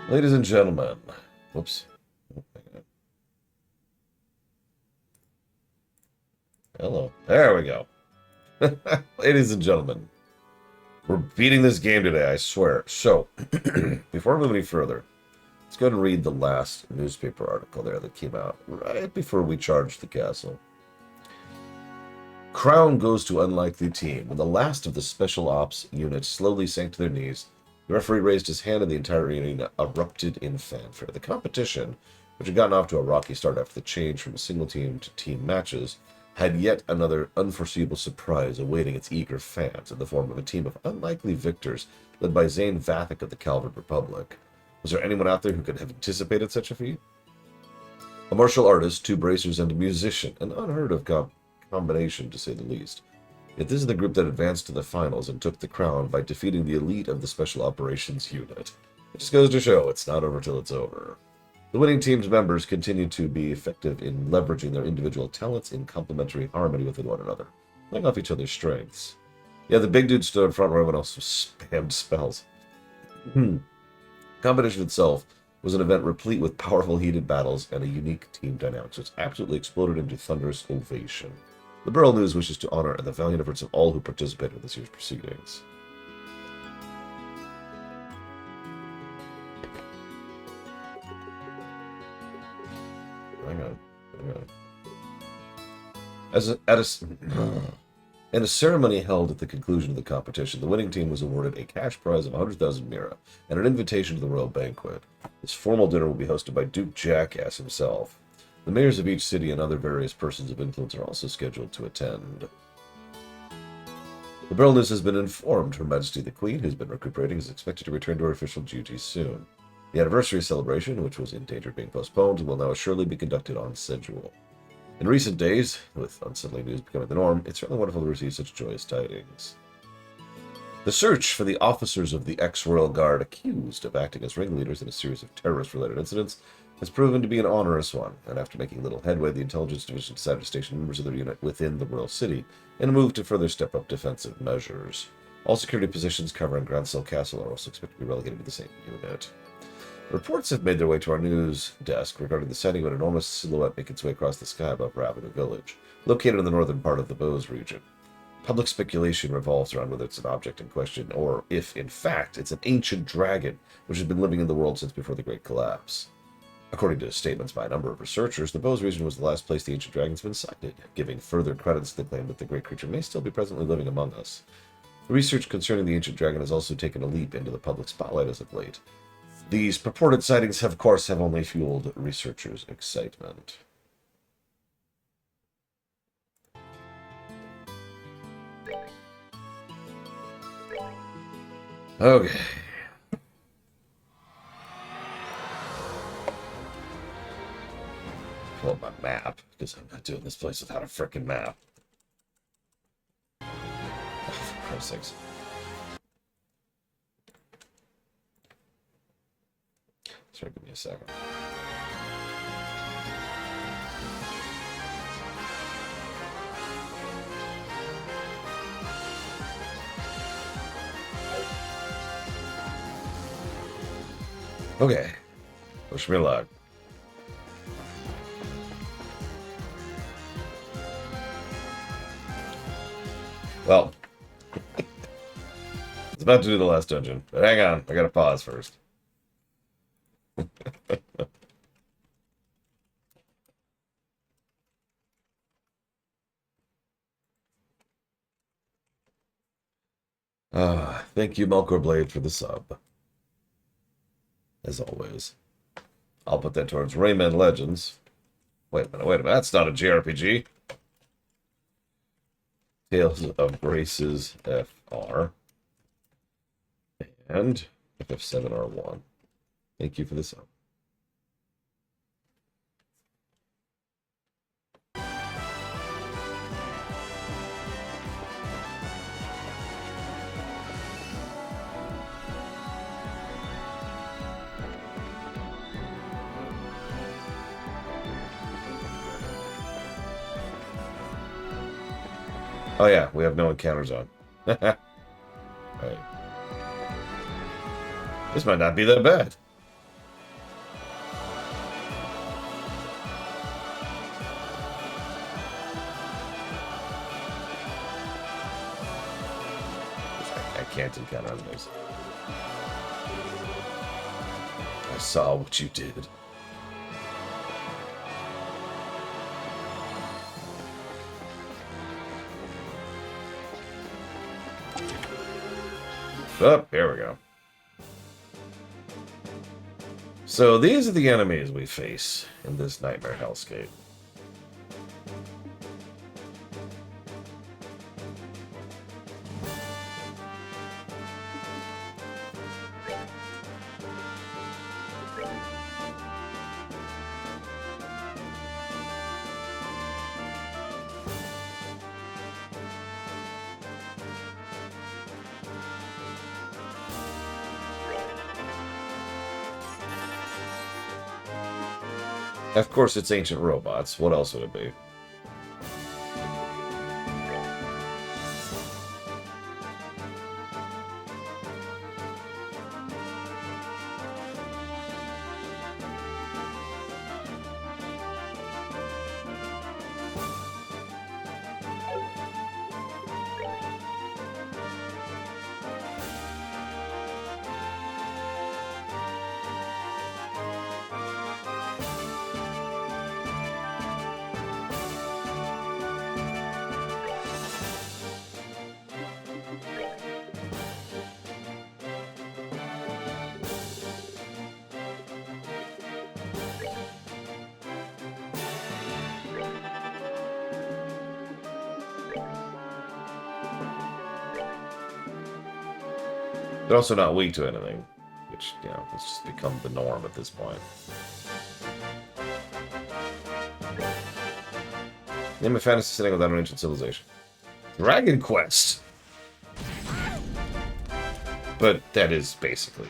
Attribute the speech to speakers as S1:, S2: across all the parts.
S1: Ladies and gentlemen. Whoops. Hello. There we go. Ladies and gentlemen. We're beating this game today, I swear. So, before we move any further, let's go ahead and read the last newspaper article there that came out right before we charged the castle. Crown goes to unlikely team. When the last of the special ops unit slowly sank to their knees, the referee raised his hand and the entire arena erupted in fanfare. The competition, which had gotten off to a rocky start after the change from single team to team matches, had yet another unforeseeable surprise awaiting its eager fans in the form of a team of unlikely victors led by Zane Vathek of the Calvard Republic. Was there anyone out there who could have anticipated such a feat? A martial artist, two bracers, and a musician, an unheard of combination to say the least. Yet this is the group that advanced to the finals and took the crown by defeating the elite of the Special Operations Unit. It just goes to show it's not over till it's over. The winning team's members continue to be effective in leveraging their individual talents in complementary harmony within one another, playing off each other's strengths. Yeah, the big dude stood in front where everyone else spammed spells. The competition itself was an event replete with powerful heated battles and a unique team dynamics, which absolutely exploded into thunderous ovation. The Burl News wishes to honor the valiant efforts of all who participated in this year's proceedings. Hang on. In a ceremony held at the conclusion of the competition, the winning team was awarded a cash prize of 100,000 mira and an invitation to the royal banquet. This formal dinner will be hosted by Duke Jackass himself. The mayors of each city and other various persons of influence are also scheduled to attend. The News has been informed Her Majesty the Queen, who's been recuperating, is expected to return to her official duties soon. The anniversary celebration, which was in danger of being postponed, will now assuredly be conducted on schedule. In recent days, with unsettling news becoming the norm, it's certainly wonderful to receive such joyous tidings. The search for the officers of the ex-Royal Guard accused of acting as ringleaders in a series of terrorist-related incidents has proven to be an onerous one, and after making little headway, the Intelligence Division decided to station members of their unit within the Royal City in a move to further step up defensive measures. All security positions covering Grancel Castle are also expected to be relegated to the same unit. Reports have made their way to our news desk regarding the sighting of an enormous silhouette making its way across the sky above Ravenna Village, located in the northern part of the Bose region. Public speculation revolves around whether it's an object in question, or if, in fact, it's an ancient dragon which has been living in the world since before the Great Collapse. According to statements by a number of researchers, the Bose region was the last place the ancient dragon's been sighted, giving further credence to the claim that the great creature may still be presently living among us. Research concerning the ancient dragon has also taken a leap into the public spotlight as of late. These purported sightings, of course, have only fueled researchers' excitement. Okay. Pull up my map, because I'm not doing this place without a frickin' map. Oh, for Christ's sakes. Sorry, give me a second. Okay. Wish me luck. Well, it's about to do the last dungeon, but hang on, I gotta pause first. Thank you, Melkor Blade, for the sub. As always. I'll put that towards Rayman Legends. Wait a minute, that's not a JRPG. Tales of Graces FR. And FF7R1. Thank you for the sub. Oh yeah, we have no encounters on. Right. This might not be that bad. can't encounter enemies. I saw what you did. Oh, here we go. So these are the enemies we face in this nightmare hellscape. Of course, it's ancient robots. What else would it be? They're also not weak to anything, which, you know, has just become the norm at this point. Name a fantasy setting without an ancient civilization. Dragon Quest! But that is basically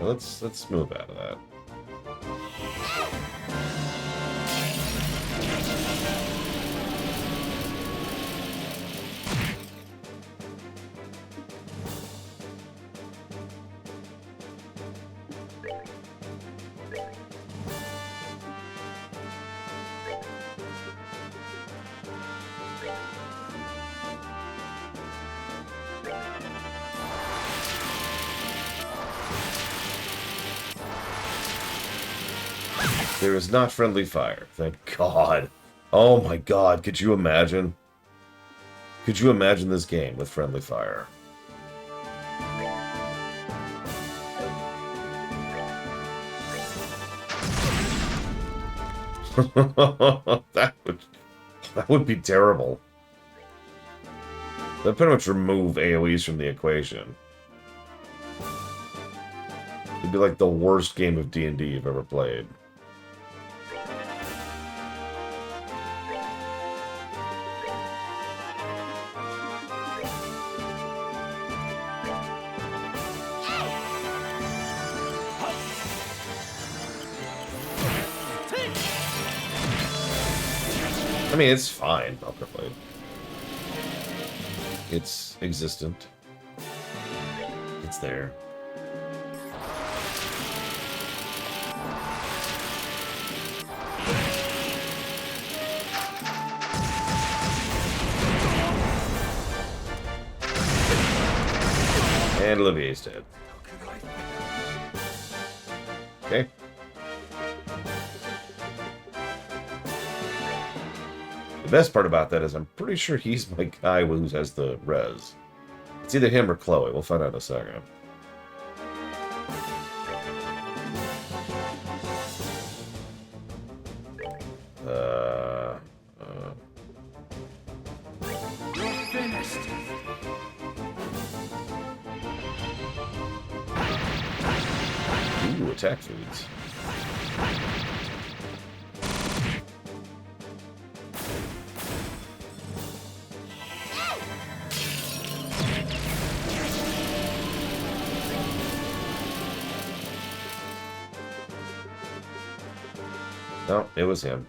S1: it. Let's move out of that. There is not friendly fire. Thank God. Oh my God, could you imagine? Could you imagine this game with friendly fire? that would be terrible. That pretty much remove AoEs from the equation. It'd be like the worst game of D&D you've ever played. I mean, it's fine, ultimately. It's existent. It's there. And Olivier's dead. Okay. The best part about that is I'm pretty sure he's my guy who has the res. It's either him or Chloe. We'll find out in a second.
S2: You're finished.
S1: Ooh, attack foods. No, it was him.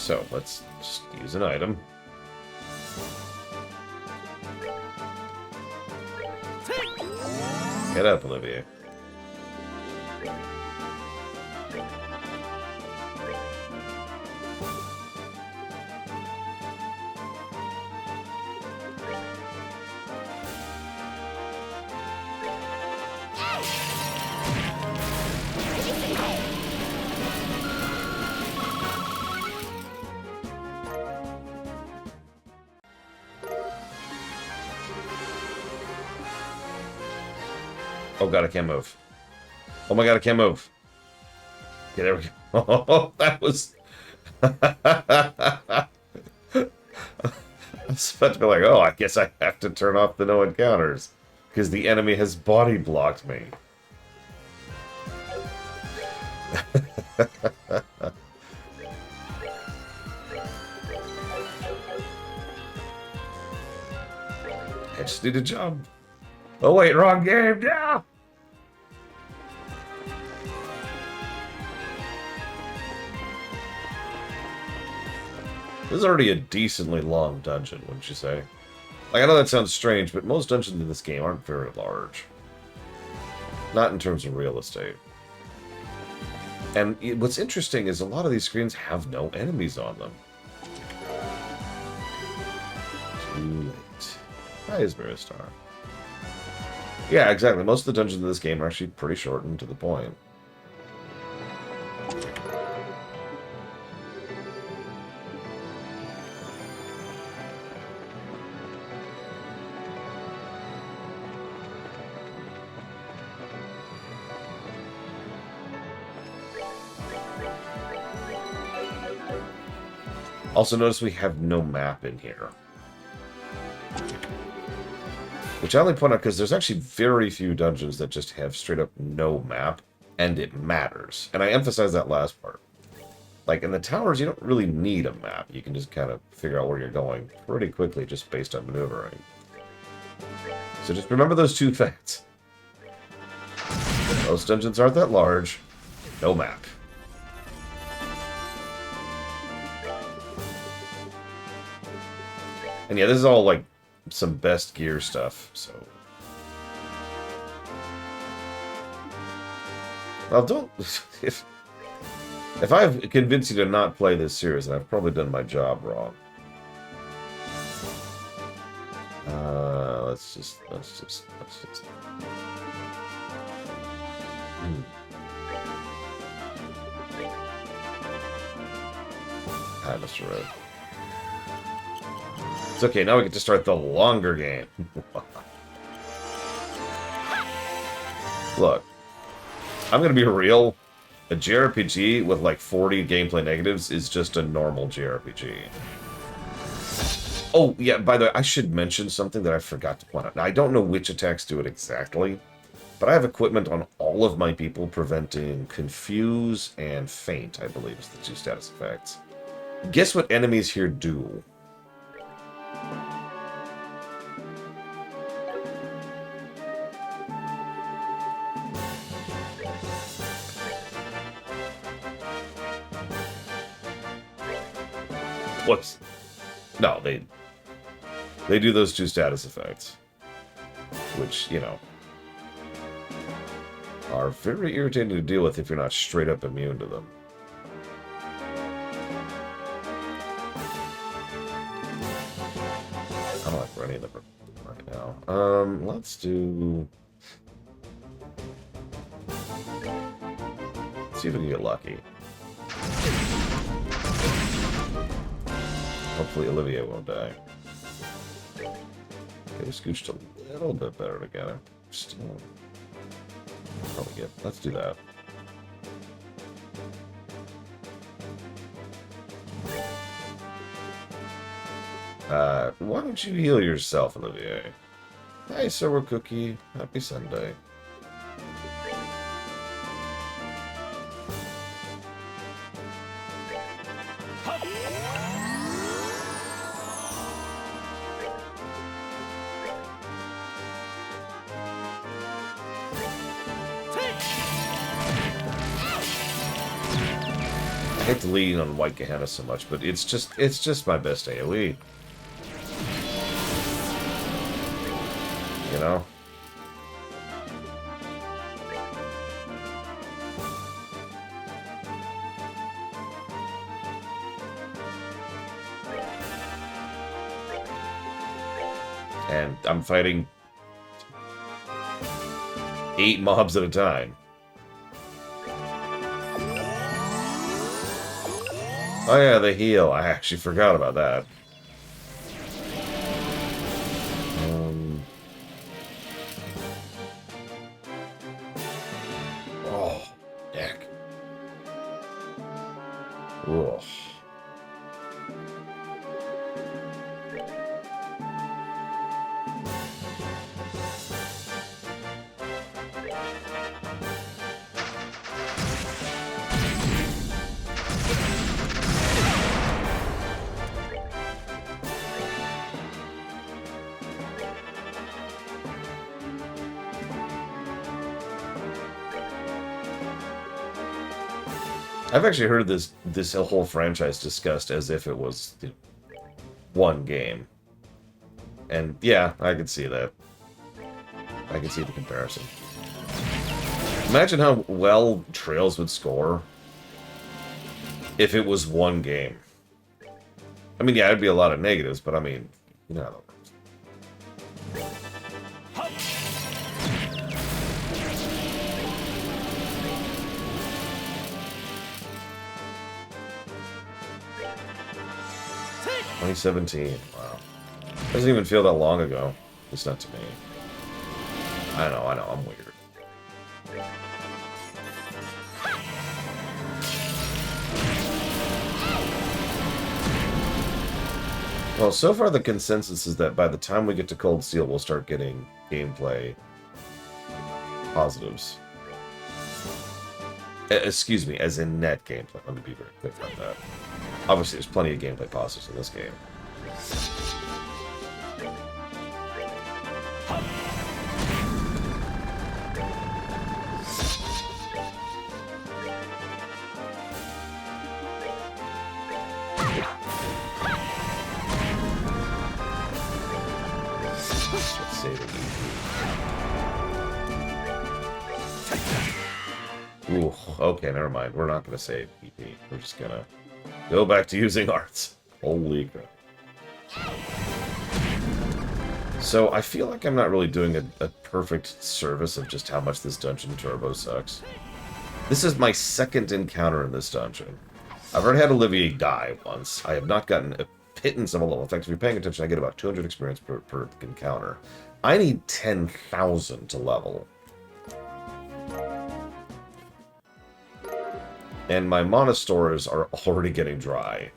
S1: So, let's just use an item. Get up, Olivia. Oh god, I can't move. Oh my god, I can't move. Okay, there we go. Oh, that was... I was about to be like, oh, I guess I have to turn off the no encounters. Because the enemy has body blocked me. I just need to jump. Oh wait, wrong game, yeah! This is already a decently long dungeon, wouldn't you say? Like, I know that sounds strange, but most dungeons in this game aren't very large. Not in terms of real estate. And what's interesting is a lot of these screens have no enemies on them. Too late. Hi, Ismaristar. Yeah, exactly. Most of the dungeons in this game are actually pretty short and to the point. Also, notice we have no map in here. Which I only point out because there's actually very few dungeons that just have straight up no map, and it matters. And I emphasize that last part. Like, in the towers, you don't really need a map. You can just kind of figure out where you're going pretty quickly just based on maneuvering. So just remember those two facts. Most dungeons aren't that large. No map. And yeah, this is all, like, some best gear stuff, so... Well, don't... If I've convinced you to not play this series, then I've probably done my job wrong. Let's just... Hi, Mr. Red. It's okay, now we get to start the longer game. Look, I'm gonna be real. A JRPG with like 40 gameplay negatives is just a normal JRPG. Oh, yeah, by the way, I should mention something that I forgot to point out. Now, I don't know which attacks do it exactly, but I have equipment on all of my people preventing Confuse and Faint, I believe is the two status effects. Guess what enemies here do? What's... No, they do those two status effects. Which, you know, are very irritating to deal with if you're not straight up immune to them. I don't like for any of them right now. Let's do... Let's see if we can get lucky. Hopefully Olivia won't die. Okay, we scooched a little bit better together. Still... Probably good. Let's do that. Why don't you heal yourself, Olivier? Hi, Sour Cookie. Happy Sunday. hate to lean on White Gehenna so much, but it's just my best AoE. You know? And I'm fighting 8 mobs at a time. Oh yeah, the heal. I actually forgot about that. Oh, heck. Ugh. I've actually heard this whole franchise discussed as if it was one game. And yeah, I can see that. I can see the comparison. Imagine how well Trails would score if it was one game. I mean, yeah, it'd be a lot of negatives, but I mean, you know how that works. 2017. Wow. Doesn't even feel that long ago. At least not to me. I know, I'm weird. Well, so far the consensus is that by the time we get to Cold Steel, we'll start getting gameplay positives. Excuse me, as in net gameplay. Let me be very clear about that. Obviously, there's plenty of gameplay positives in this game. Let's save it. Ooh, okay, never mind. We're not going to save EP. We're just going to go back to using arts. Holy crap. So, I feel like I'm not really doing a perfect service of just how much this dungeon turbo sucks. This is my second encounter in this dungeon. I've already had Olivier die once. I have not gotten a pittance of a level. In fact, if you're paying attention, I get about 200 experience per encounter. I need 10,000 to level. And my mana stores are already getting dry.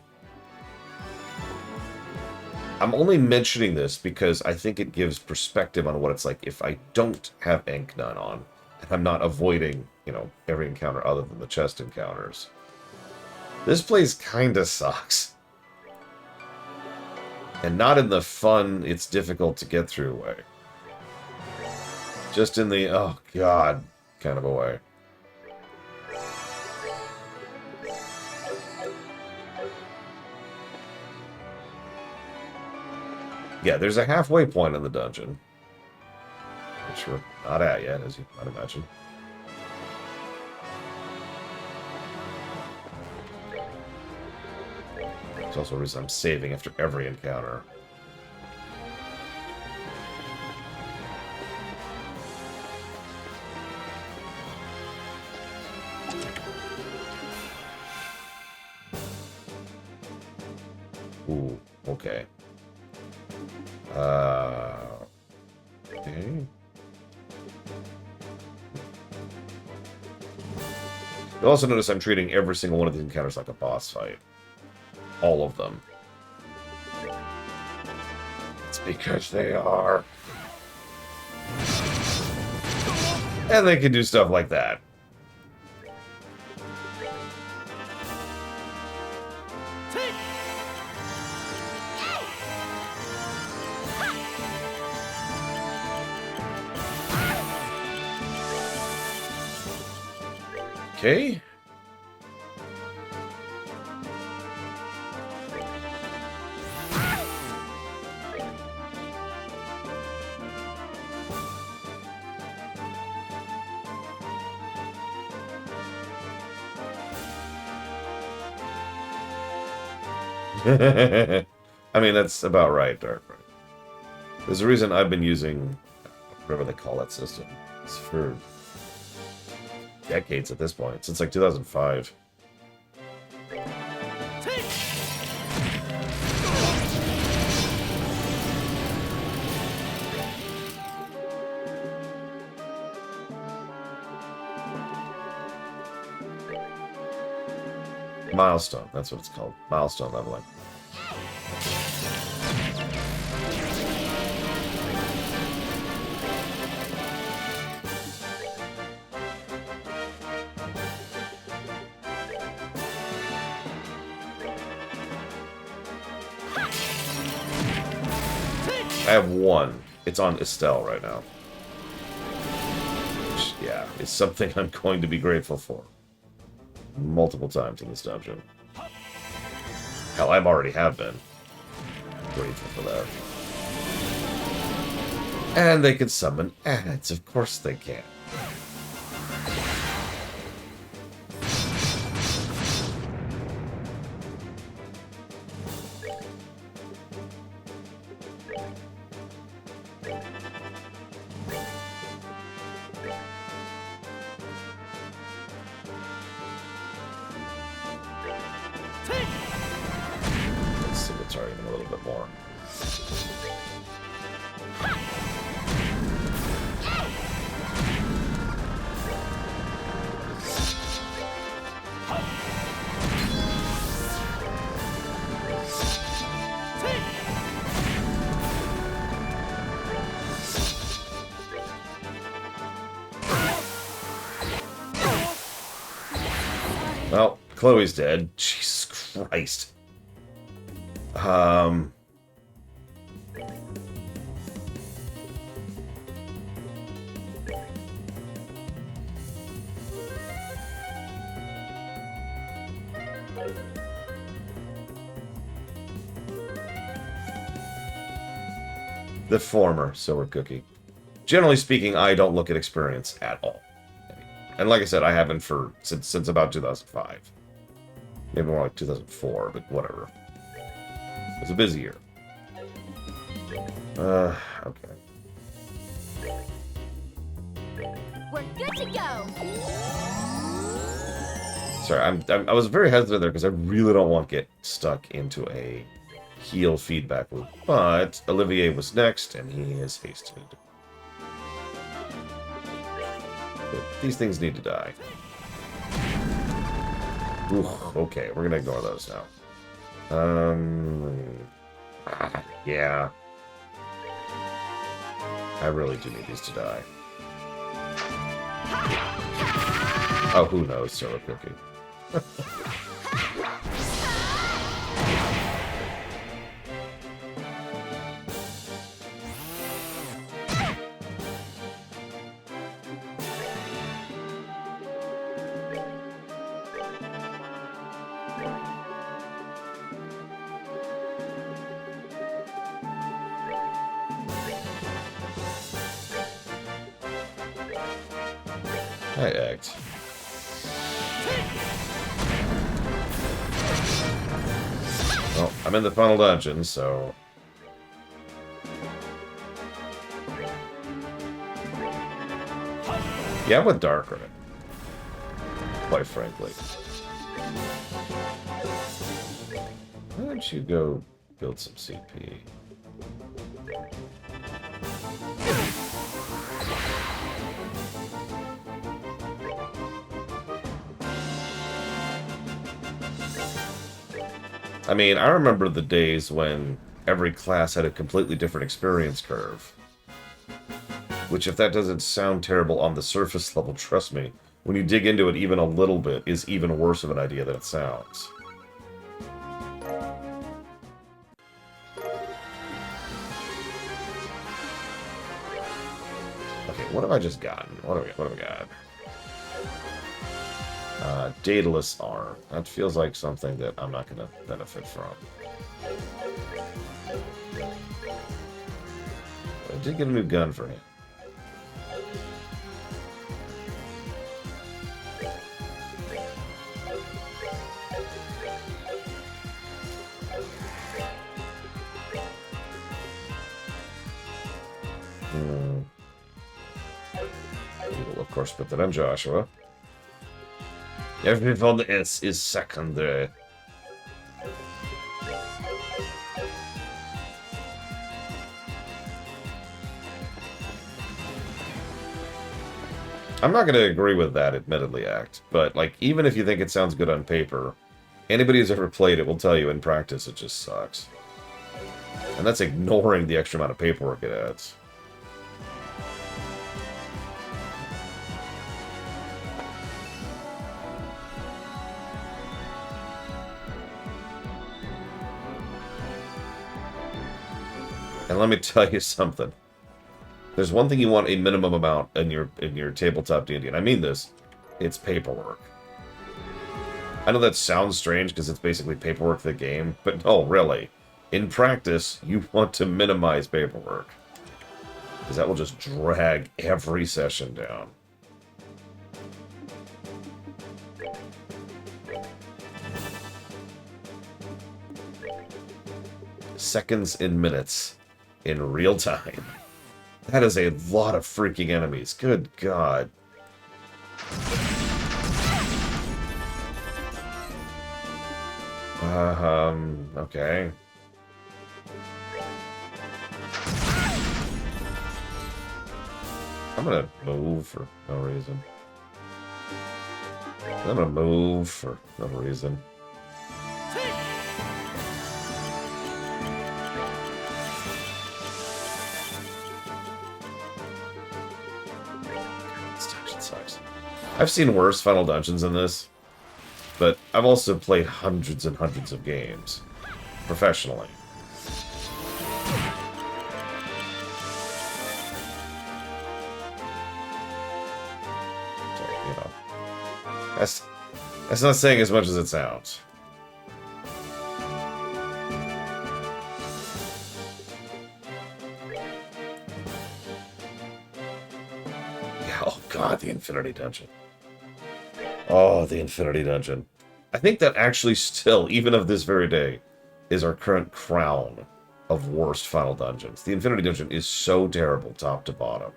S1: I'm only mentioning this because I think it gives perspective on what it's like if I don't have Ink Nun on. And I'm not avoiding, you know, every encounter other than the chest encounters. This place kinda sucks. And not in the fun, it's difficult to get through way. Just in the, oh god, kind of a way. Yeah, there's a halfway point in the dungeon. Which we're not at yet, as you might imagine. There's also a reason I'm saving after every encounter. Ooh, okay. Okay. You'll also notice I'm treating every single one of these encounters like a boss fight. All of them. It's because they are. And they can do stuff like that. Okay. I mean, that's about right, Dark. Right? There's a reason I've been using whatever they call that system. It's for decades at this point, since like 2005. Milestone, that's what it's called. Milestone leveling. I have one. It's on Estelle right now. Which, yeah, is something I'm going to be grateful for. Multiple times in this dungeon. Hell, I already have been. Grateful for that. And they can summon ads. Of course they can. Let's see what's targeting a little bit more. Well, Chloe's dead. Jesus Christ. The former Silver Cookie. Generally speaking, I don't look at experience at all. And like I said, I haven't since about 2005. Maybe more like 2004, but whatever. It was a busy year. Okay.
S3: We're good to go.
S1: Sorry, I was very hesitant there because I really don't want to get stuck into a heal feedback loop. But Olivier was next, and he is hasted. But these things need to die. Ooh, okay, we're gonna ignore those now. Yeah. I really do need these to die. Oh, who knows, Silver Cookie. I act. Well, I'm in the final dungeon, so... Yeah, I'm with Dark Red. Quite frankly. Why don't you go build some CP? I mean, I remember the days when every class had a completely different experience curve. Which, if that doesn't sound terrible on the surface level, trust me, when you dig into it even a little bit, is even worse of an idea than it sounds. Okay, what have I just gotten? What have I got? Daedalus Arm. That feels like something that I'm not going to benefit from. I did get a new gun for him. We will, of course, put that on Joshua. Everyone else is secondary. I'm not going to agree with that, admittedly, Act. But, like, even if you think it sounds good on paper, anybody who's ever played it will tell you in practice it just sucks. And that's ignoring the extra amount of paperwork it adds. And let me tell you something. There's one thing you want a minimum amount in your tabletop D&D, and I mean this. It's paperwork. I know that sounds strange because it's basically paperwork for the game, but no, really. In practice, you want to minimize paperwork. Because that will just drag every session down. Seconds and minutes in real time. That is a lot of freaking enemies. Good God. Okay. I'm gonna move for no reason. I'm gonna move for no reason. This dungeon sucks. I've seen worse Final Dungeons than this, but I've also played hundreds and hundreds of games professionally. So, you know, that's not saying as much as it sounds. Yeah, oh God, the Infinity Dungeon. Oh, the Infinity Dungeon. I think that actually still, even of this very day, is our current crown of worst Final Dungeons. The Infinity Dungeon is so terrible, top to bottom.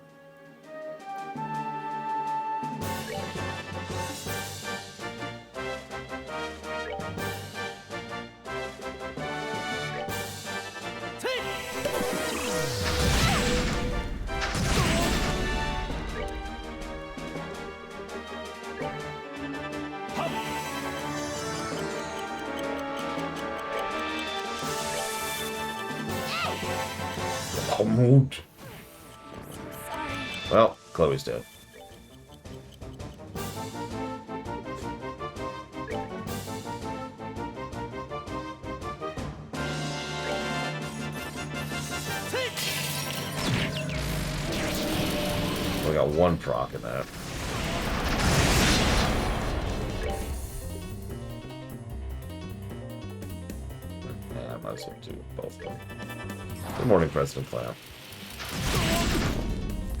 S1: Well, Chloe's dead. We got one proc in that. Yeah, I might as well do both of them. Good morning, President Clown.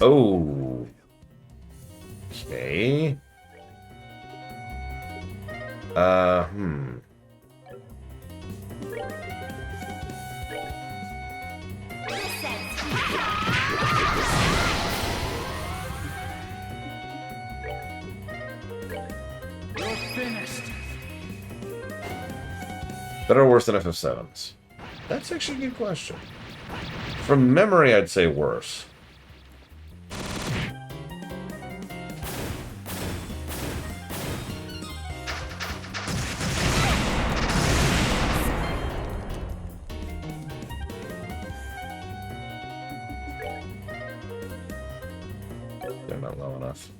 S1: Oh. Okay.
S2: You're finished.
S1: Better or worse than FF7s? That's actually a good question. From memory, I'd say worse. They're not low enough.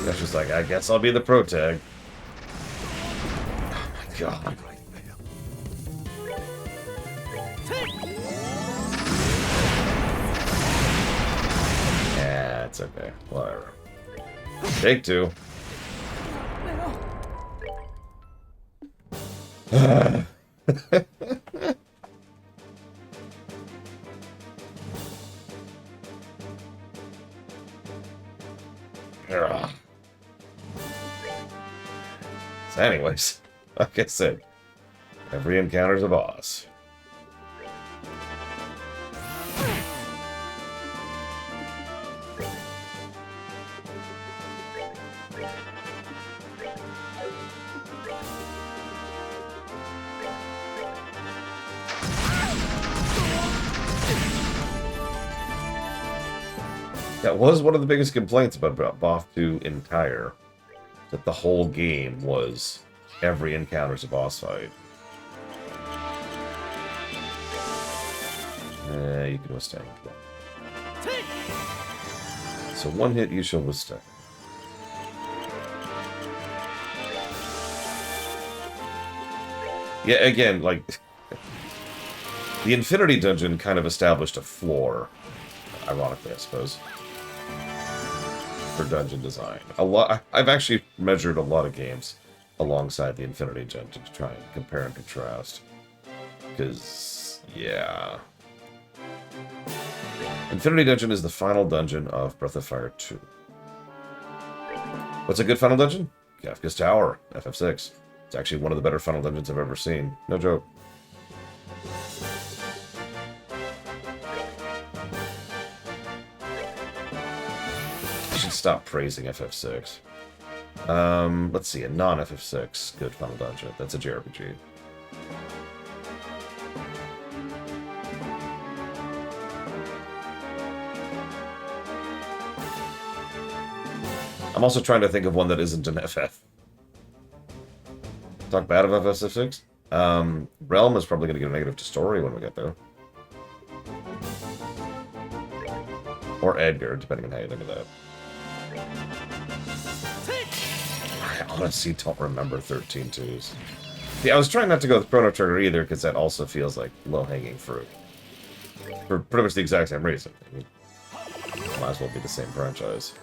S1: That's just like, I guess I'll be the pro tag. Oh my God. Yeah, it's okay. Whatever. Take two. Ugh. So anyways, like I said, every encounter's a boss. That was one of the biggest complaints about Boff 2 Entire. That the whole game was every encounter's a boss fight. You can withstand. So one hit you shall withstand. Yeah, again, like... the Infinity Dungeon kind of established a floor. Ironically, I suppose. For dungeon design. I've actually measured a lot of games alongside the Infinity Dungeon to try and compare and contrast. Because, yeah. Infinity Dungeon is the final dungeon of Breath of Fire 2. What's a good final dungeon? Kafka's Tower, FF6. It's actually one of the better final dungeons I've ever seen. No joke. Stop praising FF6. Let's see, a non-FF6 good final dungeon. That's a JRPG. I'm also trying to think of one that isn't an FF. Talk bad of FF6? Realm is probably going to get a negative to story when we get there. Or Edgar, depending on how you think of that. I honestly don't remember 13-2s. Yeah, I was trying not to go with Chrono Trigger either, because that also feels like low-hanging fruit. For pretty much the exact same reason. I mean, might as well be the same franchise.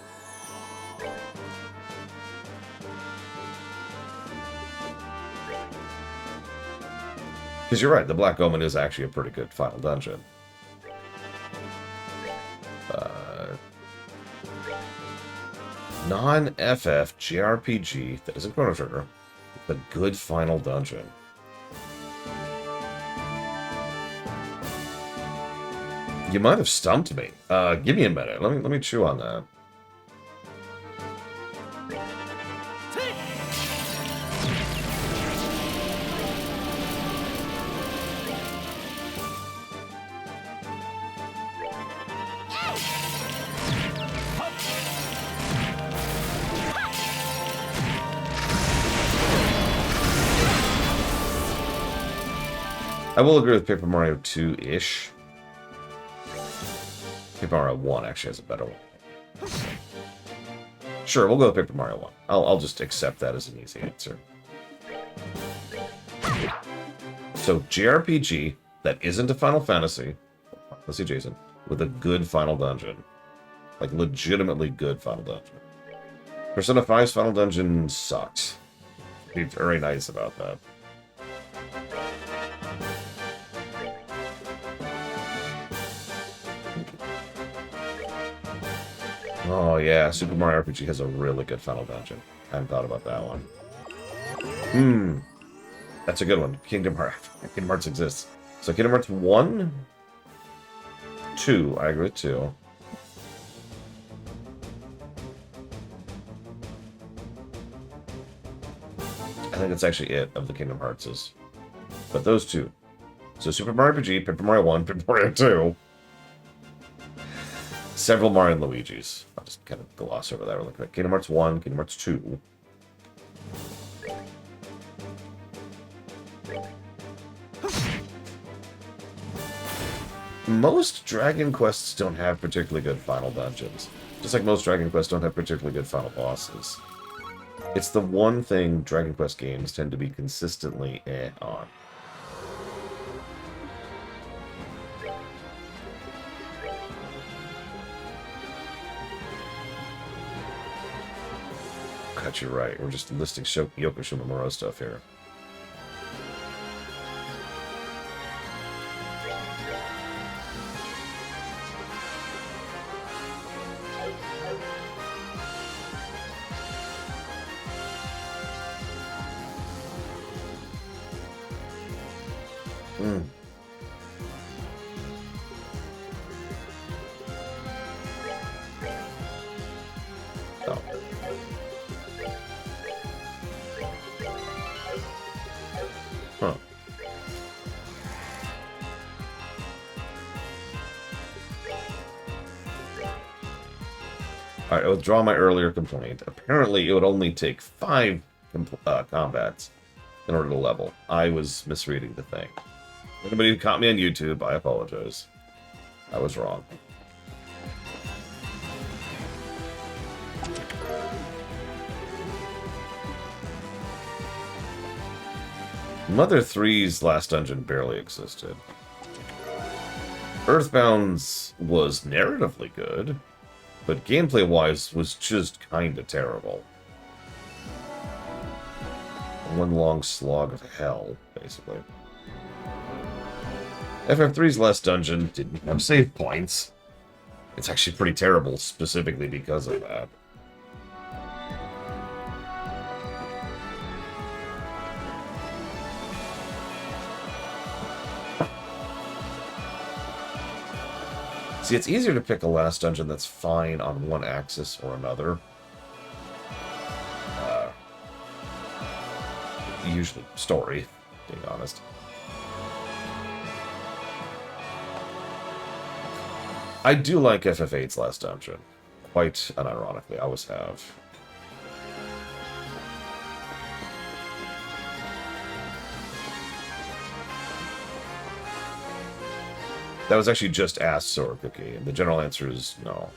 S1: Because you're right, the Black Omen is actually a pretty good final dungeon. Non-FF JRPG that isn't Chrono Trigger, the good final dungeon. You might have stumped me. Give me a minute. Let me chew on that. I will agree with Paper Mario 2-ish. Paper Mario 1 actually has a better one. Sure, we'll go with Paper Mario 1. I'll just accept that as an easy answer. So, JRPG that isn't a Final Fantasy, let's see Jason, with a good final dungeon. Like, legitimately good final dungeon. Persona 5's final dungeon sucks. Be very nice about that. Oh yeah, Super Mario RPG has a really good final dungeon. I hadn't thought about that one. That's a good one. Kingdom Hearts exists. So Kingdom Hearts 1? 2, I agree with 2. I think that's actually it of the Kingdom Heartses. But those two. So Super Mario RPG, Paper Mario 1, Paper Mario 2. Several Mario and Luigi's. I'll just kind of gloss over that really quick. Kingdom Hearts 1, Kingdom Hearts 2. Most Dragon Quests don't have particularly good final dungeons. Just like most Dragon Quests don't have particularly good final bosses. It's the one thing Dragon Quest games tend to be consistently on. God, you're right. We're just listing Yoko Shimomura stuff here. Hmm. Oh. Huh. Alright, I withdraw my earlier complaint. Apparently, it would only take 5 combats in order to level. I was misreading the thing. Anybody who caught me on YouTube, I apologize. I was wrong. Mother 3's last dungeon barely existed. Earthbound's was narratively good, but gameplay-wise was just kinda terrible. One long slog of hell, basically. FF3's last dungeon didn't have save points. It's actually pretty terrible, specifically because of that. See, it's easier to pick a last dungeon that's fine on one axis or another. Usually story, being honest. I do like FF8's last dungeon. Quite unironically, I always have. That was actually just asked Sora Cookie, and the general answer is no.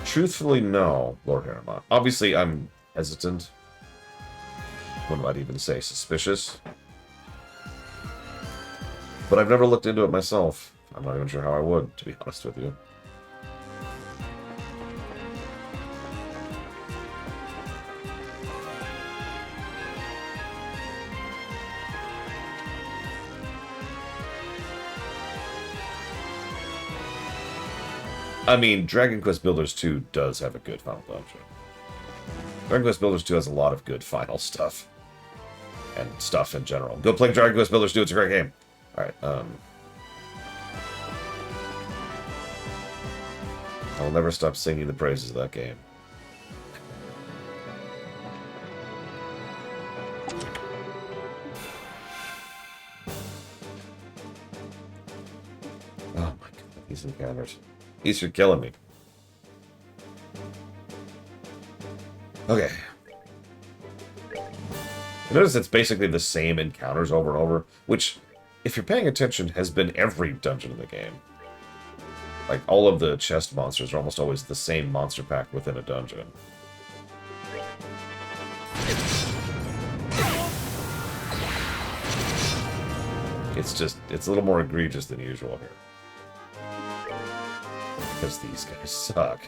S1: Truthfully, no, Lord Harriman. Obviously, I'm hesitant. One might even say suspicious. But I've never looked into it myself. I'm not even sure how I would, to be honest with you. I mean, Dragon Quest Builders 2 does have a good final dungeon. Dragon Quest Builders 2 has a lot of good final stuff. And stuff in general. Go play Dragon Quest Builders 2, it's a great game. Alright, I'll never stop singing the praises of that game. Oh my god, these encounters. These are killing me. Okay. Notice it's basically the same encounters over and over, which, if you're paying attention, has been every dungeon in the game. Like, all of the chest monsters are almost always the same monster pack within a dungeon. It's a little more egregious than usual here. Because these guys suck.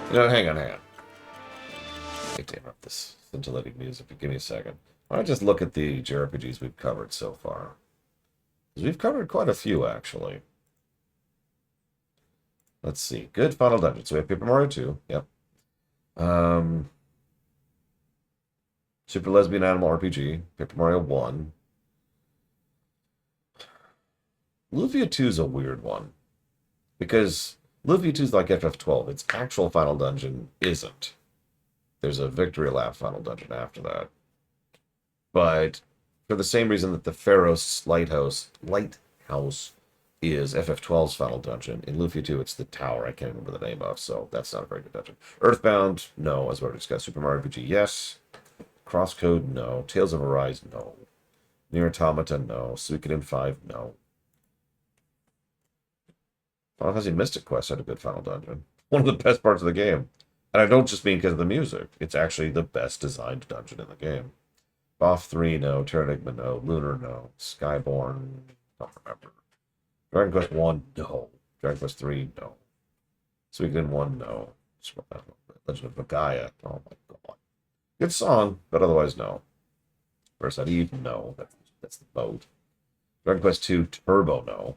S1: You know, hang on. I damn up this scintillating music. Give me a second. Why don't I just look at the JRPGs we've covered so far? Because we've covered quite a few, actually. Let's see. Good Final Dungeon. So we have Paper Mario 2. Yep. Super Lesbian Animal RPG, Paper Mario 1. Lufia 2 is a weird one. Because Lufia 2 is like FF12. Its actual final dungeon isn't. There's a Victory Lap final dungeon after that. But for the same reason that the Pharos Lighthouse is FF12's final dungeon, in Lufia 2 it's the tower I can't remember the name of, so that's not a very good dungeon. Earthbound, no, as we already discussed. Super Mario RPG, yes. Crosscode, no. Tales of Arise, no. Nier Automata, no. Suikoden 5, no. Final Fantasy Mystic Quest had a good final dungeon. One of the best parts of the game. And I don't just mean because of the music. It's actually the best designed dungeon in the game. BoF 3, no. Terranigma, no. Lunar, no. Skyborn, don't remember. Dragon Quest 1, no. Dragon Quest 3, no. Suikoden 1, no. Legend of Bagaya, oh my god. Good song, but otherwise no. Versa Eve, no. That's the boat. Dragon Quest II Turbo, no.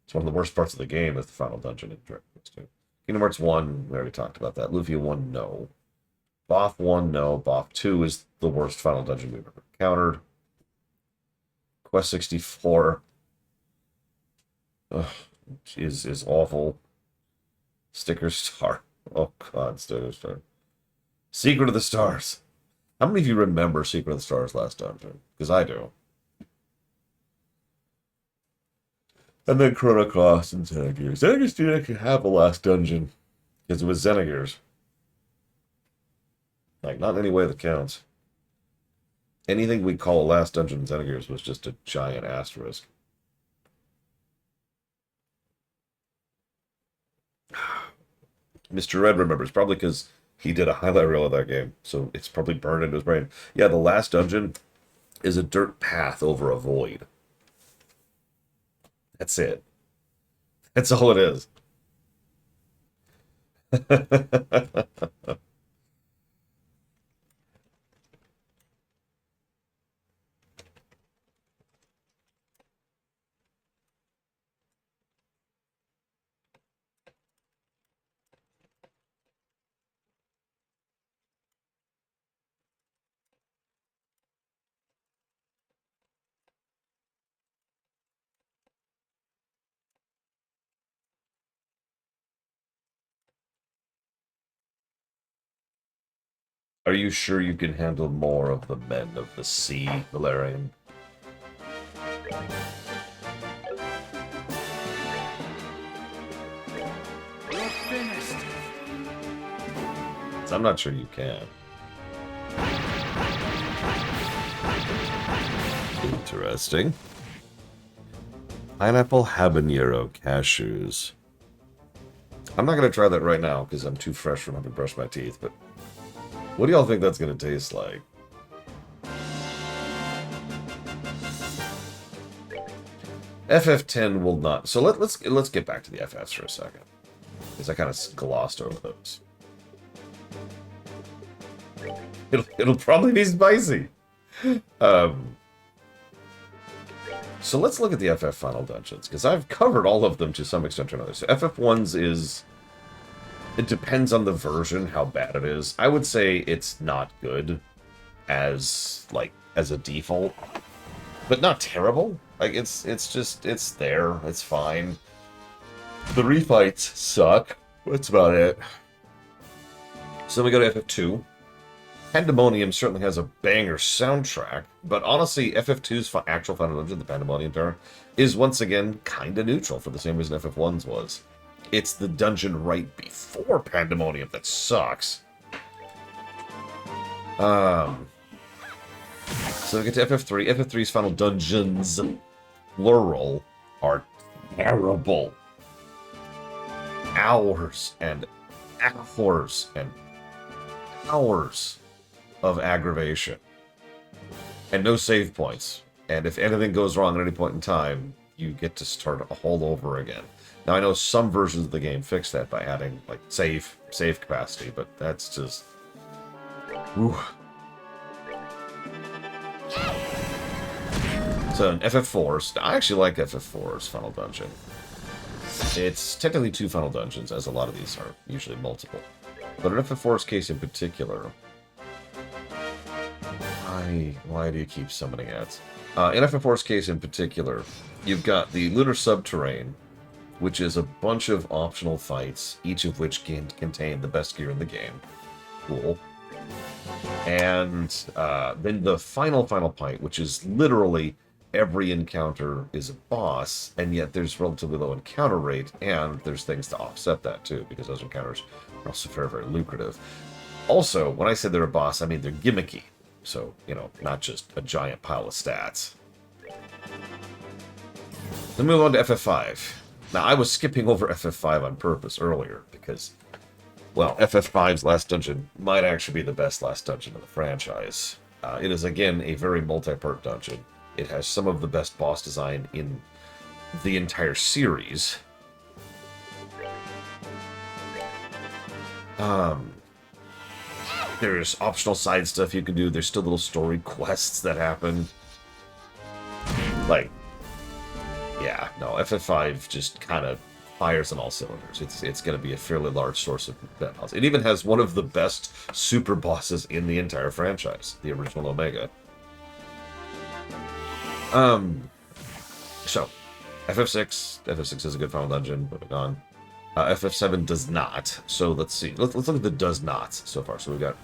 S1: It's one of the worst parts of the game is the final dungeon in Dragon Quest II. Kingdom Hearts 1, we already talked about that. Lufia 1, no. Boff 1, no. Boff 2 is the worst final dungeon we've ever encountered. Quest 64 is awful. Sticker Star. Oh, God, Sticker Star. Secret of the Stars. How many of you remember Secret of the Stars last dungeon? Because I do. And then Chrono Cross and Xenogears. Xenogears didn't have a last dungeon because it was Xenogears. Like, not in any way that counts. Anything we call a last dungeon in Xenogears was just a giant asterisk. Mr. Red remembers, probably because he did a highlight reel of that game, so it's probably burned into his brain. Yeah, the last dungeon is a dirt path over a void. That's it. That's all it is. Are you sure you can handle more of the men of the sea, Valerian?
S2: You're finished.
S1: I'm not sure you can. Interesting. Pineapple habanero cashews. I'm not going to try that right now because I'm too fresh from having brushed my teeth, but what do y'all think that's going to taste like? FF10 will not. So let's get back to the FFs for a second, because I kind of glossed over those. It'll probably be spicy. So let's look at the FF final dungeons, because I've covered all of them to some extent or another. So FF1's is... It depends on the version, how bad it is. I would say it's not good as a default, but not terrible. Like, it's there. It's fine. The refights suck. That's about it. So then we go to FF2. Pandemonium certainly has a banger soundtrack, but honestly, FF2's actual final dungeon, the Pandemonium Tower, is once again kind of neutral for the same reason FF1's was. It's the dungeon right before Pandemonium that sucks. So we get to FF3. FF3's final dungeons, plural, are terrible. Hours and hours and hours of aggravation. And no save points. And if anything goes wrong at any point in time, you get to start all over again. Now, I know some versions of the game fix that by adding, like, save capacity, but that's just... Whew. So, in FF4's... I actually like FF4's Final Dungeon. It's technically 2 Final Dungeons, as a lot of these are usually multiple. But in FF4's case in particular... Why do you keep summoning ads? In FF4's case in particular, you've got the Lunar Subterrane, which is a bunch of optional fights, each of which can contain the best gear in the game. Cool. And then the final fight, which is literally every encounter is a boss, and yet there's relatively low encounter rate, and there's things to offset that too, because those encounters are also very, very lucrative. Also, when I say they're a boss, I mean they're gimmicky. So, you know, not just a giant pile of stats. Then move on to FF5. Now, I was skipping over FF5 on purpose earlier because, well, FF5's last dungeon might actually be the best last dungeon of the franchise. It is, again, a very multi-part dungeon. It has some of the best boss design in the entire series. There's optional side stuff you can do. There's still little story quests that happen. Like, yeah, no, FF5 just kind of fires on all cylinders. It's going to be a fairly large source of battles. It even has one of the best super bosses in the entire franchise, the original Omega. So, FF6 is a good final dungeon. Moving on. FF7 does not. So let's see. Let's look at the does nots so far. So we've got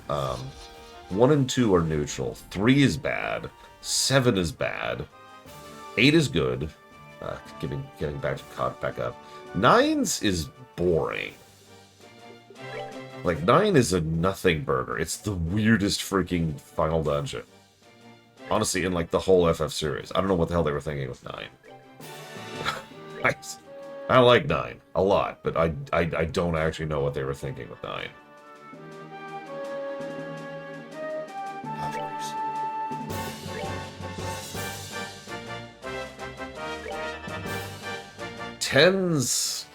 S1: 1 and 2 are neutral. 3 is bad. 7 is bad. 8 is good. Getting back up. 9's is boring. Like 9 is a nothing burger. It's the weirdest freaking final dungeon. Honestly, in like the whole FF series. I don't know what the hell they were thinking with 9. I like 9 a lot, but I don't actually know what they were thinking with 9. Of course. Tens,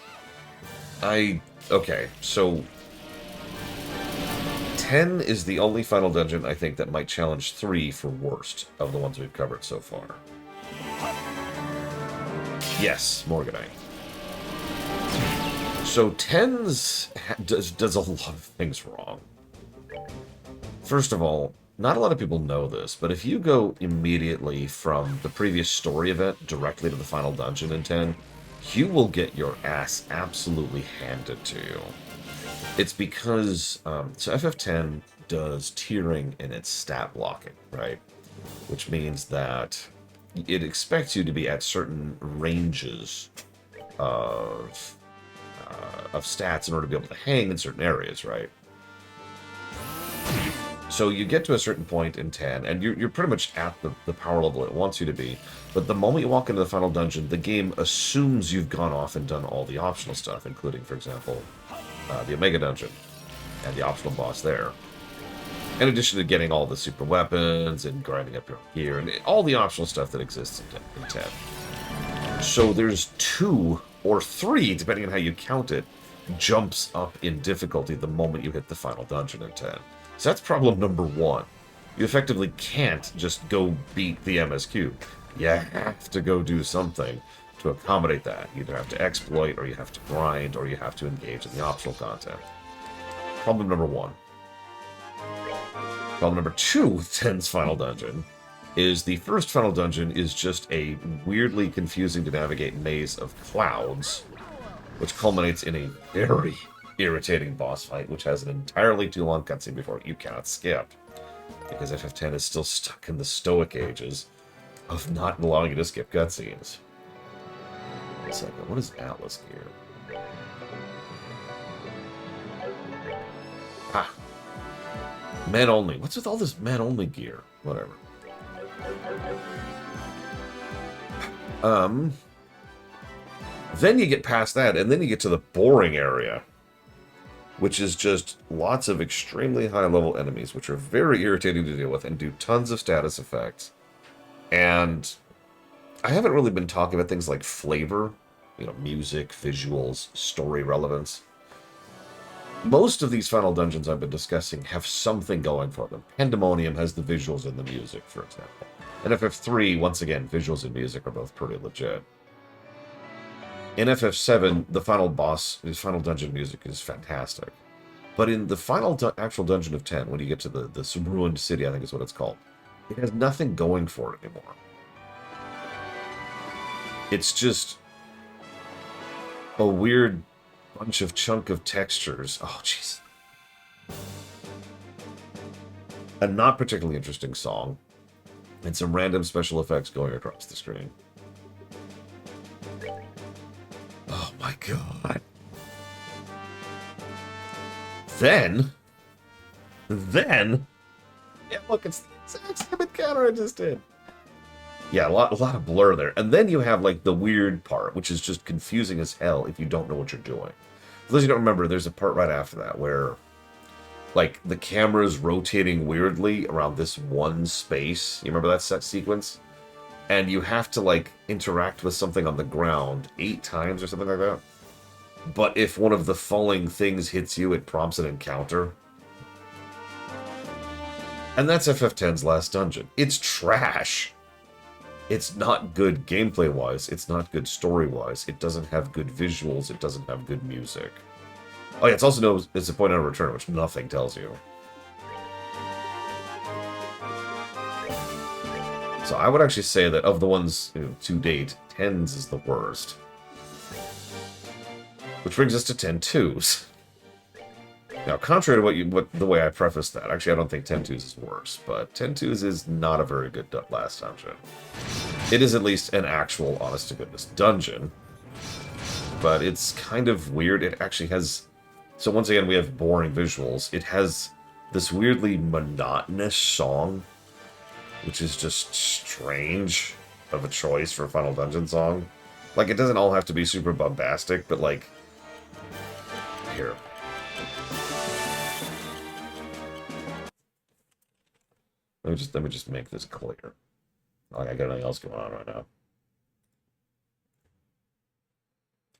S1: okay, so 10 is the only final dungeon I think that might challenge 3 for worst of the ones we've covered so far. Yes, Morganite. So 10's does a lot of things wrong. First of all, not a lot of people know this, but if you go immediately from the previous story event directly to the final dungeon in 10, you will get your ass absolutely handed to you. It's because, so FF10 does tiering in its stat blocking, right? Which means that it expects you to be at certain ranges of stats in order to be able to hang in certain areas, right? So you get to a certain point in 10, and you're pretty much at the power level it wants you to be, but the moment you walk into the final dungeon, the game assumes you've gone off and done all the optional stuff, including, for example, the Omega Dungeon, and the optional boss there. In addition to getting all the super weapons, and grinding up your gear, and all the optional stuff that exists in 10. So there's 2 or 3, depending on how you count it, jumps up in difficulty the moment you hit the final dungeon in 10. So that's problem number 1. You effectively can't just go beat the MSQ. You have to go do something to accommodate that. You either have to exploit, or you have to grind, or you have to engage in the optional content. Problem number 1. Problem number 2 with 10's final dungeon is the first final dungeon is just a weirdly confusing to navigate maze of clouds, which culminates in a very irritating boss fight, which has an entirely too long cutscene before you cannot skip, because FF10 is still stuck in the stoic ages of not allowing you to skip cutscenes. Wait a second, what is Atlas gear? Ah. Men only. What's with all this men only gear? Whatever. Then you get past that, and then you get to the boring area, which is just lots of extremely high-level enemies, which are very irritating to deal with and do tons of status effects. And I haven't really been talking about things like flavor, you know, music, visuals, story relevance. Most of these final dungeons I've been discussing have something going for them. Pandemonium has the visuals and the music, for example. In FF3, once again, visuals and music are both pretty legit. In FF7, the final boss, his final dungeon music is fantastic. But in the final actual dungeon of 10, when you get to this ruined city, I think is what it's called, it has nothing going for it anymore. It's just a weird bunch of chunk of textures. Oh, jeez. A not particularly interesting song, and some random special effects going across the screen. Oh my god. Then, yeah, look, it's the exact same encounter I just did. Yeah, a lot of blur there. And then you have, like, the weird part, which is just confusing as hell if you don't know what you're doing. For those who don't remember, there's a part right after that where, like, the camera's rotating weirdly around this one space. You remember that set sequence? And you have to, like, interact with something on the ground 8 times or something like that. But if one of the falling things hits you, it prompts an encounter. And that's FF10's last dungeon. It's trash. It's not good gameplay-wise. It's not good story-wise. It doesn't have good visuals. It doesn't have good music. Oh yeah, it's also no disappointing return, which nothing tells you. So I would actually say that of the ones to date, 10's is the worst. Which brings us to 10-2's. Now, contrary to the way I prefaced that, actually I don't think 10-2's is worse, but 10-2's is not a very good last dungeon. It is at least an actual, honest-to-goodness dungeon, but it's kind of weird. It actually has... So once again, we have boring visuals. It has this weirdly monotonous song, which is just strange of a choice for a Final Dungeon song. Like, it doesn't all have to be super bombastic, but like... Here. Let me just make this clear. Like, I got nothing else going on right now.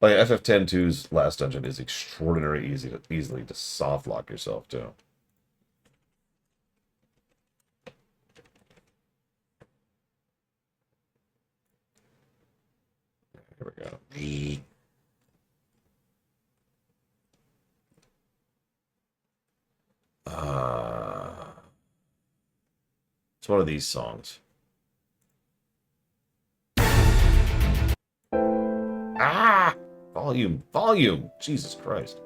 S1: Like, FF10-2's last dungeon is extraordinarily easily to soft lock yourself to. Here we go. It's one of these songs. Ah! Volume! Jesus Christ.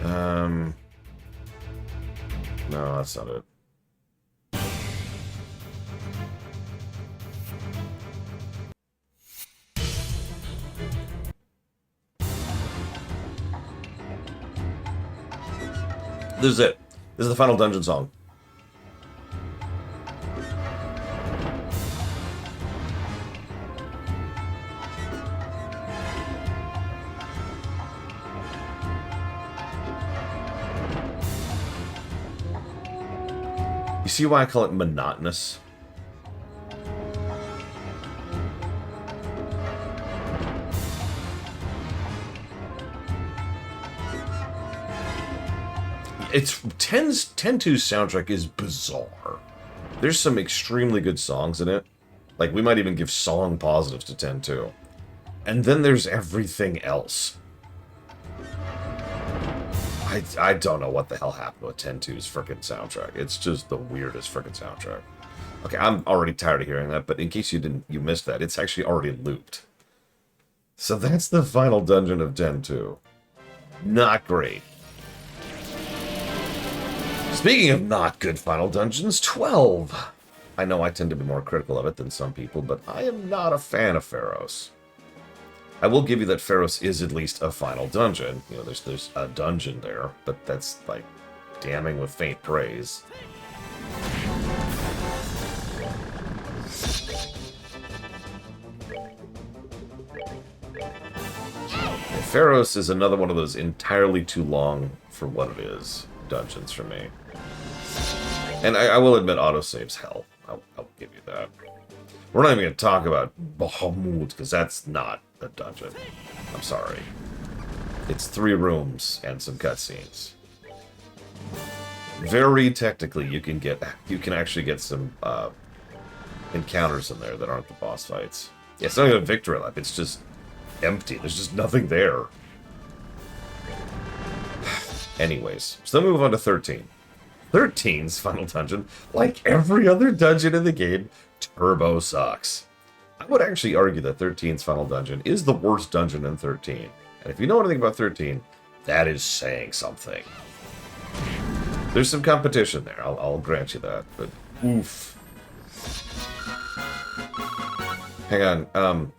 S1: No, that's not it. This is it. This is the Final Dungeon song. You see why I call it monotonous? It's 10-2's soundtrack is bizarre. There's some extremely good songs in it. Like, we might even give song positives to 10-2. And then there's everything else. I don't know what the hell happened with 10-2's frickin' soundtrack. It's just the weirdest frickin' soundtrack. Okay, I'm already tired of hearing that, but in case you missed that, it's actually already looped. So that's the final dungeon of 10-2. Not great. Speaking of not good final dungeons, 12. I know I tend to be more critical of it than some people, but I am not a fan of Pharos. I will give you that Pharos is at least a final dungeon. You know, there's a dungeon there, but that's, like, damning with faint praise. And Pharos is another one of those entirely too long for what it is dungeons for me. And I will admit autosave's hell. I'll give you that. We're not even going to talk about Bahamut, because that's not a dungeon. I'm sorry. It's 3 rooms and some cutscenes. Very technically, you can actually get some encounters in there that aren't the boss fights. Yeah, it's not even a victory lap. It's just empty. There's just nothing there. Anyways, so then we move on to 13. 13's final dungeon, like every other dungeon in the game, turbo sucks. I would actually argue that 13's final dungeon is the worst dungeon in 13. And if you know anything about 13, that is saying something. There's some competition there, I'll grant you that, but oof. Hang on,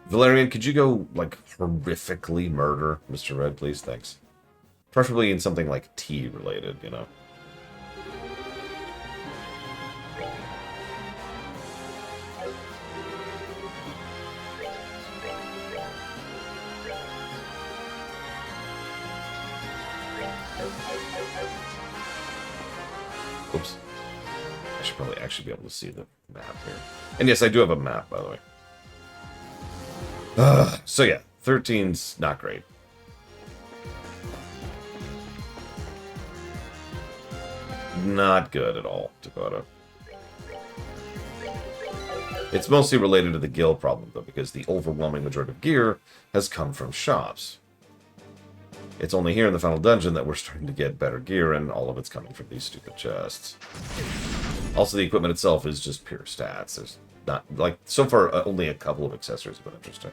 S1: Valerian, could you go, like, horrifically murder Mr. Red, please? Thanks. Preferably in something like tea related, you know. Oops. I should probably actually be able to see the map here. And yes, I do have a map, by the way. So yeah, 13's not great. not good at all, Dakota. It's mostly related to the gil problem, though, because the overwhelming majority of gear has come from shops. It's only here in the final dungeon that we're starting to get better gear, and all of it's coming from these stupid chests. Also, the equipment itself is just pure stats. There's not, like, so far, only a couple of accessories have been interesting.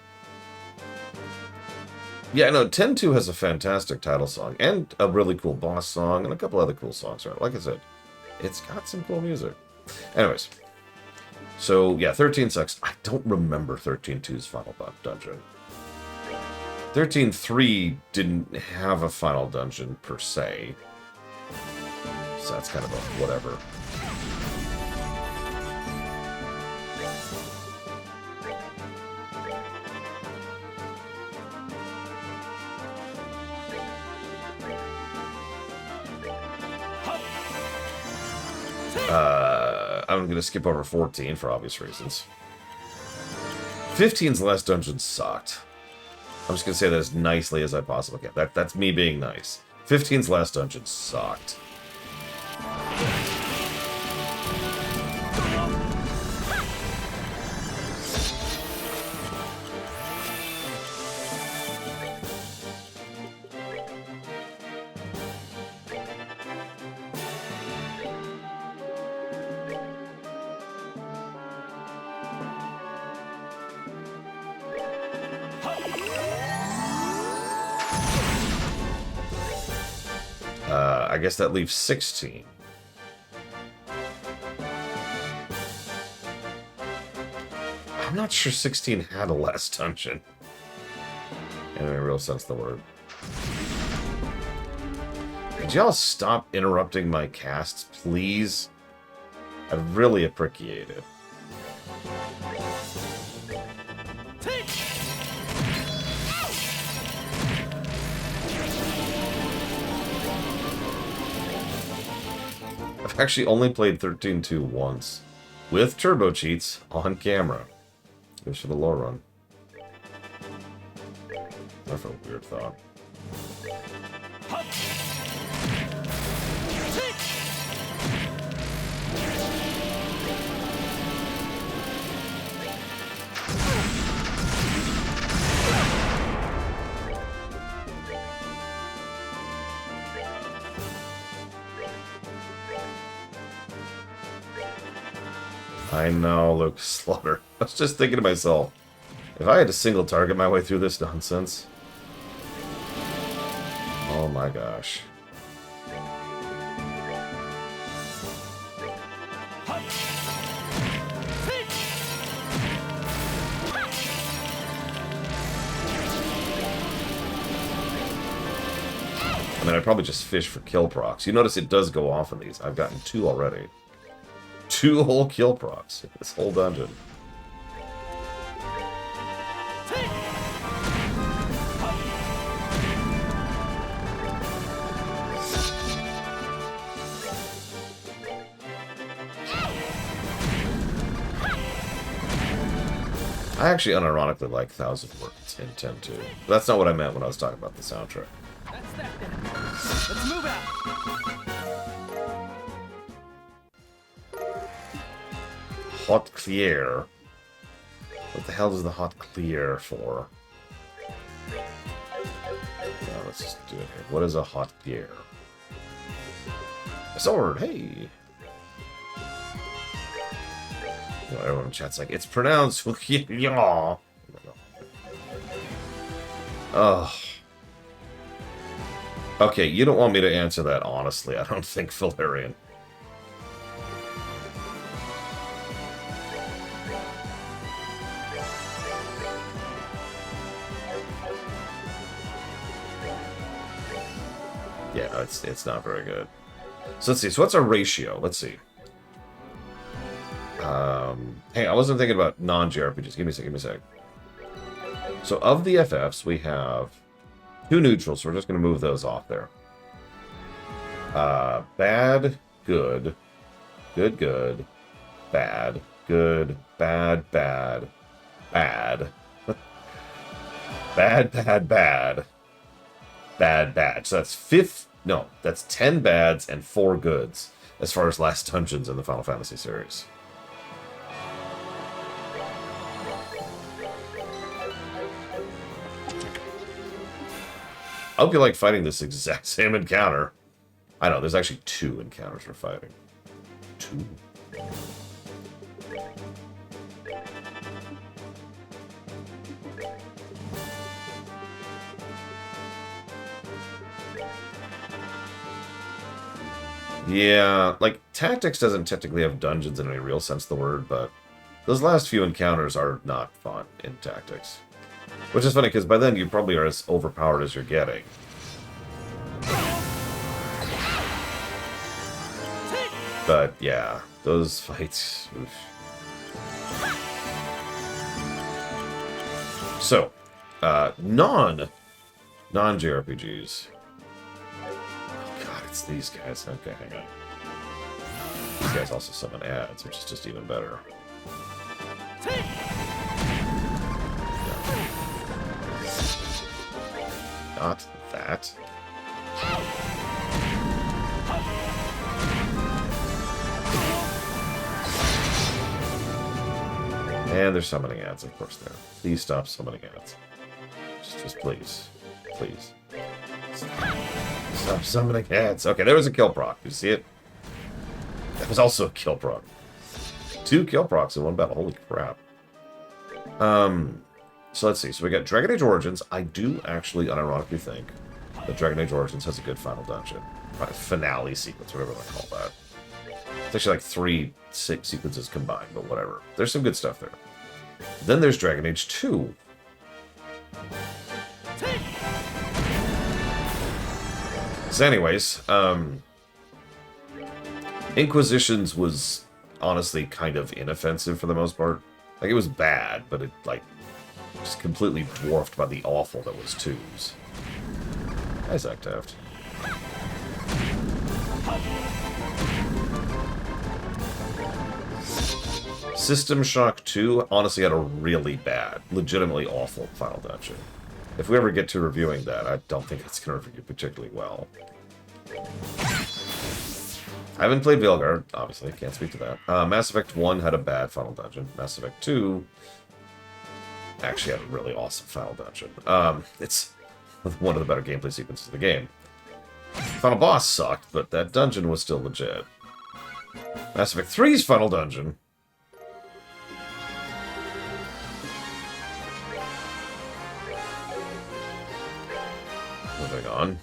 S1: Yeah, no, 10-2 has a fantastic title song, and a really cool boss song, and a couple other cool songs. Like I said, it's got some cool music. Anyways, so, yeah, 13 sucks. I don't remember 13-2's final dungeon. 13-3 didn't have a final dungeon, per se. So that's kind of a whatever. I'm going to skip over 14 for obvious reasons. 15's last dungeon sucked. I'm just going to say that as nicely as I possibly can. That's me being nice. 15's last dungeon sucked. I guess that leaves 16. I'm not sure 16 had a last dungeon. In a real sense of the word. Could y'all stop interrupting my casts, please? I'd really appreciate it. I've actually only played 13-2 once. With turbo cheats on camera. Goes for the low run. That's a weird thought. I know, Luke Slaughter. I was just thinking to myself, if I had to single target my way through this nonsense... Oh my gosh. I mean, I'd probably just fish for kill procs. You notice it does go off in these. I've gotten 2 already. 2 whole kill procs in this whole dungeon. I actually unironically like 1000 Words in 10-2. That's not what I meant when I was talking about the soundtrack.
S2: That's that then. Let's move out.
S1: Hot clear. What the hell does the hot clear for? No, let's just do it here. What is a hot clear? A sword, hey! You know, everyone in chat's like, it's pronounced yaw. Ugh. Okay, you don't want me to answer that honestly, I don't think, Valerian. Yeah, no, it's not very good. So let's see. So what's our ratio? Let's see. Hey, I wasn't thinking about non-JRPGs. Give me a sec. So of the FFs, we have 2 neutrals. So we're just going to move those off there. Bad, good, good, good, bad, good, bad, bad, bad, bad, bad, bad, bad, bad. So that's that's 10 bads and 4 goods. as far as last dungeons in the Final Fantasy series. I hope you like fighting this exact same encounter. I know, there's actually 2 encounters we're fighting. 2. Yeah, like, Tactics doesn't technically have dungeons in any real sense of the word, but those last few encounters are not fun in Tactics. Which is funny, because by then you probably are as overpowered as you're getting. But, yeah, those fights... Oof. So, non-JRPGs. Oh god, it's these guys. Okay, hang on. These guys also summon ads, which is just even better. Not that. And they're summoning ads, of course, there. Please stop summoning ads. Just please. Please. Stop summoning ads. Okay, there was a kill proc. You see it? That was also a kill proc. 2 kill procs in one battle. Holy crap. So let's see. So we got Dragon Age Origins. I do actually unironically think that Dragon Age Origins has a good final dungeon. Finale sequence, whatever they call that. It's actually like 3 sequences combined, but whatever. There's some good stuff there. Then there's Dragon Age 2. So anyways, Inquisitions was honestly kind of inoffensive for the most part. Like, it was bad, but it, like, just completely dwarfed by the awful that was 2's. Hi, Zach Taft. System Shock 2 honestly had a really bad, legitimately awful final dungeon. If we ever get to reviewing that, I don't think it's going to review particularly well. I haven't played Veilguard, obviously, can't speak to that. Mass Effect 1 had a bad final dungeon. Mass Effect 2 actually had a really awesome final dungeon. It's one of the better gameplay sequences of the game. Final boss sucked, but that dungeon was still legit. Mass Effect 3's final dungeon... Moving on.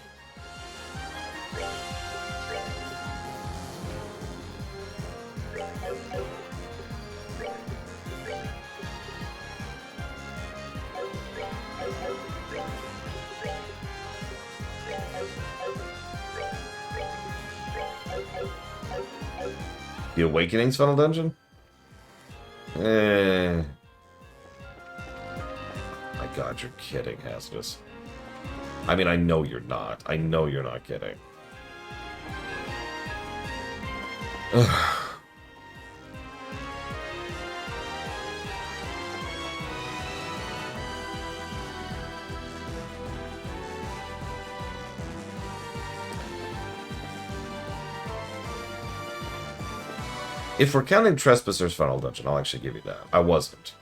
S1: The Awakening's final dungeon? My god, you're kidding, Hazardous. I mean, I know you're not. I know you're not kidding. Ugh. If we're counting Trespasser's final dungeon, I'll actually give you that. I wasn't.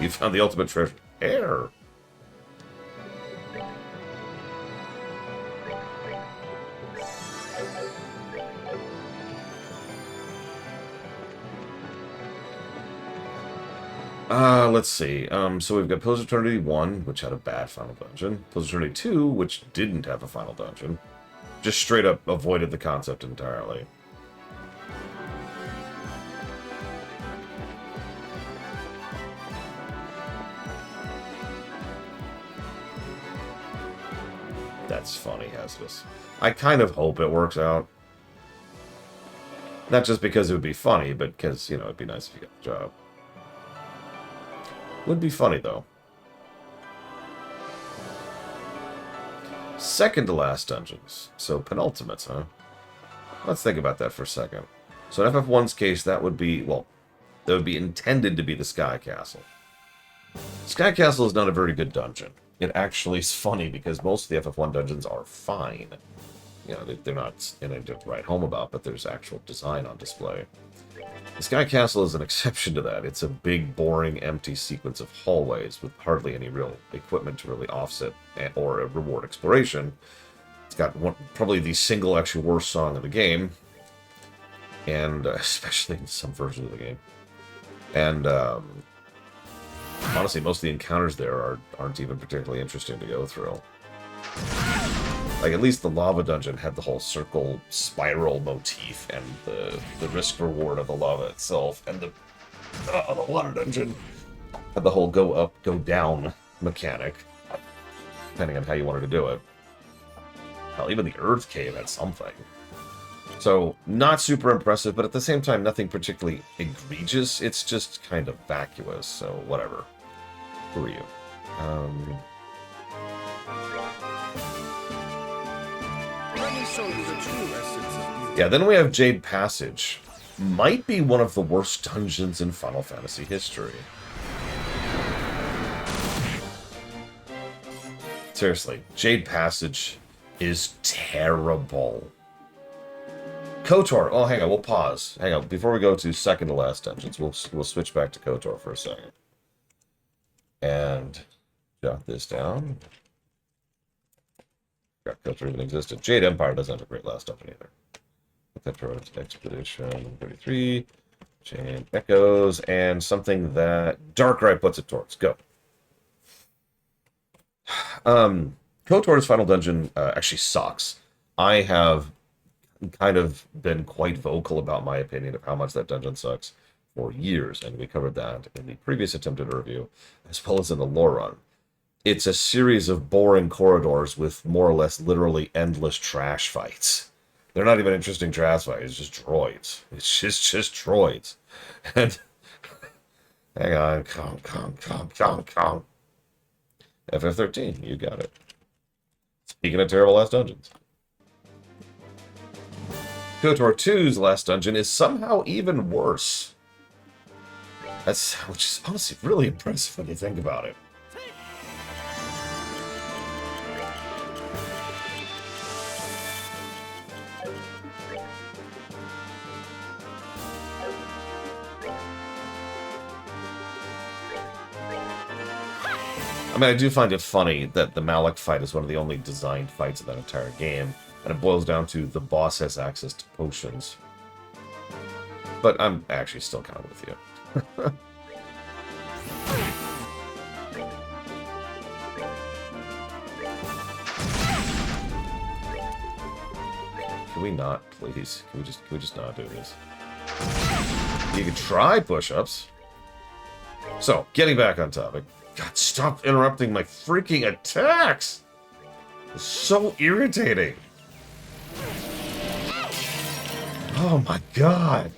S1: You found the ultimate treasure. Air. Let's see. So we've got Pillars of Eternity 1, which had a bad final dungeon. Pillars of Eternity 2, which didn't have a final dungeon. Just straight up avoided the concept entirely. That's funny, Hazardous. I kind of hope it works out. Not just because it would be funny, but because, you know, it'd be nice if you got the job. Would be funny, though. Second to last dungeons. So, penultimates, huh? Let's think about that for a second. So, in FF1's case, that would be, well, that would be intended to be the Sky Castle. Sky Castle is not a very good dungeon. It actually is funny because most of the FF1 dungeons are fine. you know, they're not anything to write home about, but there's actual design on display. The Sky Castle is an exception to that. It's a big, boring, empty sequence of hallways with hardly any real equipment to really offset or reward exploration. It's got probably the single actually worst song of the game, and especially in some versions of the game. And honestly, most of the encounters there aren't even particularly interesting to go through. Like, at least the lava dungeon had the whole circle spiral motif and the risk reward of the lava itself, and the water dungeon had the whole go up, go down mechanic, depending on how you wanted to do it. Hell, even the Earth Cave had something. So, not super impressive, but at the same time, nothing particularly egregious. It's just kind of vacuous, so whatever. Who are you?
S2: Let me show you the true essence of beauty.
S1: Yeah, then we have Jade Passage. Might be one of the worst dungeons in Final Fantasy history. Seriously, Jade Passage is terrible. KOTOR. Oh, hang on. We'll pause. Hang on. Before we go to second to last dungeons, we'll switch back to KOTOR for a second. And jot this down. Forgot KOTOR even existed. Jade Empire doesn't have a great last dungeon either. KOTOR Expedition 33. Jade Echoes. And something that Darkrai puts it towards. Go. KOTOR's final dungeon actually sucks. I have kind of been quite vocal about my opinion of how much that dungeon sucks for years, and we covered that in the previous attempted review, as well as in the lore run. It's a series of boring corridors with more or less literally endless trash fights. They're not even interesting trash fights, it's just droids. It's just droids. And hang on, calm. FF13, you got it. Speaking of terrible last dungeons. KOTOR 2's last dungeon is somehow even worse. Which is honestly really impressive when you think about it. I mean, I do find it funny that the Malak fight is one of the only designed fights in that entire game, and it boils down to the boss has access to potions. But I'm actually still kind of with you. Can we not, please? Can we just not do this? You can try push-ups. So, getting back on topic. God, stop interrupting my freaking attacks! It's so irritating. Oh my god.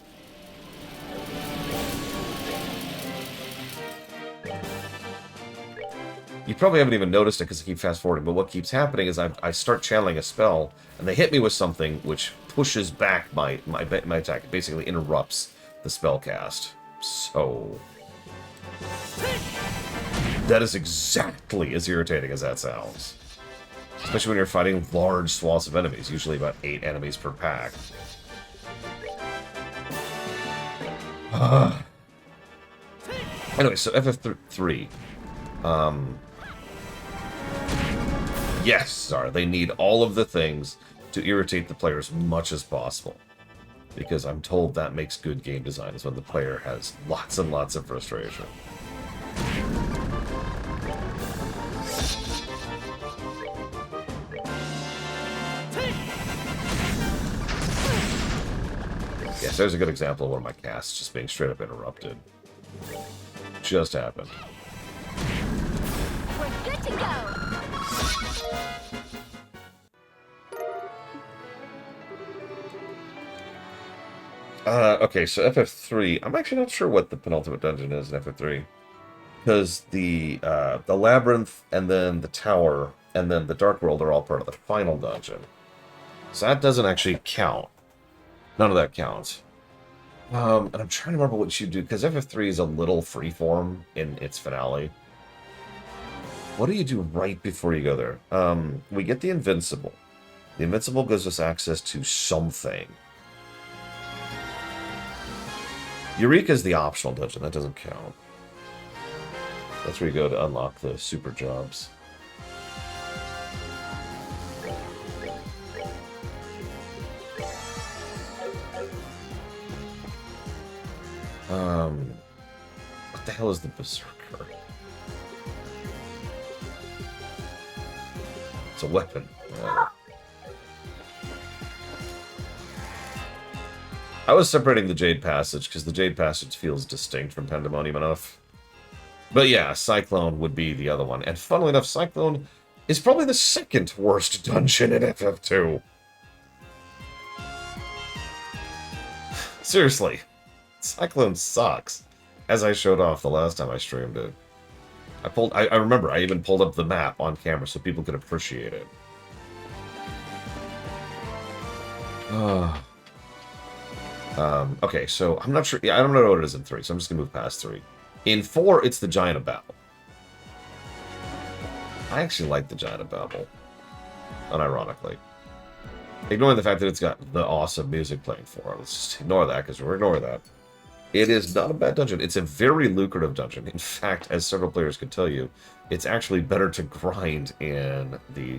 S1: You probably haven't even noticed it because I keep fast forwarding, but what keeps happening is I start channeling a spell, and they hit me with something which pushes back my attack. It basically interrupts the spell cast. So that is exactly as irritating as that sounds. Especially when you're fighting large swaths of enemies, usually about 8 enemies per pack. Anyway, so FF3. Yes, sorry, they need all of the things to irritate the player as much as possible. Because I'm told that makes good game design, is when the player has lots and lots of frustration. Yes, there's a good example of one of my casts just being straight up interrupted. Just happened.
S3: We're good to go.
S1: Okay, so FF3, I'm actually not sure what the penultimate dungeon is in FF3. Because the Labyrinth, and then the Tower, and then the Dark World are all part of the final dungeon. So that doesn't actually count. None of that counts. And I'm trying to remember what you do, because FF3 is a little freeform in its finale. What do you do right before you go there? We get the Invincible. The Invincible gives us access to something. Eureka's the optional dungeon. That doesn't count. That's where you go to unlock the super jobs. What the hell is the Berserker? It's a weapon. I was separating the Jade Passage because the Jade Passage feels distinct from Pandemonium enough. But yeah, Cyclone would be the other one. And funnily enough, Cyclone is probably the second worst dungeon in FF2. Seriously. Cyclone sucks. As I showed off the last time I streamed it. I remember, I even pulled up the map on camera so people could appreciate it. Okay, so I'm not sure. Yeah, I don't know what it is in 3, so I'm just gonna move past 3. In 4, it's the Giant of Babel. I actually like the Giant of Babel, unironically. Ignoring the fact that it's got the awesome music playing for it. Let's just ignore that, because we're ignoring that. It is not a bad dungeon. It's a very lucrative dungeon. In fact, as several players can tell you, it's actually better to grind in the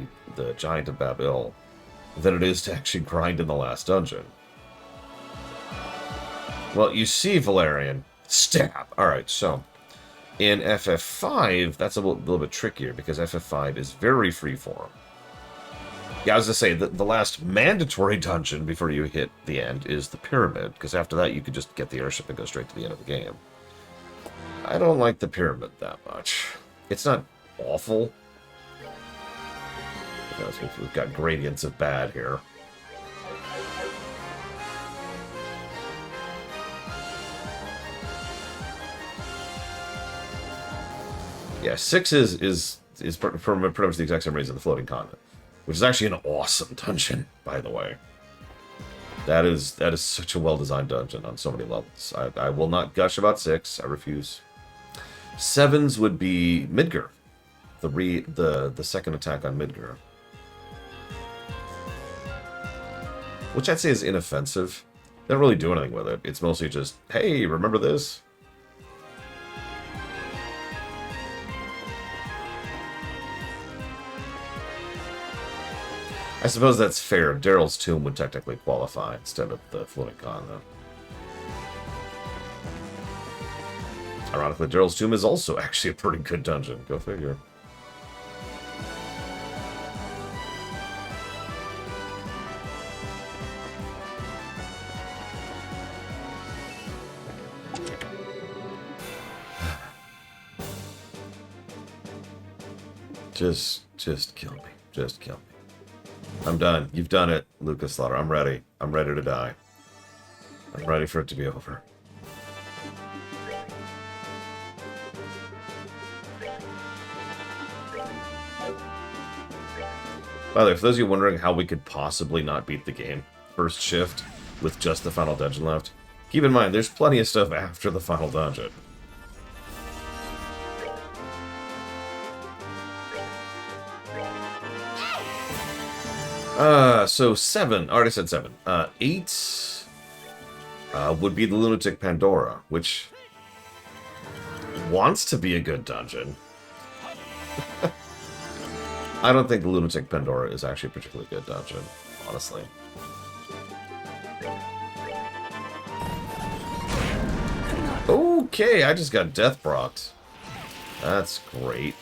S1: Giant of Babel than it is to actually grind in the last dungeon. Well, you see, Valerian, stab. Alright, so in FF5, that's a little bit trickier because FF5 is very freeform. Yeah, I was going to say, the last mandatory dungeon before you hit the end is the Pyramid, because after that you could just get the airship and go straight to the end of the game. I don't like the Pyramid that much. It's not awful. We've got gradients of bad here. Yeah, 6 is for pretty much the exact same reason, the Floating Continent, which is actually an awesome dungeon, by the way. That is such a well-designed dungeon on so many levels. I will not gush about 6. I refuse. 7's would be Midgar, the second attack on Midgar, which I'd say is inoffensive. They don't really do anything with it. It's mostly just, hey, remember this? I suppose that's fair. Daryl's Tomb would technically qualify instead of the Floating Continent. Ironically, Daryl's Tomb is also actually a pretty good dungeon. Go figure. Just kill me. Just kill me. I'm done. You've done it, Lucas Slaughter. I'm ready. I'm ready to die. I'm ready for it to be over. By the way, for those of you wondering how we could possibly not beat the game, first shift, with just the final dungeon left, keep in mind, there's plenty of stuff after the final dungeon. So 7, already said 7. 8 would be the Lunatic Pandora, which wants to be a good dungeon. I don't think the Lunatic Pandora is actually a particularly good dungeon, honestly. Okay, I just got Death Brought. That's great.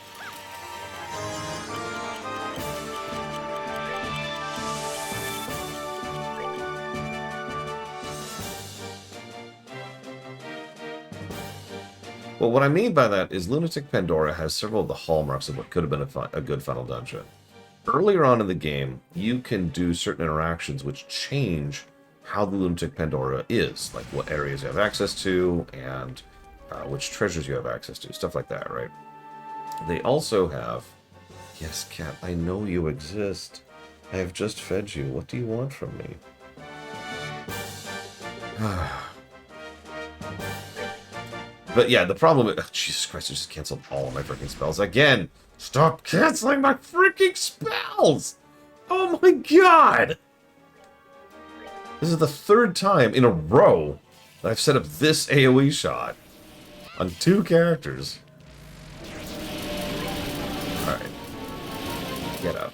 S1: Well, what I mean by that is Lunatic Pandora has several of the hallmarks of what could have been a good final dungeon. Earlier on in the game, you can do certain interactions which change how the Lunatic Pandora is, like what areas you have access to and which treasures you have access to, stuff like that, right? They also have... Yes, Cat, I know you exist. I have just fed you. What do you want from me? But yeah, the problem is... Oh, Jesus Christ, I just canceled all of my freaking spells again! Stop canceling my freaking spells! Oh my god! This is the third time in a row that I've set up this AoE shot on 2 characters. Alright. Get up.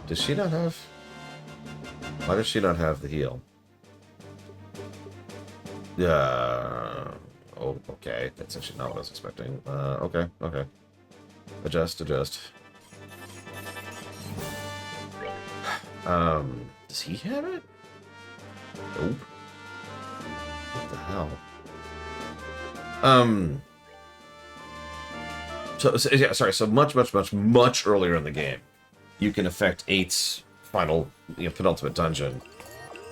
S1: Does she not have... Why does she not have the heal? Oh, okay. That's actually not what I was expecting. Okay. Adjust. Does he have it? Nope. What the hell? Yeah, sorry, so much earlier in the game, you can affect 8's final, penultimate dungeon.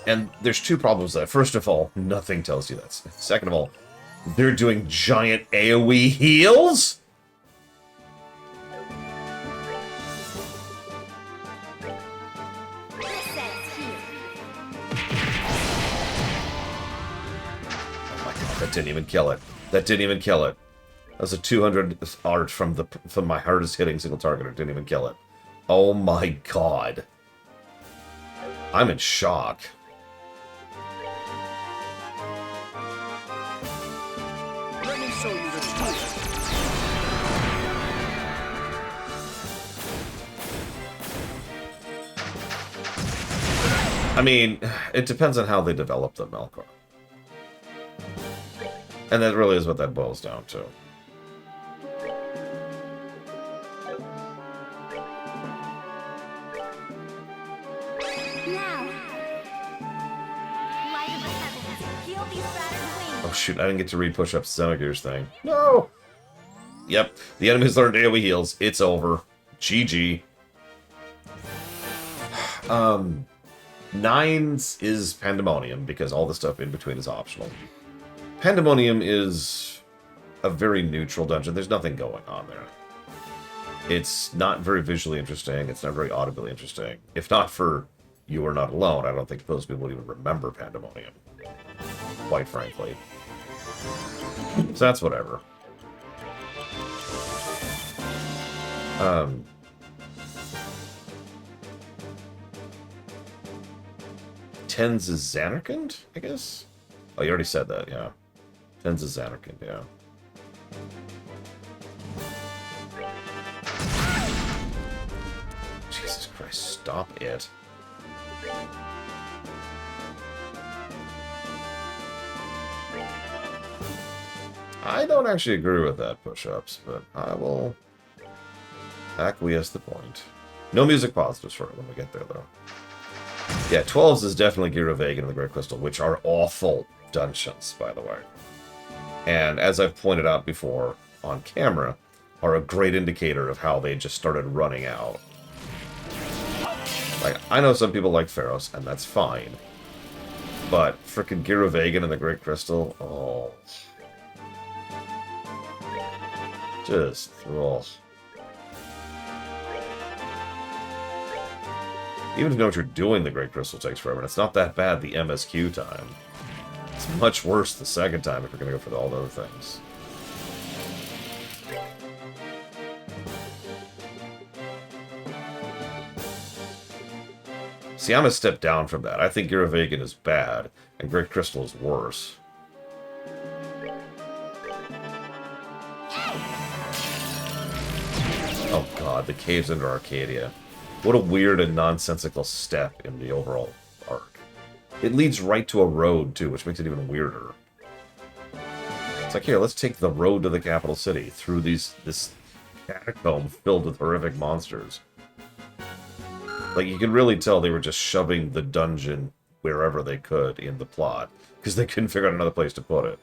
S1: And there's 2 problems there. First of all, nothing tells you that. Second of all, they're doing giant AoE heals? Oh my god, that didn't even kill it. That was a 200 art from my hardest hitting single targeter. Didn't even kill it. Oh my god. I'm in shock.
S2: Let me show you the truth.
S1: I mean, it depends on how they develop them, Melkor. And that really is what that boils down to. Oh shoot, I didn't get to read Push-Up's Xenogears thing. No! Yep, the enemy's learned AoE heals. It's over. GG. 9's is Pandemonium, because all the stuff in between is optional. Pandemonium is a very neutral dungeon. There's nothing going on there. It's not very visually interesting. It's not very audibly interesting. If not for You Are Not Alone, I don't think most people would even remember Pandemonium. Quite frankly. So that's whatever. Tens is Zanarkand, I guess? Oh, you already said that, yeah. Tens is Zanarkand, yeah. Jesus Christ, stop it. I don't actually agree with that, Push-Ups, but I will acquiesce the point. No music positives for it when we get there, though. Yeah, 12's is definitely Gear of Vagan and the Great Crystal, which are awful dungeons, by the way. And as I've pointed out before on camera, are a great indicator of how they just started running out. Like, I know some people like Pharos, and that's fine. But frickin' Gear of Vagan and the Great Crystal, oh... Just, oh. Even if you know what you're doing, the Great Crystal takes forever, and it's not that bad the MSQ time. It's much worse the second time if you're going to go for all the other things. See, I'm a step down from that. I think Gear of Vagan is bad, and Great Crystal is worse. Oh god, the caves under Arcadia. What a weird and nonsensical step in the overall arc. It leads right to a road, too, which makes it even weirder. It's like, here, let's take the road to the capital city through this catacomb filled with horrific monsters. Like, you can really tell they were just shoving the dungeon wherever they could in the plot, because they couldn't figure out another place to put it.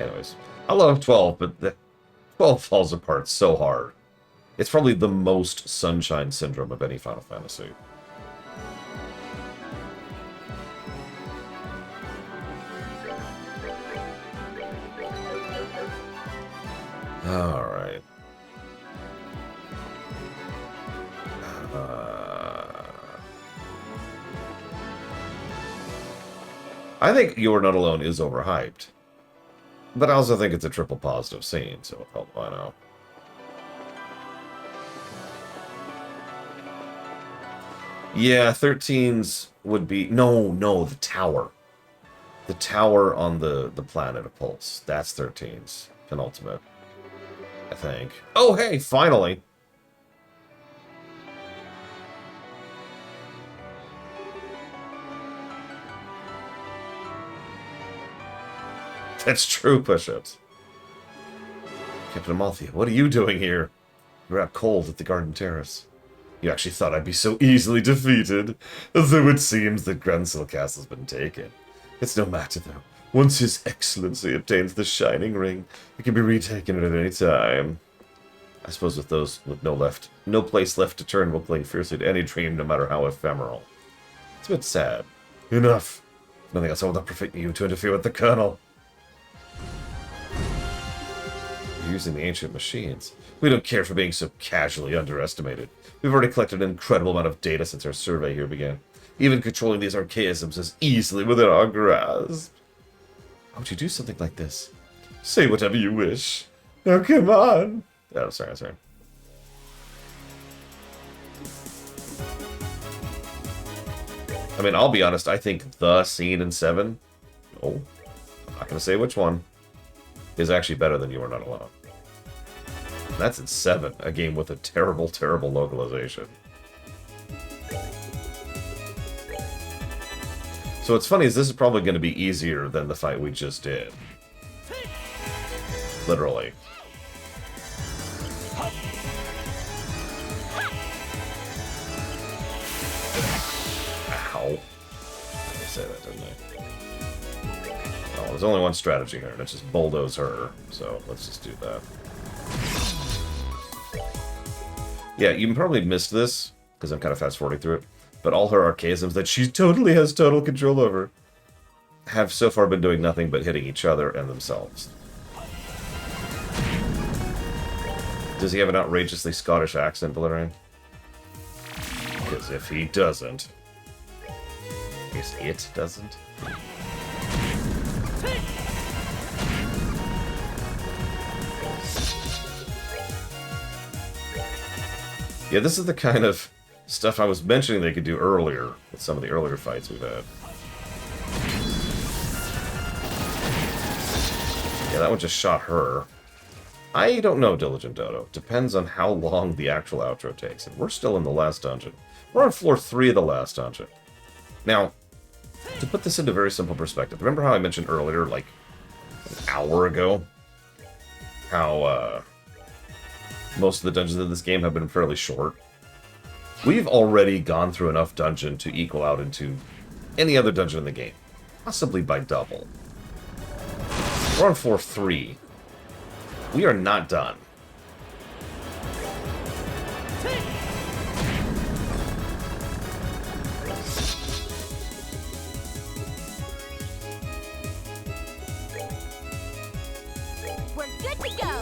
S1: Anyways, I love 12, but the 12 falls apart so hard. It's probably the most Sunshine Syndrome of any Final Fantasy. Alright. I think You Are Not Alone is overhyped. But I also think it's a triple positive scene, so what the hell do I know? Yeah, 13's would be... No, the tower. The tower on the planet of Pulse. That's 13's penultimate, I think. Oh, hey, finally! That's true, push-ups. Captain Amalthea, what are you doing here? You're out cold at the Garden Terrace. You actually thought I'd be so easily defeated, though it seems that Grunsill Castle's been taken. It's no matter, though. Once His Excellency obtains the Shining Ring, it can be retaken at any time. I suppose with those with no place left to turn, will cling fiercely to any dream, no matter how ephemeral. It's a bit sad. Enough. Nothing else will not prevent you to interfere with the Colonel. You're using the ancient machines. We don't care for being so casually underestimated. We've already collected an incredible amount of data since our survey here began. Even controlling these archaisms is easily within our grasp. How would you do something like this? Say whatever you wish. Now come on. Oh, sorry. I mean, I'll be honest, I think the scene in 7, I'm not going to say which one, is actually better than You Are Not Alone. And that's in 7, a game with a terrible, terrible localization. So what's funny is this is probably going to be easier than the fight we just did. Literally. Ow. I say that, didn't I? Oh, there's only one strategy here, and it's just bulldoze her. So let's just do that. Yeah, you probably missed this, because I'm kind of fast-forwarding through it. But all her archaisms that she totally has total control over have so far been doing nothing but hitting each other and themselves. Does he have an outrageously Scottish accent, Valerian? Because if he doesn't... I guess it doesn't? Yeah, this is the kind of stuff I was mentioning they could do earlier with some of the earlier fights we've had. Yeah, that one just shot her. I don't know, Diligent Dodo. Depends on how long the actual outro takes. And we're still in the last dungeon. We're on floor 3 of the last dungeon. Now, to put this into very simple perspective, remember how I mentioned earlier, like an hour ago, how most of the dungeons in this game have been fairly short? We've already gone through enough dungeon to equal out into any other dungeon in the game. Possibly by double. We're on floor 3. We are not done.
S3: We're good to go.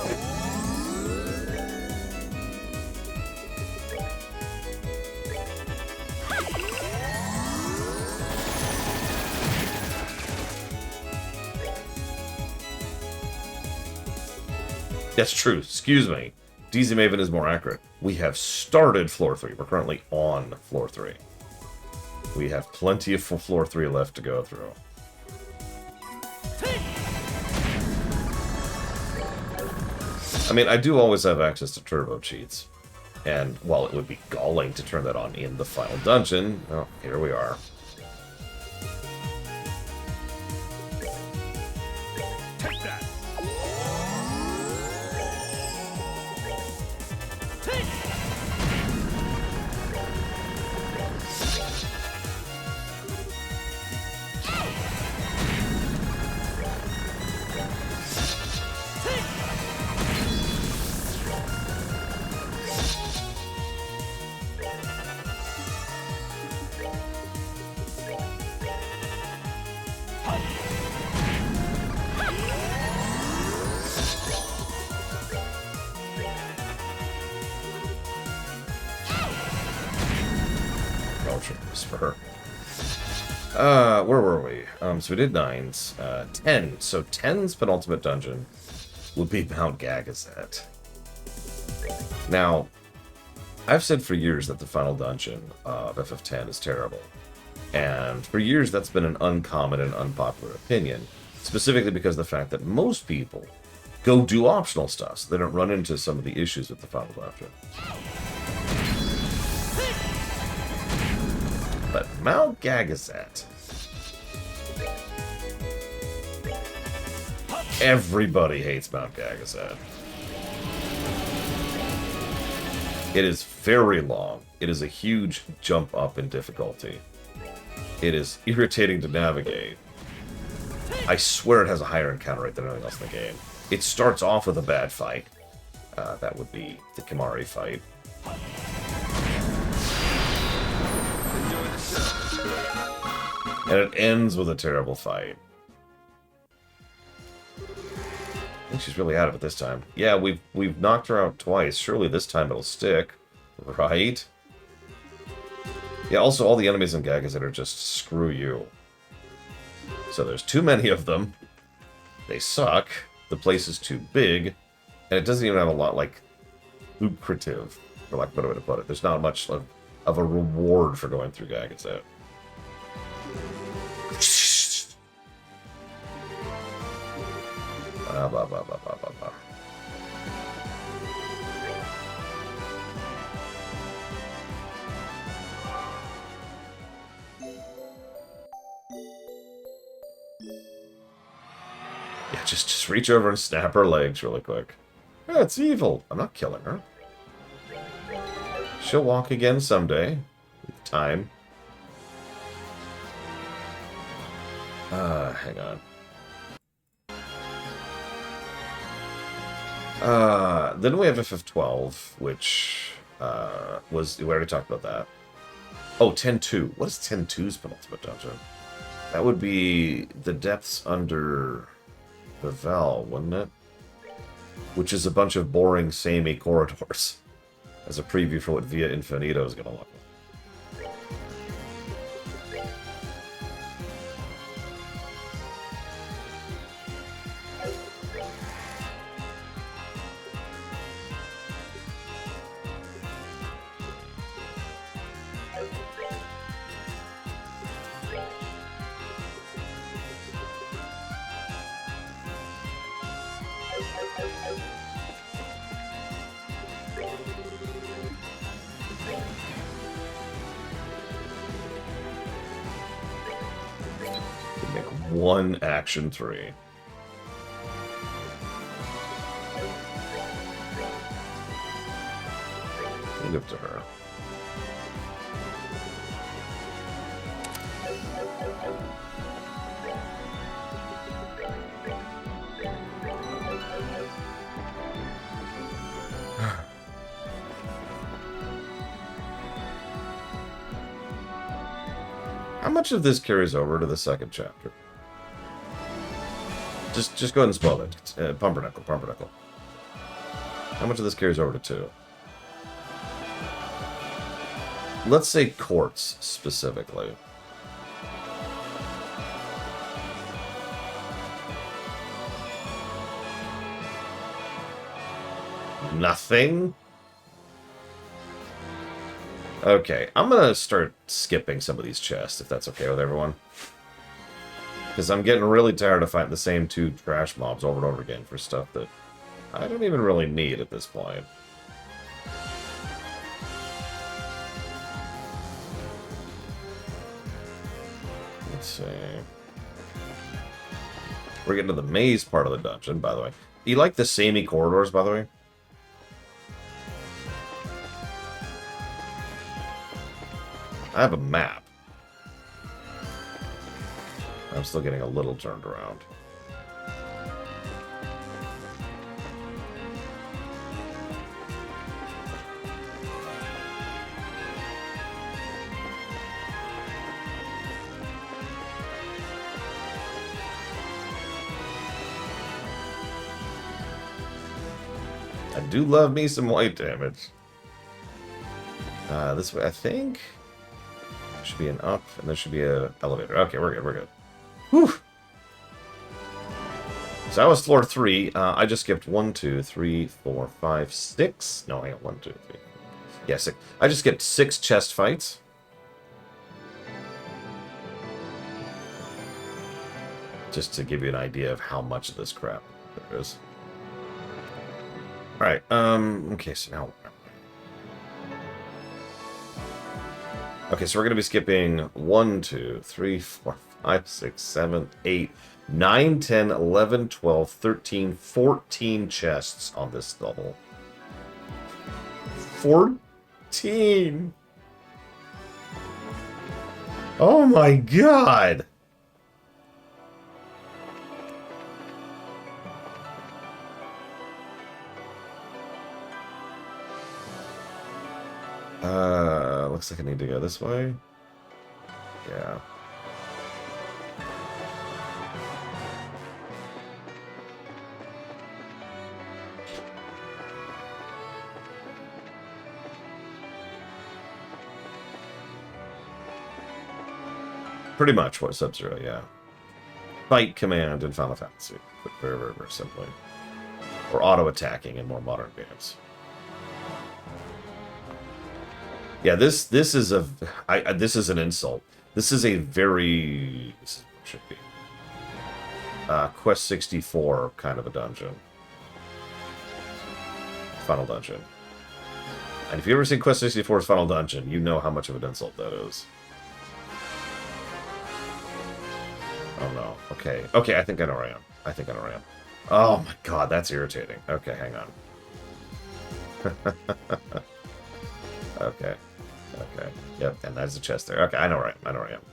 S1: That's true. Excuse me. DZ Maven is more accurate. We have started floor 3. We're currently on floor 3. We have plenty of floor 3 left to go through. I mean, I do always have access to turbo cheats. And while it would be galling to turn that on in the final dungeon, well, here we are.
S2: Take that!
S1: For her. Where were we? So we did 9's. 10. So 10's penultimate dungeon would be Mount Gagazet. Now, I've said for years that the final dungeon of FF10 is terrible. And for years that's been an uncommon and unpopular opinion, specifically because of the fact that most people go do optional stuff, so they don't run into some of the issues with the final dungeon. But Mount Gagazet. Everybody hates Mount Gagazet. It is very long. It is a huge jump up in difficulty. It is irritating to navigate. I swear it has a higher encounter rate than anything else in the game. It starts off with a bad fight. That would be the Kimahri fight. And it ends with a terrible fight. I think she's really out of it this time. Yeah, we've knocked her out twice. Surely this time it'll stick. Right? Yeah, also all the enemies in Gagazet are just screw you. So there's too many of them. They suck. The place is too big. And it doesn't even have a lot, like, lucrative, for lack of a better way to put it. There's not much of a reward for going through Gagazet. Blah, blah, blah, blah, blah, blah. Yeah, just reach over and snap her legs really quick. Yeah, it's evil. I'm not killing her. She'll walk again someday. With time. Hang on. Then we have FF12, which was... We already talked about that. Oh, 10-2. What is 10-2's penultimate dungeon? That would be the depths under Bevelle, wouldn't it? Which is a bunch of boring, samey corridors. As a preview for what Via Infinito is going to look like. One action 3. Leave it to her. How much of this carries over to the second chapter? Just go ahead and spoil it. Pumpernickel. How much of this carries over to 2? Let's say courts, specifically. Nothing? Okay, I'm gonna start skipping some of these chests, if that's okay with everyone. Because I'm getting really tired of fighting the same 2 trash mobs over and over again for stuff that I don't even really need at this point. Let's see. We're getting to the maze part of the dungeon, by the way. You like the samey corridors, by the way? I have a map. I'm still getting a little turned around. I do love me some white damage. This way, I think... Should be an up, and there should be a elevator. Okay, we're good. Whew! So that was floor 3. I just skipped 1, 2, 3, 4, 5, 6. No, hang on. 1, 2, 3. Yes, I just skipped 6 chest fights. Just to give you an idea of how much of this crap there is. Alright, okay, so now... Okay, so we're going to be skipping 1, 2, 3, 4, 5, 6, 7, 8, 9, 10, 11, 12, 13, 14 chests on this level. 14! Oh my god! Looks like I need to go this way. Yeah. Pretty much what Sub-Zero, yeah. Fight command in Final Fantasy. Put very, very, very simply. Or auto-attacking in more modern games. Yeah, this is a this is an insult. This is a very should be Quest 64 kind of a dungeon, final dungeon. And if you ever seen Quest 64's final dungeon, you know how much of an insult that is. Oh no. Okay. Okay, I think I know where I am. I think I know where I am. Oh my god, that's irritating. Okay, hang on. Okay. Okay. Yep, and there's the chest there. Okay, I know where I am. I know where I am.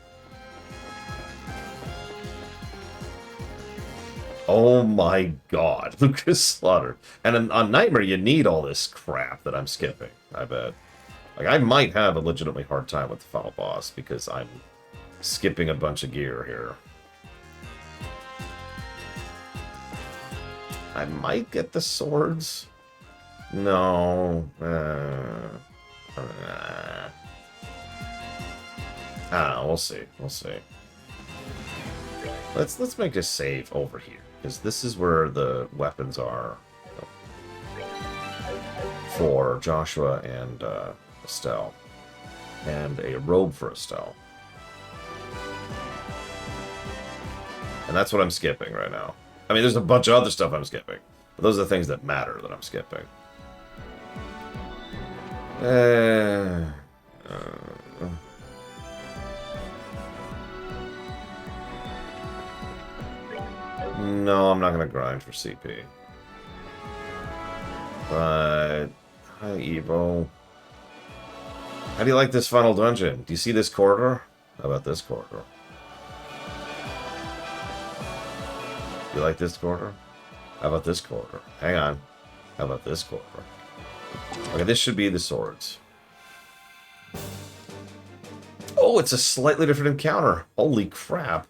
S1: Oh my god, Lucas slaughtered. And on Nightmare, you need all this crap that I'm skipping, I bet. Like, I might have a legitimately hard time with the final boss because I'm skipping a bunch of gear here. I might get the swords. No. We'll see. We'll see. Let's make a save over here, because this is where the weapons are for Joshua and Estelle, and a robe for Estelle. And that's what I'm skipping right now. I mean, there's a bunch of other stuff I'm skipping, but those are the things that matter that I'm skipping. No, I'm not going to grind for CP. But... Hi, Evo. How do you like this final dungeon? Do you see this corridor? How about this corridor? Do you like this corridor? How about this corridor? Hang on. How about this corridor? Okay, this should be the swords. Oh, it's a slightly different encounter. Holy crap.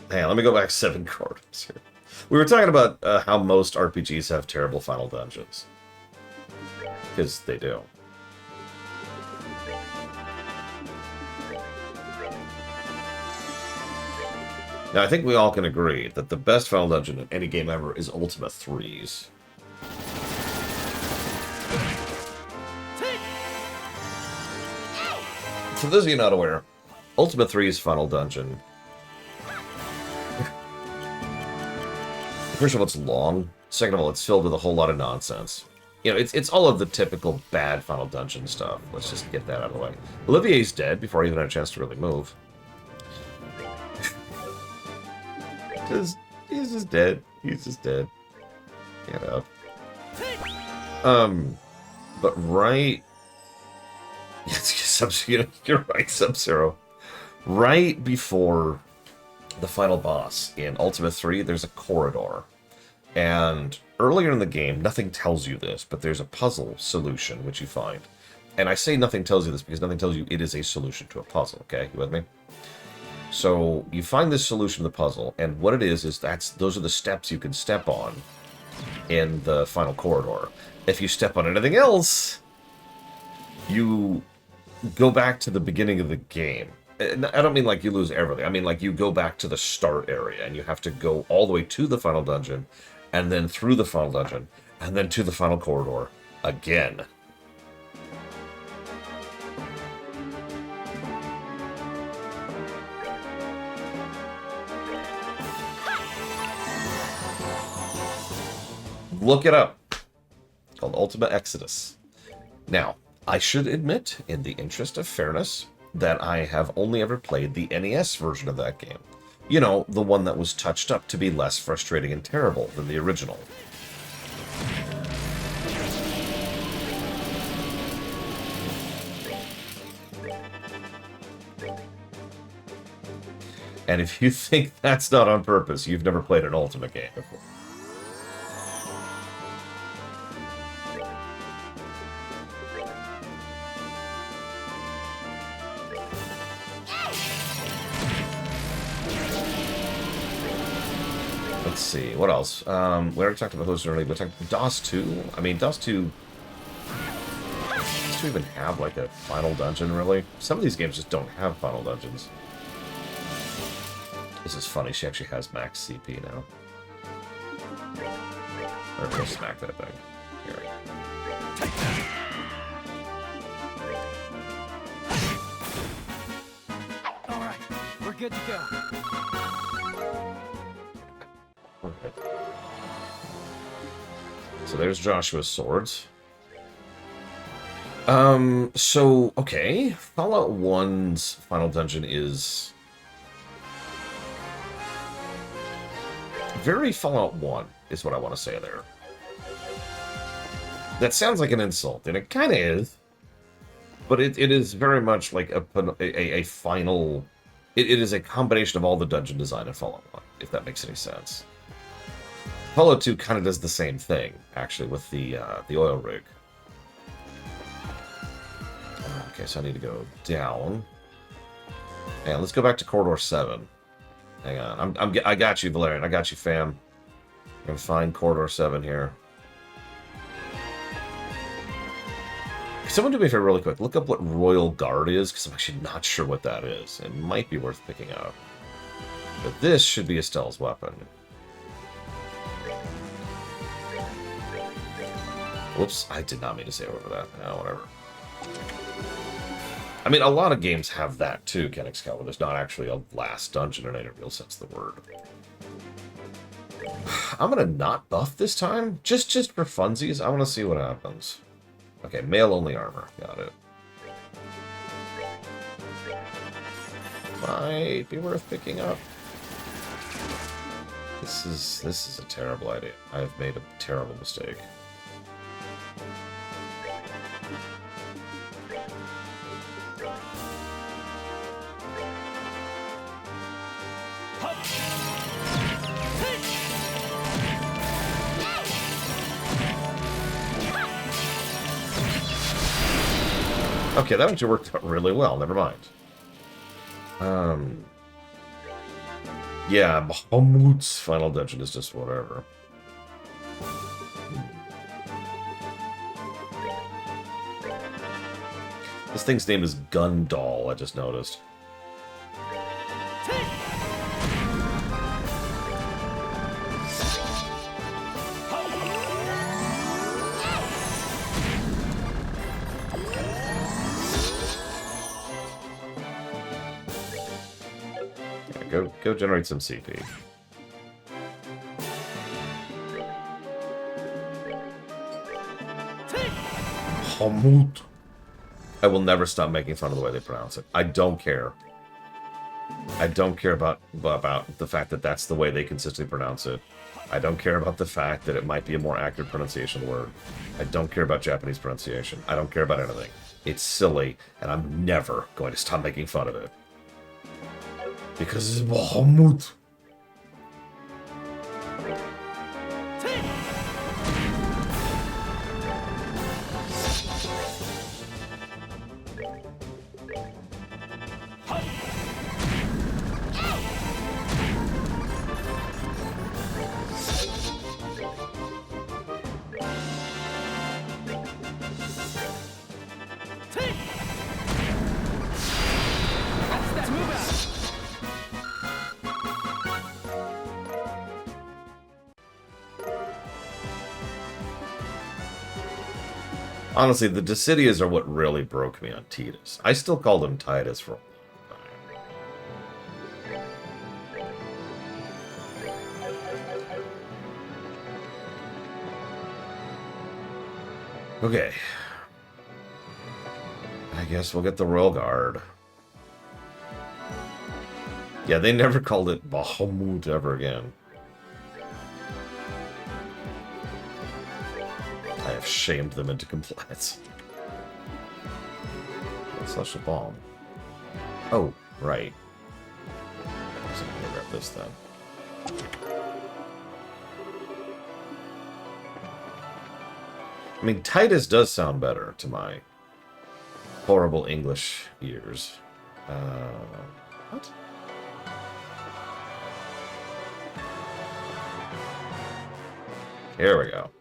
S1: Hang on, let me go back 7 corridors here. We were talking about how most RPGs have terrible final dungeons. Because they do. Now, I think we all can agree that the best final dungeon in any game ever is Ultima 3's. For those of you not aware, Ultima 3's final dungeon... First of all, it's long. Second of all, it's filled with a whole lot of nonsense. You know, it's all of the typical bad final dungeon stuff. Let's just get that out of the way. Olivier's dead before I even had a chance to really move. He's just dead. He's just dead. Get up. But right... You're right, Sub-Zero. Right before the final boss in Ultima 3, there's a corridor. And earlier in the game, nothing tells you this, but there's a puzzle solution which you find. And I say nothing tells you this because nothing tells you it is a solution to a puzzle, okay? You with me? So you find this solution to the puzzle, and what it is those are the steps you can step on in the final corridor. If you step on anything else, you go back to the beginning of the game. I don't mean like you lose everything. I mean like you go back to the start area, and you have to go all the way to the final dungeon, and then through the final dungeon, And then to the final corridor. Again. Look it up. It's called Ultima Exodus. Now, I should admit, in the interest of fairness, that I have only ever played the NES version of that game. You know, the one that was touched up to be less frustrating and terrible than the original. And if you think that's not on purpose, you've never played an Ultima game before. Let's see, what else? We already talked about those earlier. We talked about DOS 2. I mean, DOS 2... Does 2 even have, like, a final dungeon, really? Some of these games just don't have final dungeons. This is funny, she actually has max CP now. Or go smack that thing. Here.
S2: Alright, we're good to go.
S1: Okay. So there's Joshua's swords. So, okay. Fallout 1's final dungeon is very Fallout 1, is what I want to say there. That sounds like an insult, and it kind of is. But it is very much like a final... It is a combination of all the dungeon design in Fallout 1, if that makes any sense. Fallout 2 kind of does the same thing, actually, with the oil rig. Okay, so I need to go down. And let's go back to Corridor 7. Hang on, I got you, Valerian. I got you, fam. I'm gonna find Corridor 7 here. Can someone do me a favor really quick? Look up what Royal Guard is, because I'm actually not sure what that is. It might be worth picking up. But this should be Estelle's weapon. Whoops, I did not mean to say over that. No, whatever. I mean, a lot of games have that too, Ken Excalibur. There's not actually a last dungeon in any real sense of the word. I'm gonna not buff this time, just for funsies. I want to see what happens. Okay, male-only armor. Got it. Might be worth picking up. This is a terrible idea. I have made a terrible mistake. Okay, that actually worked out really well. Never mind. Yeah, Bahamut's final dungeon is just whatever. This thing's name is Gundal, I just noticed. Go generate some CP. Hamut. I will never stop making fun of the way they pronounce it. I don't care. I don't care about the fact that that's the way they consistently pronounce it. I don't care about the fact that it might be a more accurate pronunciation of the word. I don't care about Japanese pronunciation. I don't care about anything. It's silly, and I'm never going to stop making fun of it. Because it's Bahamut. Honestly, the Dissidias are what really broke me on Titus. I still called him Titus for a long time. Okay. I guess we'll get the Royal Guard. Yeah, they never called it Bahamut ever again. I have shamed them into compliance. Slash a bomb. Oh, right. So I'm gonna grab this then. I mean, Titus does sound better to my horrible English ears. What? Here we go.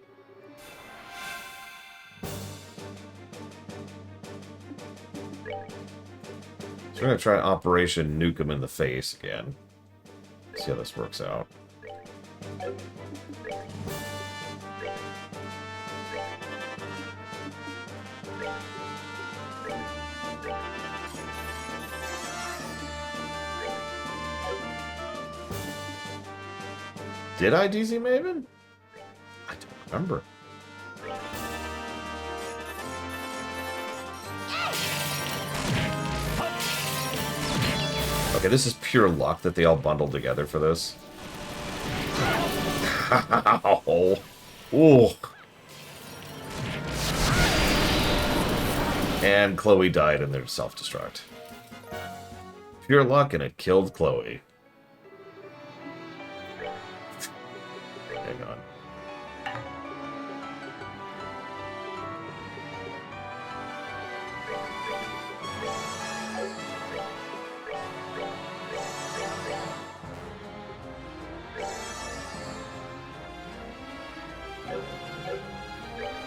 S1: So we're going to try Operation Nuke 'em in the face again. See how this works out. Did I DZ Maven? I don't remember. Okay, this is pure luck that they all bundled together for this. Ow. Ooh. And Chloe died in their self-destruct. Pure luck, and it killed Chloe. Hang on.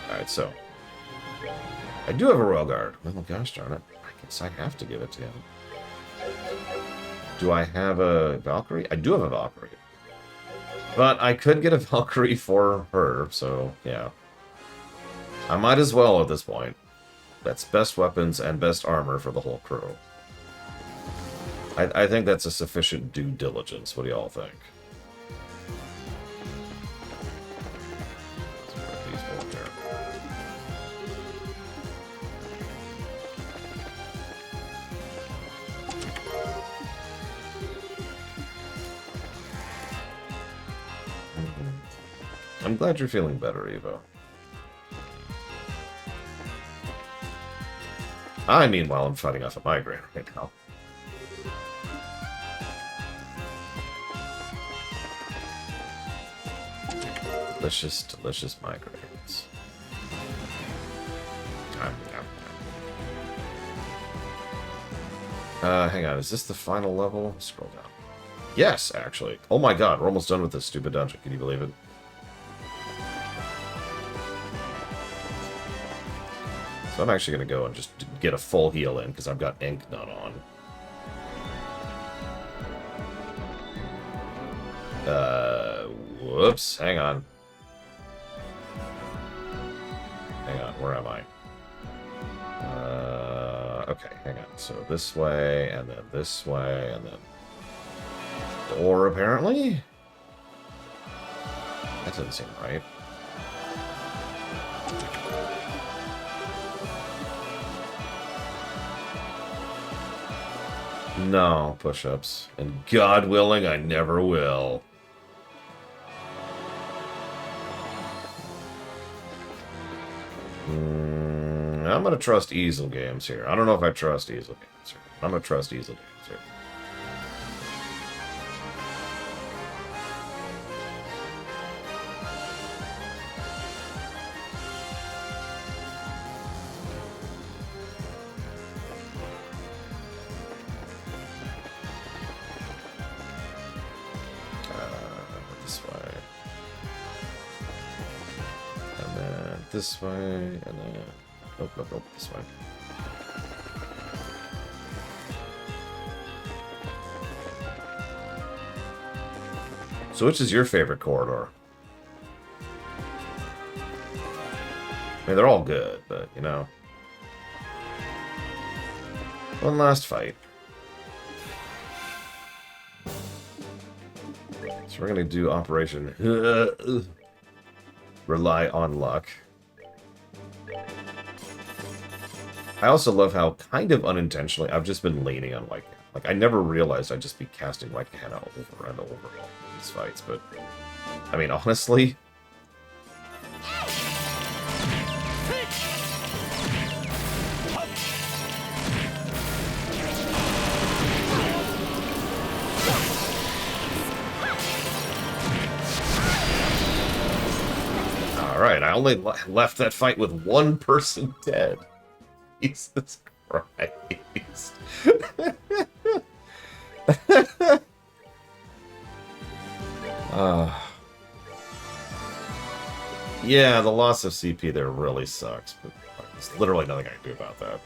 S1: Alright, so. I do have a Royal Guard. Oh gosh darn it. I guess I have to give it to him. Do I have a Valkyrie? I do have a Valkyrie. But I could get a Valkyrie for her, so yeah. I might as well at this point. That's best weapons and best armor for the whole crew. I think that's a sufficient due diligence. What do y'all think? I'm glad you're feeling better, Evo. I meanwhile, I'm fighting off a migraine right now. Delicious, delicious migraines. Hang on, is this the final level? Scroll down. Yes, actually. Oh my god, we're almost done with this stupid dungeon. Can you believe it? So I'm actually going to go and just get a full heal in, because I've got Ink Nut on. Whoops, hang on. Hang on, where am I? Okay, hang on. So this way, and then this way, and then... Door, apparently? That doesn't seem right. No push-ups. And God willing, I never will. I'm gonna trust Easel Games here. I don't know if I trust Easel Games here. I'm gonna trust Easel Games here. This way, and then... Nope, nope, nope, this way. So which is your favorite corridor? I mean, they're all good, but, you know. One last fight. So we're going to do Operation Rely on Luck. I also love how, kind of unintentionally, I've just been leaning on White Cat. Like, I never realized I'd just be casting White Cat over and over all these fights, but... I mean, honestly... Alright, I only left that fight with one person dead. Jesus Christ. Yeah, the loss of CP there really sucks, but there's literally nothing I can do about that.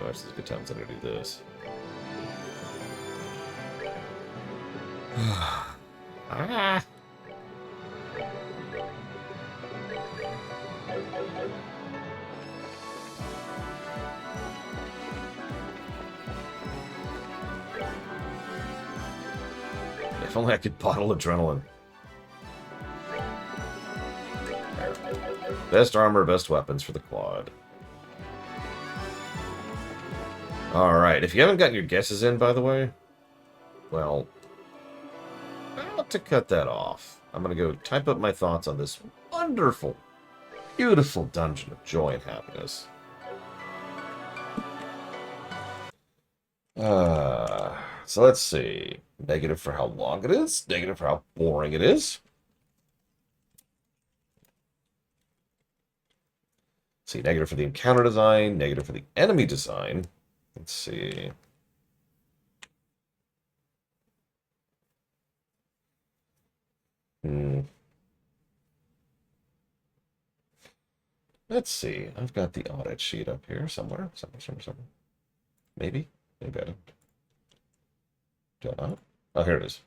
S1: This is a good time to do this. Ah. If only I could bottle adrenaline. Best armor, best weapons for the quad. Alright, if you haven't gotten your guesses in, by the way, well, I'm about to cut that off. I'm going to go type up my thoughts on this wonderful, beautiful dungeon of joy and happiness. So let's see. Negative for how long it is. Negative for how boring it is. See, negative for the encounter design. Negative for the enemy design. Let's see. Let's see. I've got the audit sheet up here somewhere. Somewhere. Maybe. Maybe I don't. Do I not? Oh, here it is.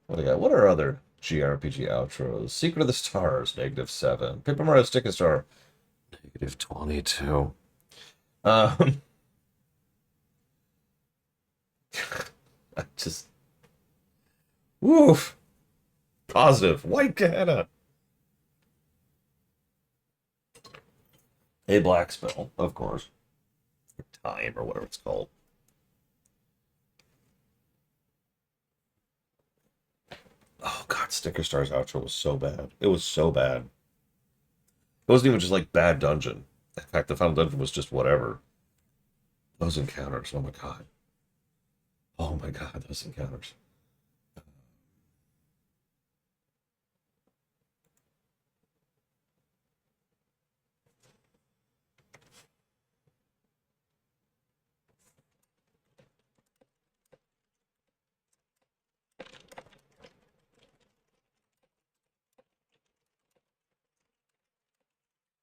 S1: What do I got? What are other JRPG outros? Secret of the Stars, -7. Paper Mario Stick and Star, -22. I just... Woof! Positive. White Canna. A black spell, of course. Time, or whatever it's called. Oh god, Sticker Star's outro was so bad. It was so bad. It wasn't even just like bad dungeon. In fact, the final dungeon was just whatever. Those encounters, oh my god. Oh my god, those encounters.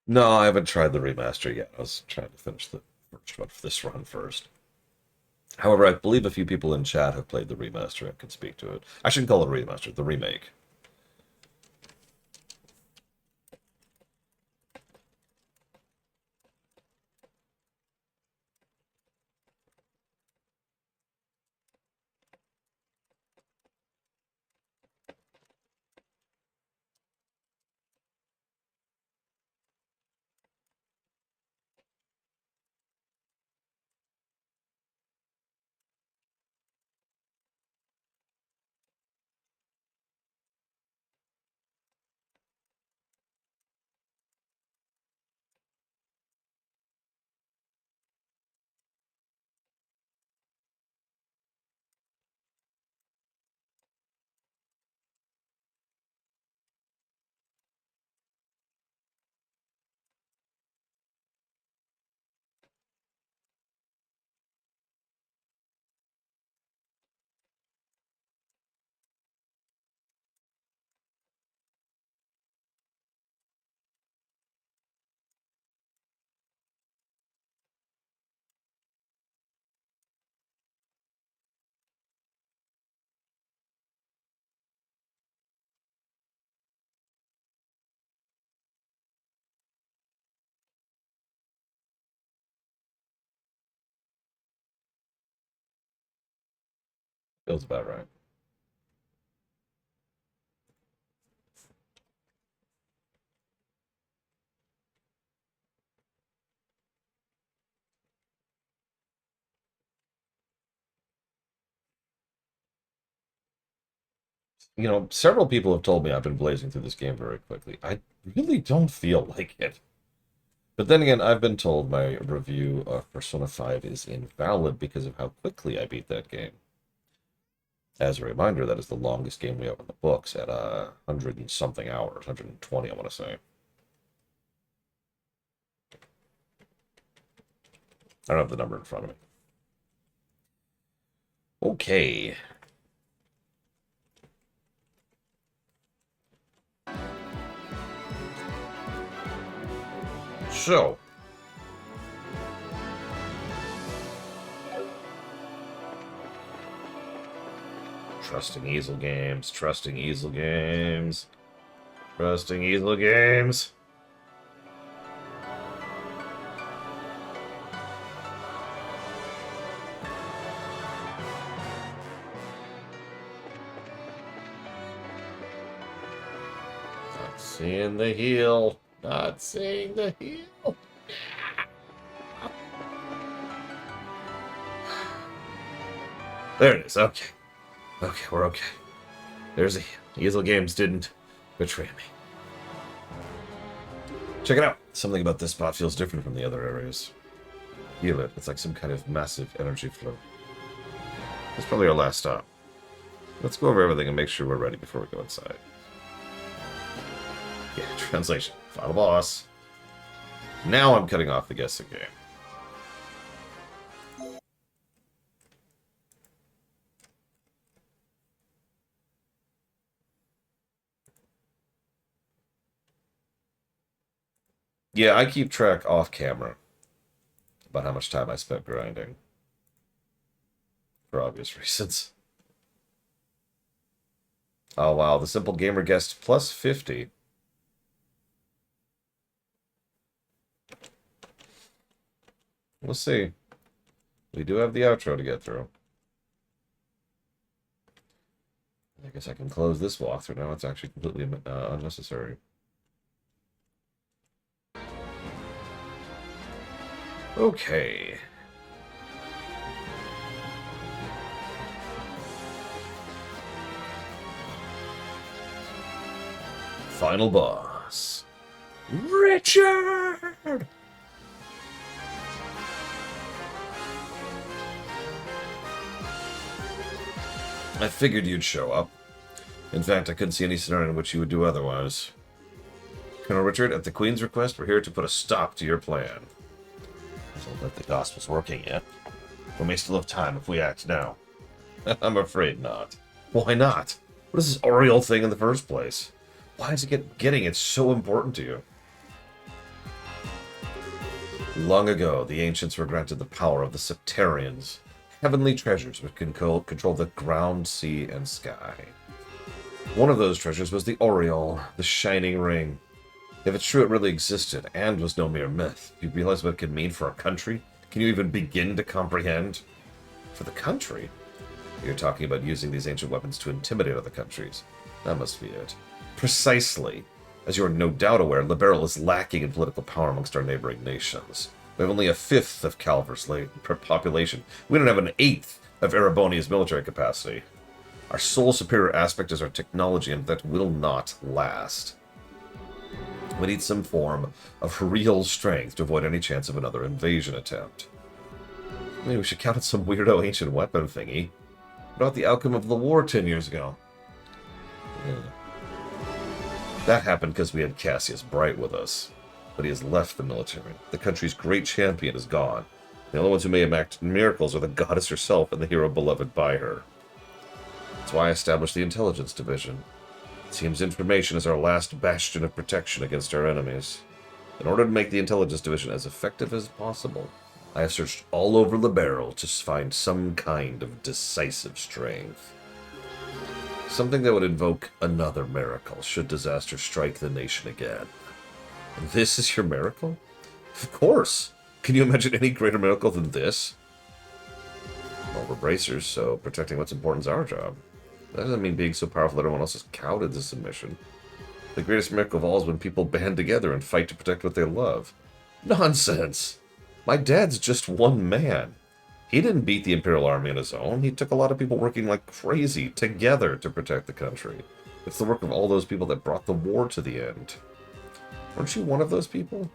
S1: No, I haven't tried the remaster yet. I was trying to finish the first one for this run first. However, I believe a few people in chat have played the remaster and can speak to it. I shouldn't call it a remaster, the remake. Feels about right. You know, several people have told me I've been blazing through this game very quickly. I really don't feel like it. But then again, I've been told my review of Persona 5 is invalid because of how quickly I beat that game. As a reminder, that is the longest game we have in the books at 100 and something hours, 120, I want to say. I don't have the number in front of me. Okay. So. Trusting Easel Games, trusting Easel Games, trusting Easel Games. Not seeing the heel. Not seeing the heel. There it is. Okay. Okay, we're okay. There's a heel. Easel Games didn't betray me. Check it out. Something about this spot feels different from the other areas. Feel it. It's like some kind of massive energy flow. That's probably our last stop. Let's go over everything and make sure we're ready before we go inside. Yeah, translation. Final boss. Now I'm cutting off the guessing game. Yeah, I keep track off camera about how much time I spent grinding. For obvious reasons. Oh wow, the Simple Gamer guest plus 50. We'll see. We do have the outro to get through. I guess I can close this walkthrough now. It's actually completely unnecessary. Okay. Final boss. Richard! I figured you'd show up. In fact, I couldn't see any scenario in which you would do otherwise. Colonel Richard, at the Queen's request, we're here to put a stop to your plan. I don't think the Gospel's working yet. We may still have time if we act now. I'm afraid not. Why not? What is this Oriole thing in the first place? Why is it getting it so important to you? Long ago, the ancients were granted the power of the Septarians, heavenly treasures which can control the ground, sea, and sky. One of those treasures was the Oriole, the shining ring. If it's true it really existed and was no mere myth, do you realize what it could mean for our country? Can you even begin to comprehend? For the country? You're talking about using these ancient weapons to intimidate other countries. That must be it. Precisely. As you are no doubt aware, Liberal is lacking in political power amongst our neighboring nations. We have only a fifth of Calver's population. We don't have an eighth of Erebonia's military capacity. Our sole superior aspect is our technology, and that will not last. We need some form of real strength to avoid any chance of another invasion attempt. Maybe we should count on some weirdo ancient weapon thingy. What about the outcome of the war 10 years ago? Yeah. That happened because we had Cassius Bright with us. But he has left the military. The country's great champion is gone. The only ones who may have acted miracles are the goddess herself and the hero beloved by her. That's why I established the Intelligence Division. It seems information is our last bastion of protection against our enemies. In order to make the Intelligence Division as effective as possible, I have searched all over Liberal to find some kind of decisive strength. Something that would invoke another miracle should disaster strike the nation again. And this is your miracle? Of course! Can you imagine any greater miracle than this? Well, we're bracers, so protecting what's important is our job. That doesn't mean being so powerful that everyone else is cowed into submission. The greatest miracle of all is when people band together and fight to protect what they love. Nonsense! My dad's just one man. He didn't beat the Imperial Army on his own. He took a lot of people working like crazy together to protect the country. It's the work of all those people that brought the war to the end. Weren't you one of those people?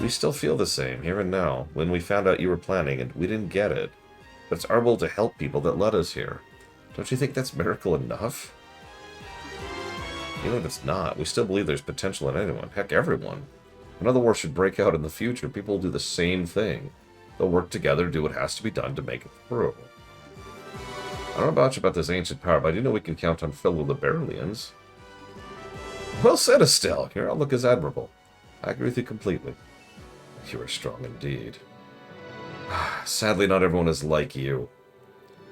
S1: We still feel the same, here and now, when we found out you were planning and we didn't get it. But it's our will to help people that led us here. Don't you think that's miracle enough? Even if it's not, we still believe there's potential in anyone. Heck, everyone. Another war should break out in the future. People will do the same thing. They'll work together to do what has to be done to make it through. I don't know about this ancient power, but I do know we can count on Phil with the Berlians. Well said, Estelle. Your outlook is admirable. I agree with you completely. You are strong indeed. Sadly, not everyone is like you.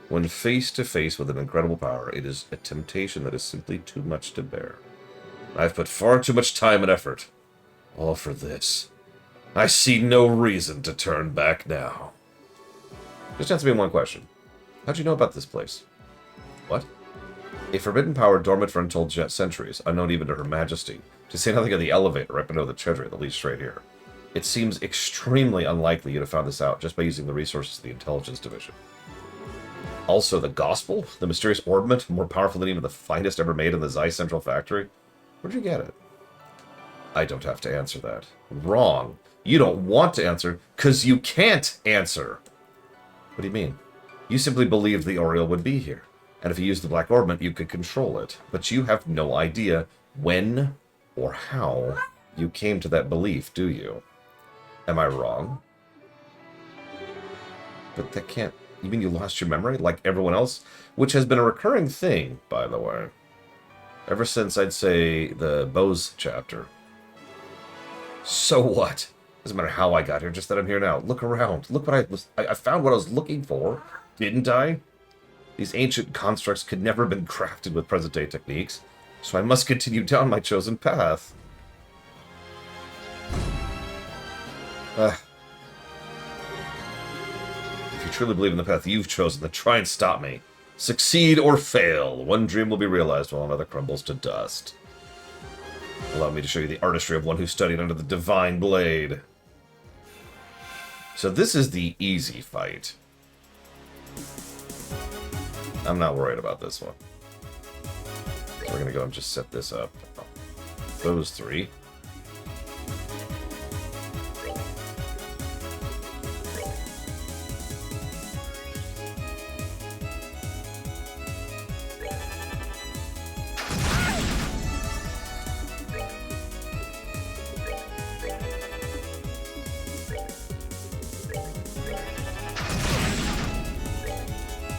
S1: When face to face with an incredible power, it is a temptation that is simply too much to bear. I've put far too much time and effort. All for this. I see no reason to turn back now. Just answer me one question. How'd you know about this place? What? A forbidden power dormant for untold centuries, unknown even to Her Majesty, to say nothing of the elevator right below the treasury that leads straight here. It seems extremely unlikely you'd have found this out just by using the resources of the Intelligence Division. Also, the Gospel? The mysterious orbment, more powerful than even the finest ever made in the Zeiss Central Factory? Where'd you get it? I don't have to answer that. Wrong. You don't want to answer, because you can't answer. What do you mean? You simply believed the Oriole would be here, and if you used the Black Orbment, you could control it. But you have no idea when or how you came to that belief, do you? Am I wrong? But that can't... You mean you lost your memory, like everyone else? Which has been a recurring thing, by the way. Ever since, I'd say, the Bose chapter. So what? Doesn't matter how I got here, just that I'm here now. Look around. Look what I found what I was looking for, didn't I? These ancient constructs could never have been crafted with present-day techniques, so I must continue down my chosen path. If you truly believe in the path you've chosen, then try and stop me. Succeed or fail. One dream will be realized while another crumbles to dust. Allow me to show you the artistry of one who studied under the divine blade. So this is the easy fight. I'm not worried about this one. So we're going to go and just set this up. Those three.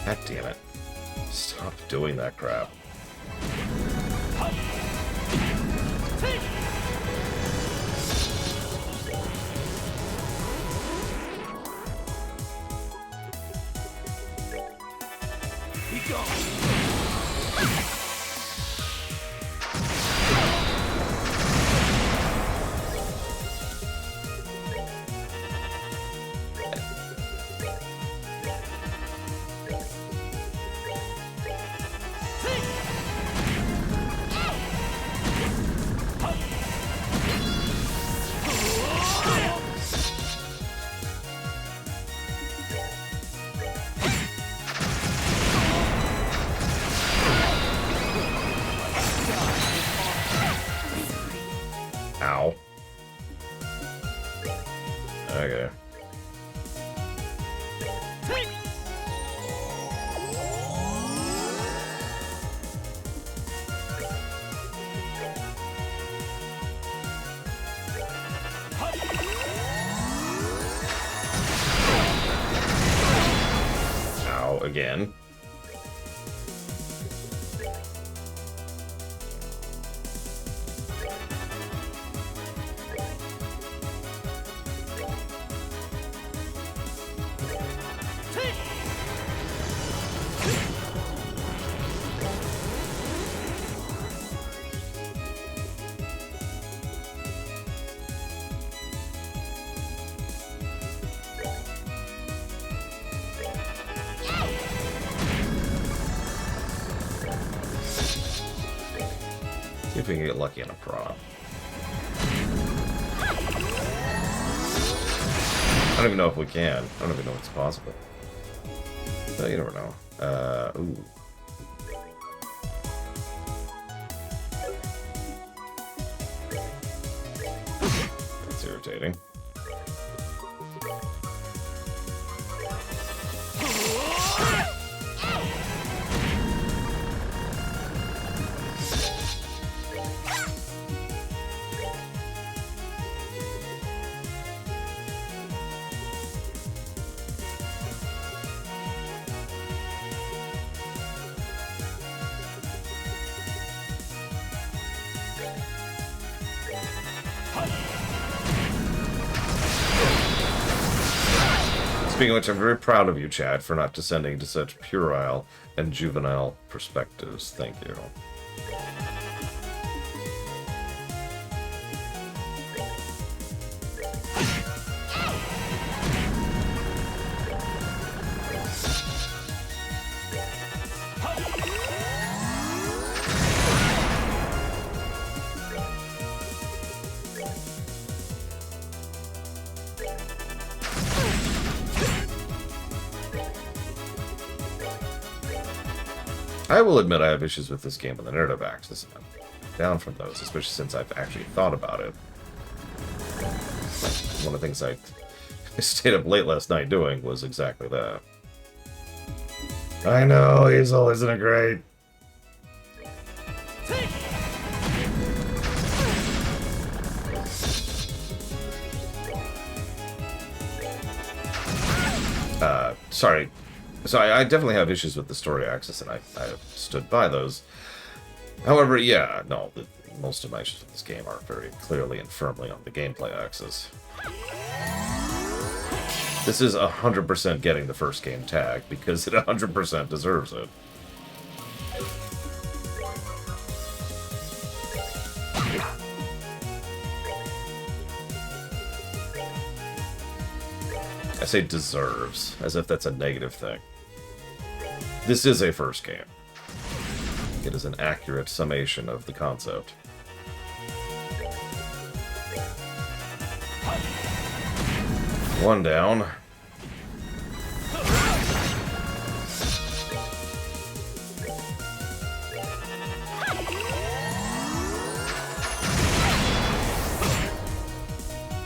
S1: God damn it. Stop doing that crap.
S2: Be gone.
S1: Ow. Okay. Ow, again. if we can get lucky on a prop. I don't even know if we can. I don't even know if it's possible. So you never know. Ooh. That's irritating. Speaking of which, I'm very proud of you, Chad, for not descending to such puerile and juvenile perspectives. Thank you. I will admit I have issues with this game on the narrative axis. I'm down from those, especially since I've actually thought about it. One of the things I stayed up late last night doing was exactly that. I know, Hazel, isn't it great? Sorry. So I definitely have issues with the story axis, and I have stood by those. However, yeah, no, most of my issues with this game are very clearly and firmly on the gameplay axis. This is 100% getting the first game tag, because it 100% deserves it. I say deserves, as if that's a negative thing. This is a first game. It is an accurate summation of the concept. One down.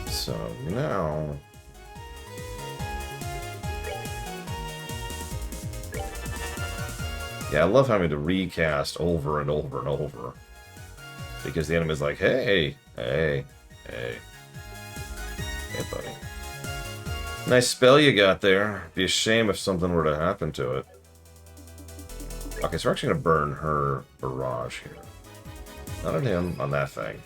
S1: So now... Yeah, I love having to recast over and over and over. Because the enemy's like, hey, hey, hey. Hey, buddy. Nice spell you got there. Be a shame if something were to happen to it. Okay, so we're actually going to burn her barrage here. Not on him, on that thing.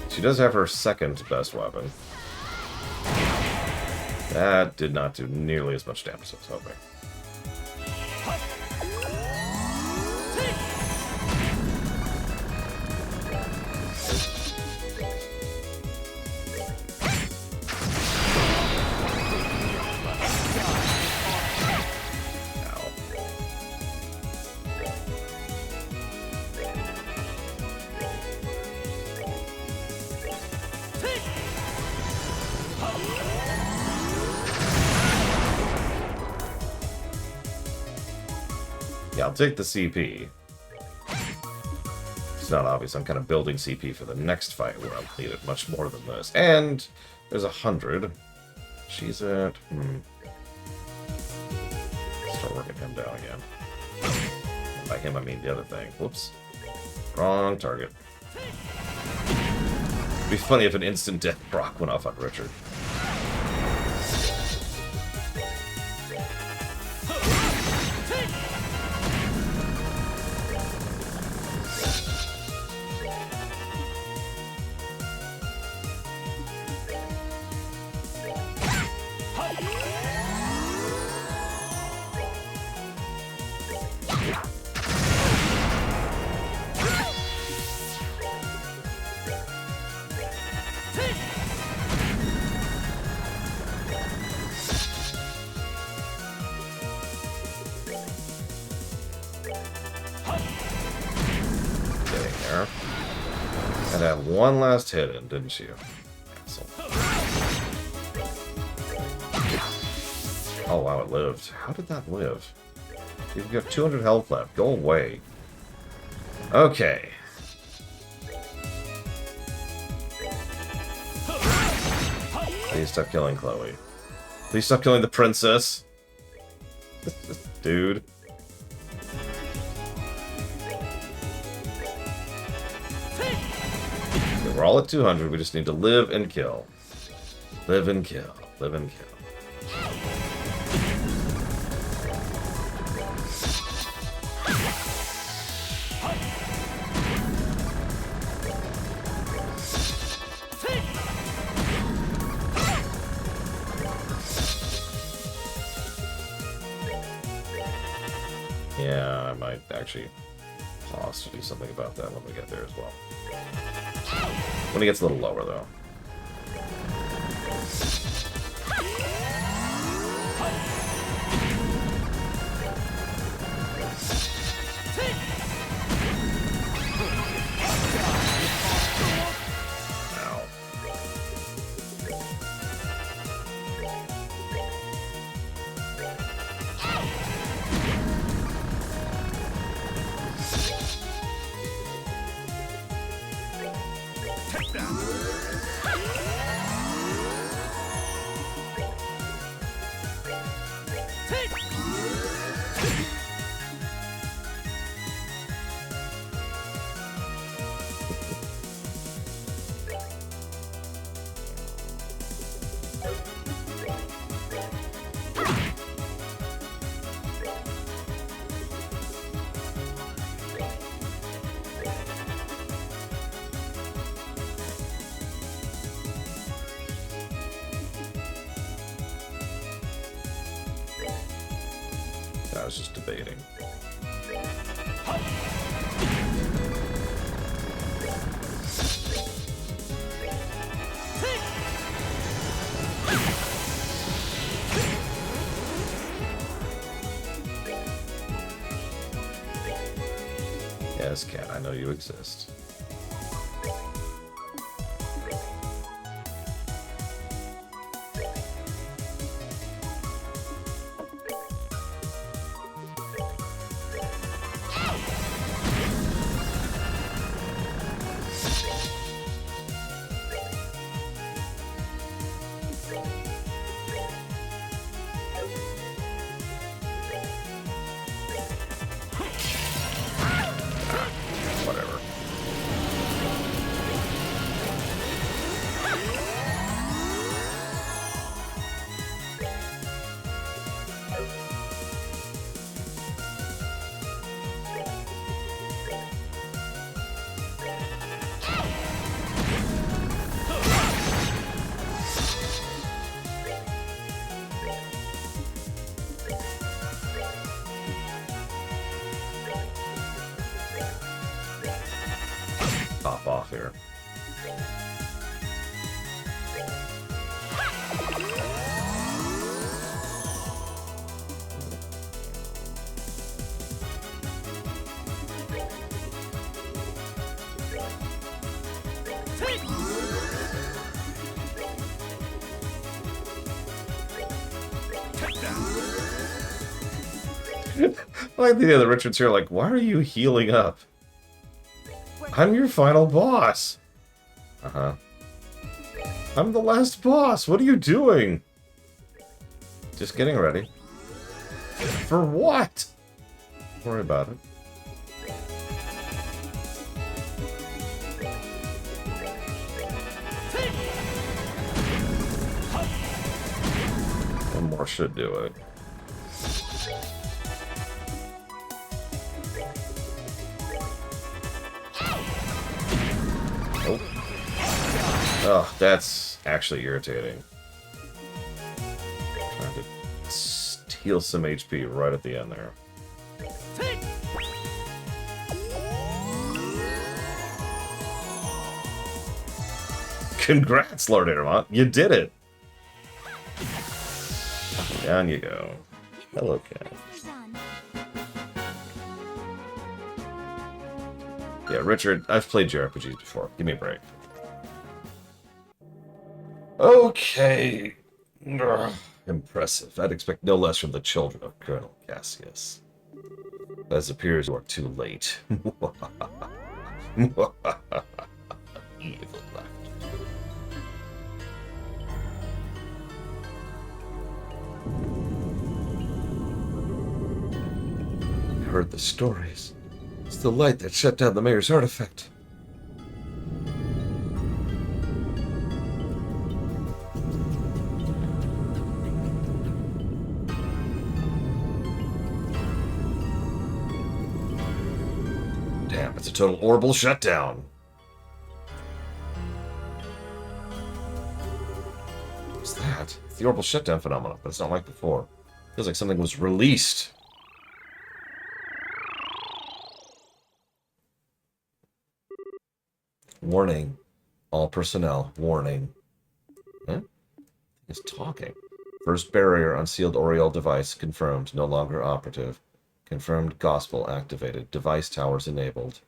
S1: She does have her second best weapon. That did not do nearly as much damage as I was hoping. Yeah, I'll take the CP. It's not obvious. I'm kind of building CP for the next fight where I'll need it much more than this. And there's 100. She's at... Start working him down again. By him, I mean the other thing. Whoops. Wrong target. It'd be funny if an instant death proc went off on Richard. one last hit in, didn't you? Asshole. Oh wow, it lived. How did that live? You've got 200 health left. Go away. Okay. Please stop killing Chloe. Please stop killing the princess. Dude. Okay, we're all at 200. We just need to live and kill. Live and kill. Live and kill. Yeah, I might actually pause to do something about that when we get there as well. When it gets a little lower, though. Ow. I was just debating. Yes, Cat, I know you exist. Whatever. Pop off here. I like the idea that Richard's here like, why are you healing up? I'm your final boss. Uh-huh. I'm the last boss. What are you doing? Just getting ready. For what? Don't worry about it. One more should do it. Oh, that's actually irritating. Trying to steal some HP right at the end there. Congrats, Lord Intermont. You did it. Down you go. Hello, Cat. Yeah, Richard, I've played JRPGs before. Give me a break. Okay. Ugh, impressive. I'd expect no less from the children of Colonel Cassius. As it appears you are too late. Evil left. I heard the stories. It's the light that shut down the mayor's artifact. Damn, it's a total orbital shutdown. What's that? It's the orbital shutdown phenomenon, but it's not like before. Feels like something was released. Warning. All personnel. Warning. Huh? It's talking. First barrier unsealed Oriole device confirmed. No longer operative. Confirmed gospel activated. Device towers enabled.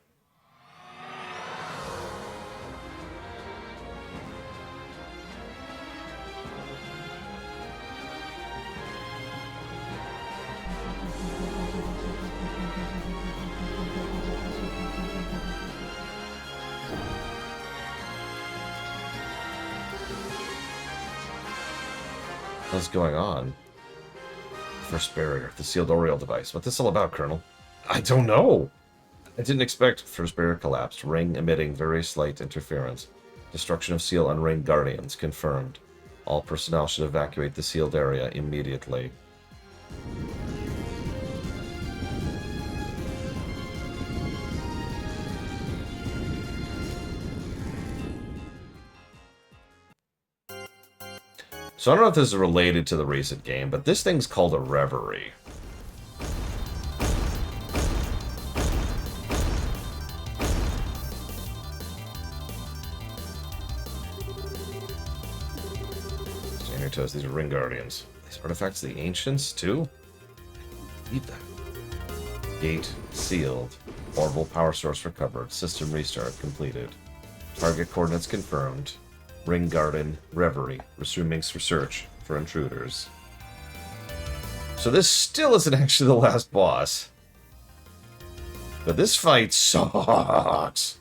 S1: What's going on? First barrier, the sealed Oriole device. What's this all about, Colonel? I don't know. I didn't expect first barrier collapsed. Ring emitting very slight interference. Destruction of seal on ring guardians confirmed. All personnel should evacuate the sealed area immediately. So I don't know if this is related to the recent game, but this thing's called a Reverie. Stay on your toes, these are Ring Guardians. These artifacts the Ancients, too? Need that. Gate sealed. Orbital power source recovered. System restart completed. Target coordinates confirmed. Ring Garden, Reverie, resuming search for intruders. So this still isn't actually the last boss. But this fight sucks.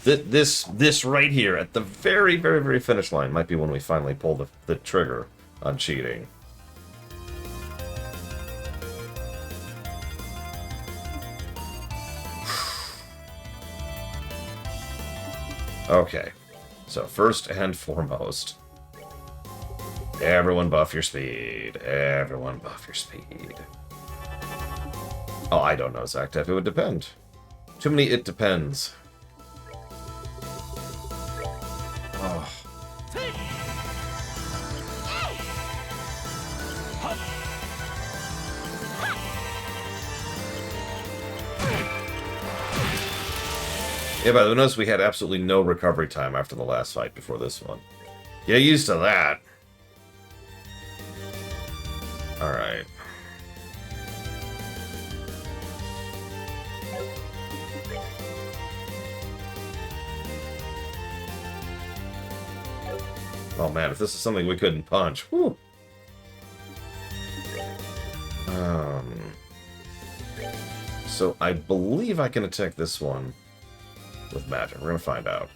S1: This right here, at the very, very, very finish line, might be when we finally pull the trigger on cheating. Okay. So, first and foremost, everyone buff your speed. Everyone buff your speed. Oh, I don't know, Zactef. It would depend. Too many it depends. Oh. Yeah, but notice we had absolutely no recovery time after the last fight before this one. Get used to that. Alright. Oh man, if this is something we couldn't punch, whew. So I believe I can attack this one with magic. We're gonna find out.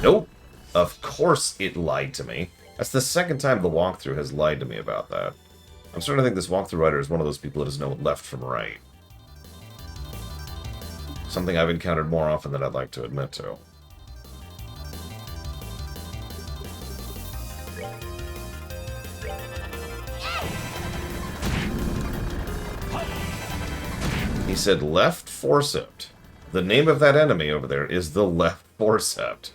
S1: Nope. Of course it lied to me. That's the second time the walkthrough has lied to me about that. I'm starting to think this walkthrough writer is one of those people that doesn't know left from right. Something I've encountered more often than I'd like to admit to. He said left forcept. The name of that enemy over there is the left forcept.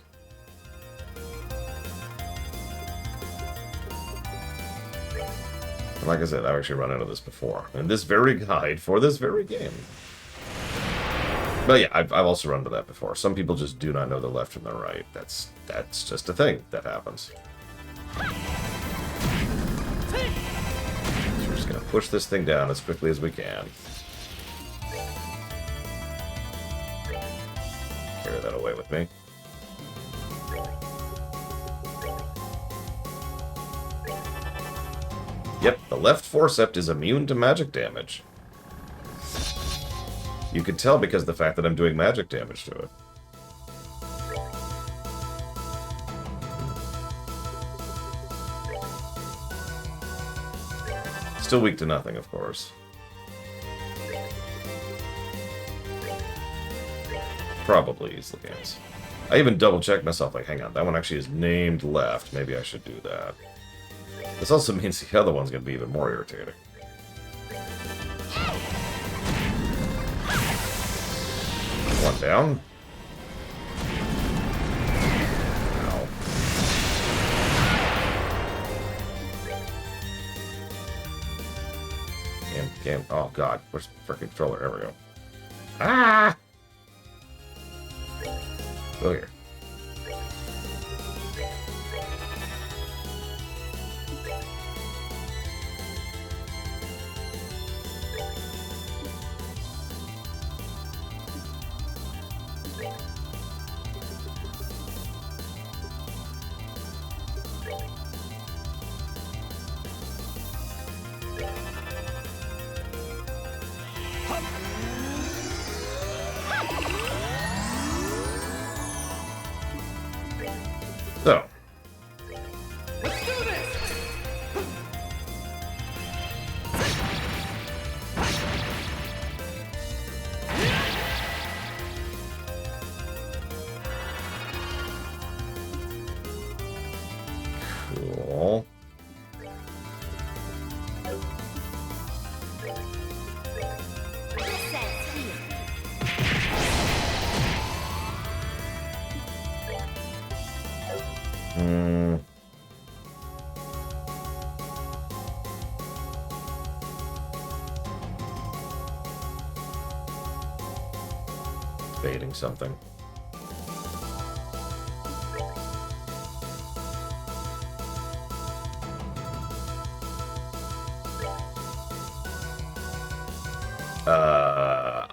S1: And like I said, I've actually run into this before. In this very guide for this very game. But yeah, I've also run into that before. Some people just do not know the left from the right. That's just a thing that happens. So we're just going to push this thing down as quickly as we can. carry that away with me. Yep, the left forceps is immune to magic damage. You can tell because of the fact that I'm doing magic damage to it. Still weak to nothing, of course. Probably use the games. I even double-checked myself, like, hang on, that one actually is named left. Maybe I should do that. This also means the other one's going to be even more irritating. One down. Ow. Game. Oh god, where's the frickin' controller? There we go. Ah! Go here. So.
S2: Let's do this!
S1: Cool.
S3: Princess here.
S1: Baiting something.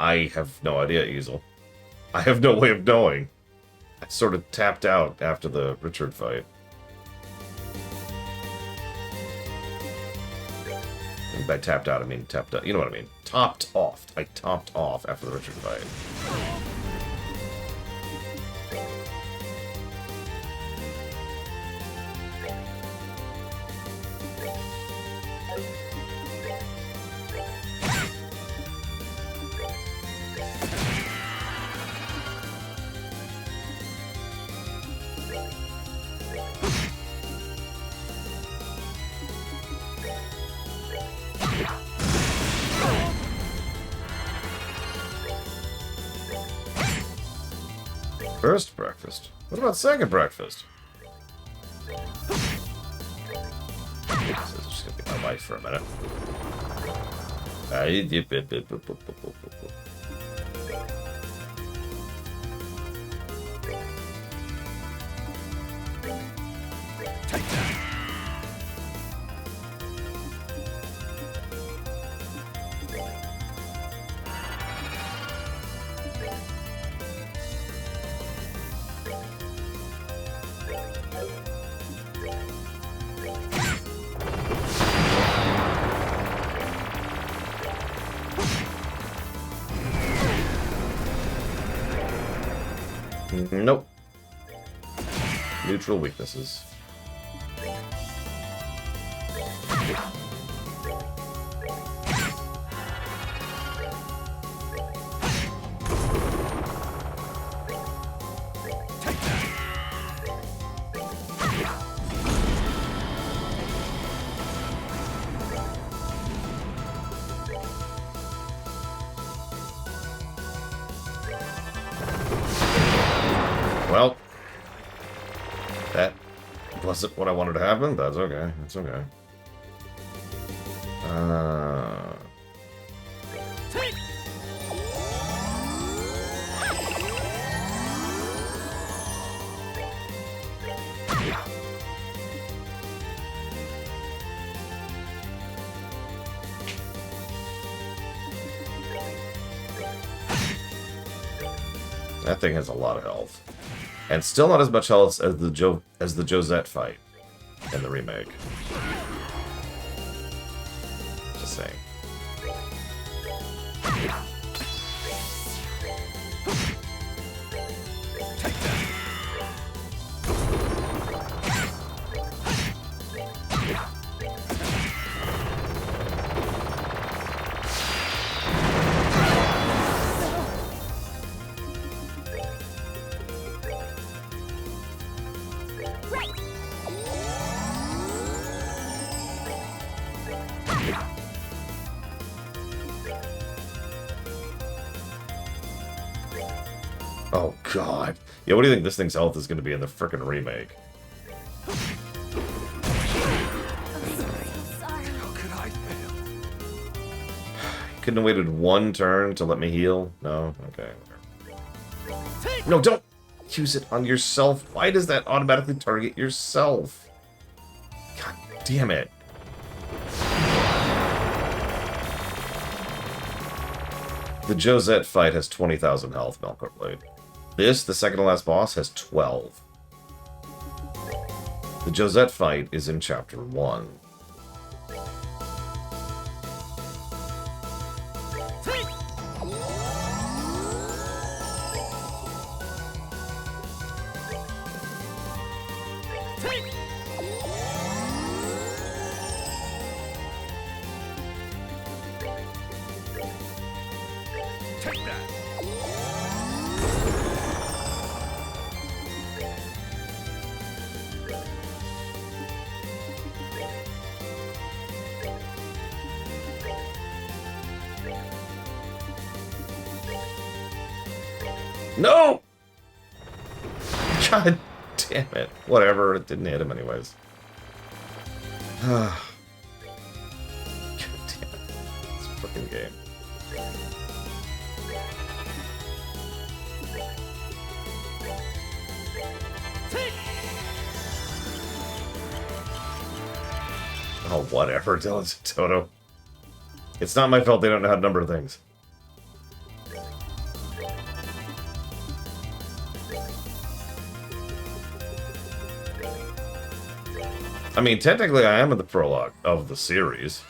S1: I have no idea, Easel. I have no way of knowing. I sort of tapped out after the Richard fight. And by tapped out, I mean tapped out. You know what I mean. Topped off. I topped off after the Richard fight. First breakfast. What about second breakfast? This is just gonna be my wife for a minute. Nope. Neutral weaknesses. Well, that wasn't what I wanted to happen. That's okay. That's okay. That thing has a lot of health. And still not as much health as the Josette fight in the remake. Just saying. Oh god. Yeah, what do you think this thing's health is going to be in the frickin' remake?
S3: Sorry.
S2: How could I fail?
S1: Couldn't have waited one turn to let me heal? No? Okay. No, don't use it on yourself. Why does that automatically target yourself? God damn it. The Josette fight has 20,000 health, Melkor Blade. This, the second to last boss, has 12. The Josette fight is in Chapter 1.
S2: Take that!
S1: No! God damn it. Whatever, it didn't hit him anyways. God damn it. This fucking game. Oh, whatever, Dylan Toto. It's not my fault they don't know how to number things. I mean, technically I am in the prologue of the series.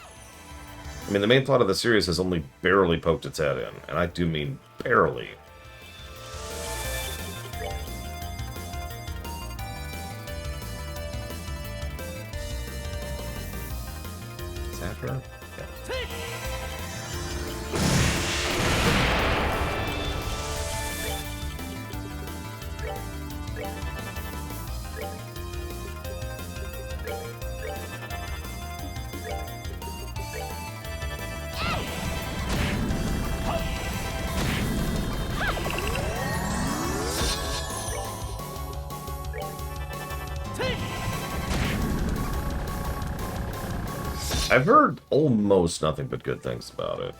S1: I mean, the main plot of the series has only barely poked its head in, and I do mean barely. Is that her? Yeah. I've heard almost nothing but good things about it.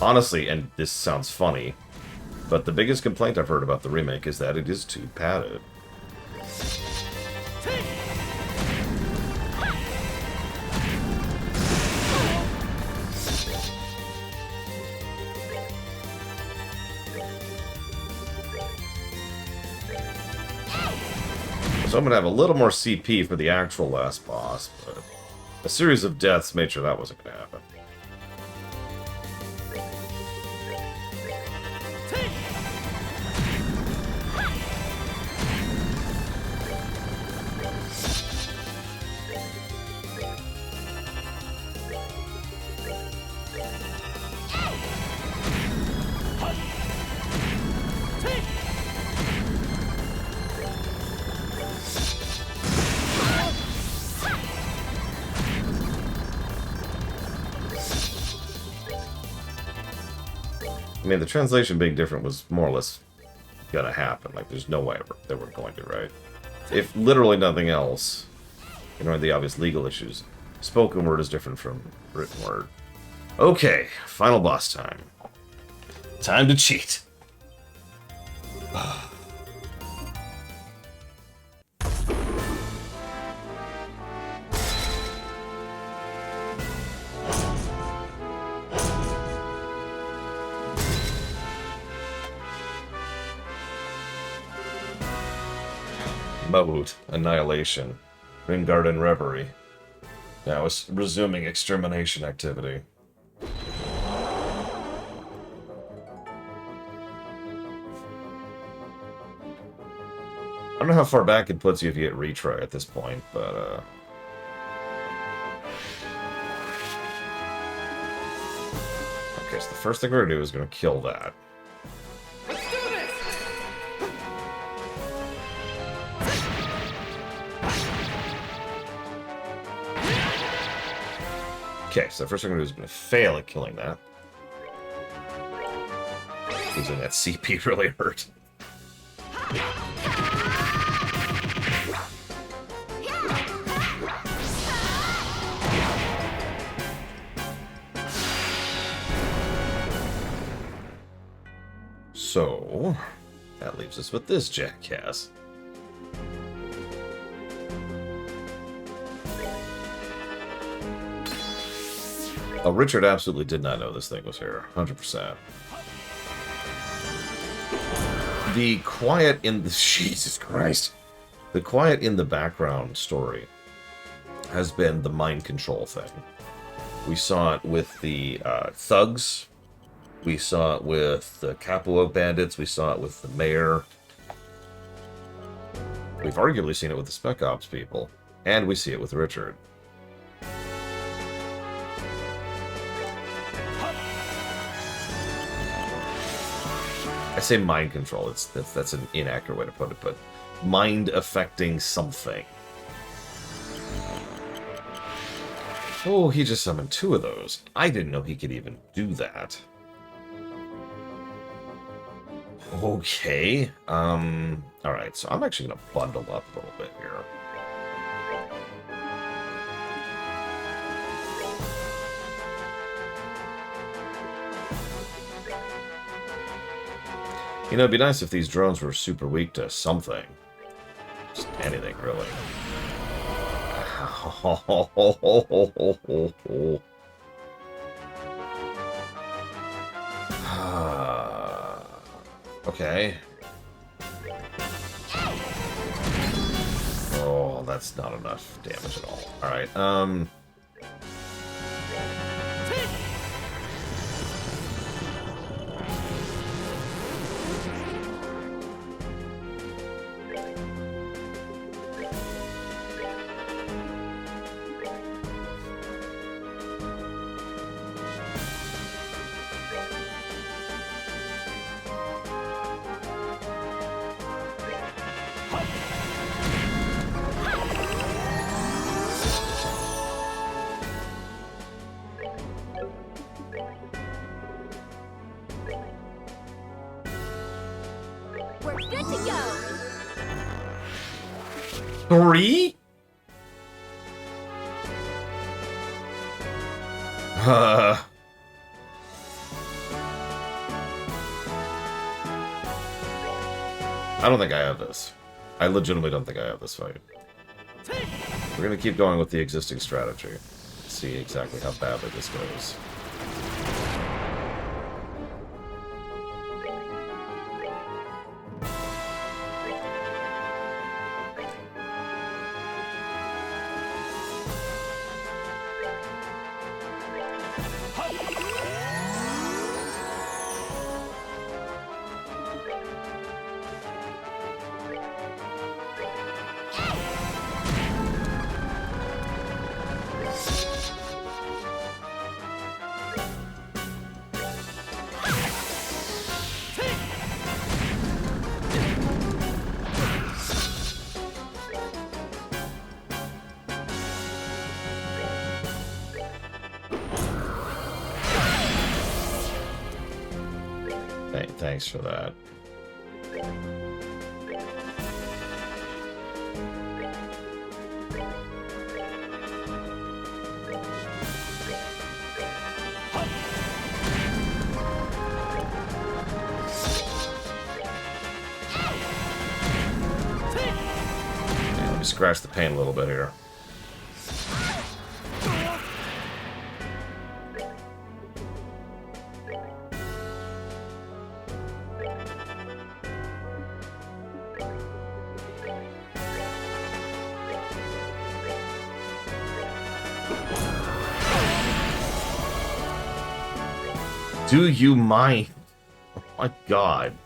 S1: Honestly, and this sounds funny, but the biggest complaint I've heard about the remake is that it is too padded. So I'm going to have a little more CP for the actual last boss, but a series of deaths made sure that wasn't going to happen. I mean, the translation being different was more or less gonna happen. Like, there's no way they were going to, right? If literally nothing else, ignoring the obvious legal issues, spoken word is different from written word. Okay, final boss time. Time to cheat. Mode. Annihilation. Ringgarden Reverie. Now it's resuming extermination activity. I don't know how far back it puts you if you hit retry at this point, but, Okay, so the first thing we're gonna do is gonna kill that.
S2: Let's do this!
S1: Okay, so the first thing I'm gonna do is gonna fail at killing that. Losing that CP really hurt. So, that leaves us with this jackass. Oh, Richard absolutely did not know this thing was here. 100%. The quiet in the... Jesus Christ. The quiet in the background story has been the mind control thing. We saw it with the thugs. We saw it with the Capua bandits. We saw it with the mayor. We've arguably seen it with the Spec Ops people. And we see it with Richard. I say mind control. That's an inaccurate way to put it, but mind affecting something. Oh, he just summoned 2 of those. I didn't know he could even do that. Okay. Alright, so I'm actually gonna bundle up a little bit here. You know, it'd be nice if these drones were super weak to something. Just anything, really. Okay. Oh, that's not enough damage at all. Alright,
S3: We're good to go.
S1: 3? I don't think I have this. I legitimately don't think I have this fight. We're gonna keep going with the existing strategy. See exactly how badly this goes. Thanks for that. Let me scratch the paint a little bit here. Do you mind? Oh my god.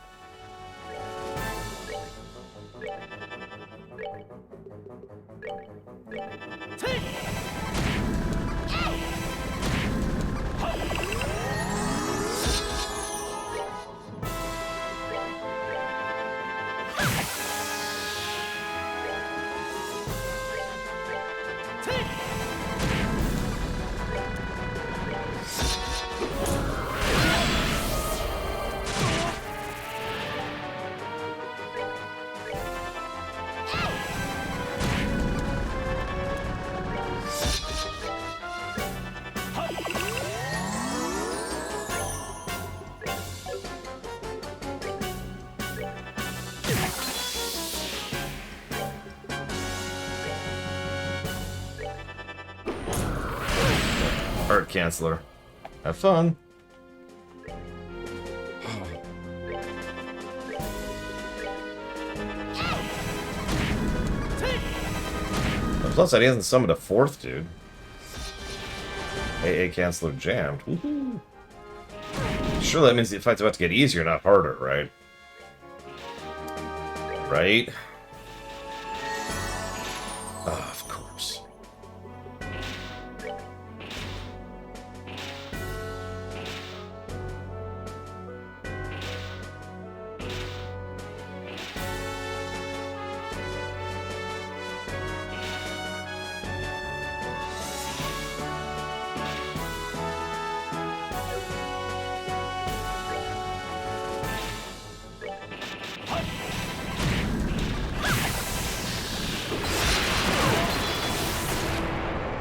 S1: Art Canceller. Have fun. Plus, he hasn't summoned a fourth dude. AA Canceller jammed. Woohoo! Sure, that means the fight's about to get easier, not harder, right? Right? Ah, of course.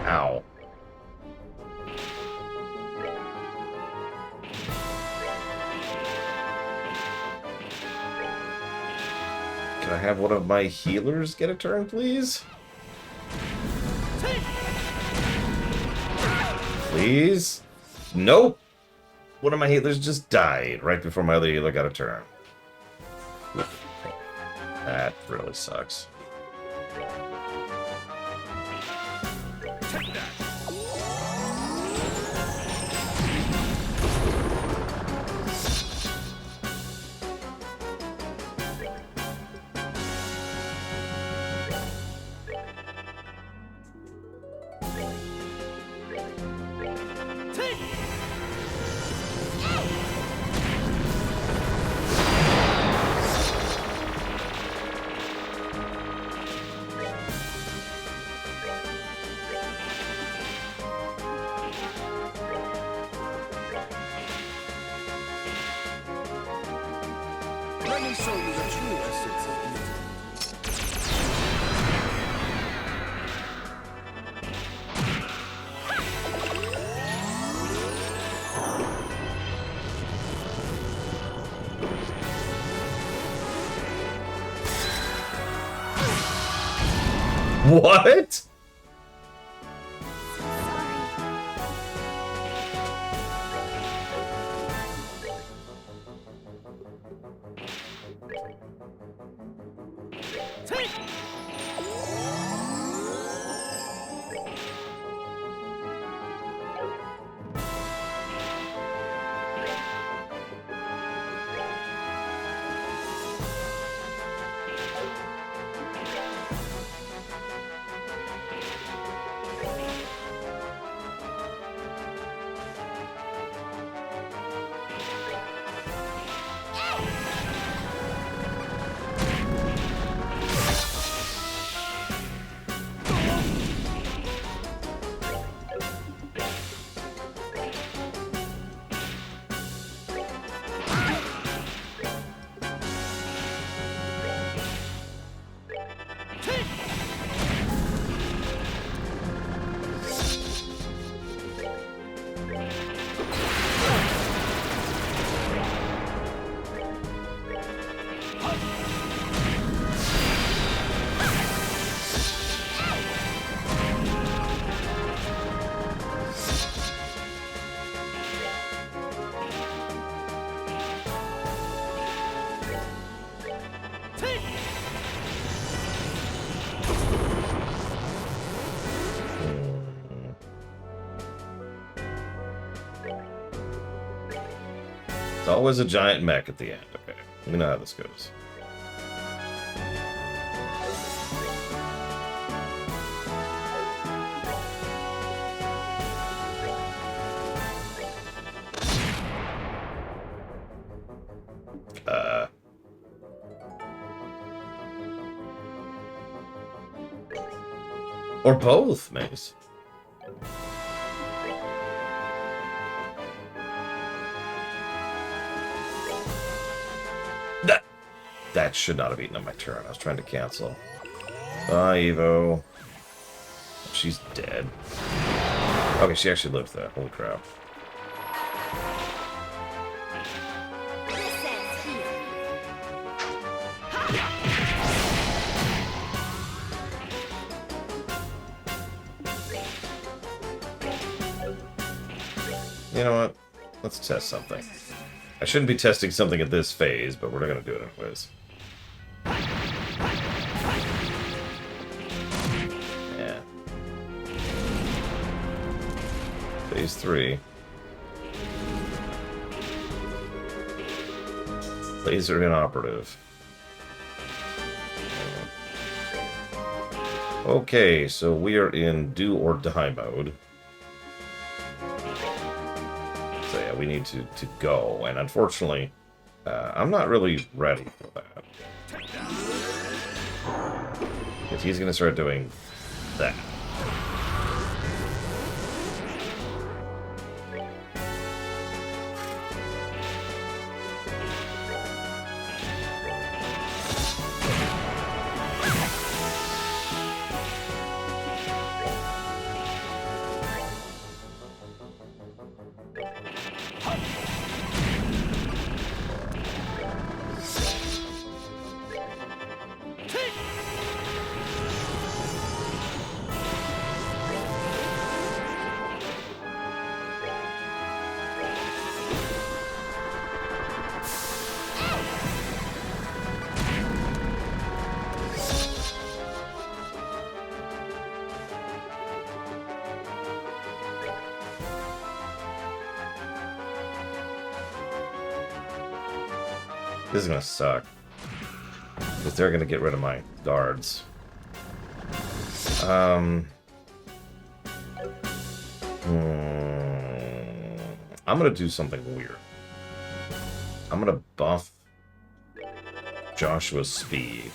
S1: Ow. Can I have one of my healers get a turn, please? Please? Nope. One of my healers just died right before my other healer got a turn. That really sucks.
S2: Let me show you the true essence of beauty.
S1: What?
S3: Sorry.
S1: always a giant mech at the end. Okay, we know how this goes. Or both, Mace. That should not have eaten up my turn. I was trying to cancel. Bye, Evo. She's dead. Okay, she actually lived that. Holy crap.
S3: This ends here.
S1: You know what? Let's test something. I shouldn't be testing something at this phase, but we're not going to do it anyways. Yeah. Phase 3. Laser inoperative. Okay, so we are in do or die mode. So yeah, we need to go, and unfortunately, I'm not really ready for that. Because he's going to start doing that. This is gonna suck. Because they're gonna get rid of my guards. I'm gonna do something weird. I'm gonna buff Joshua's speed.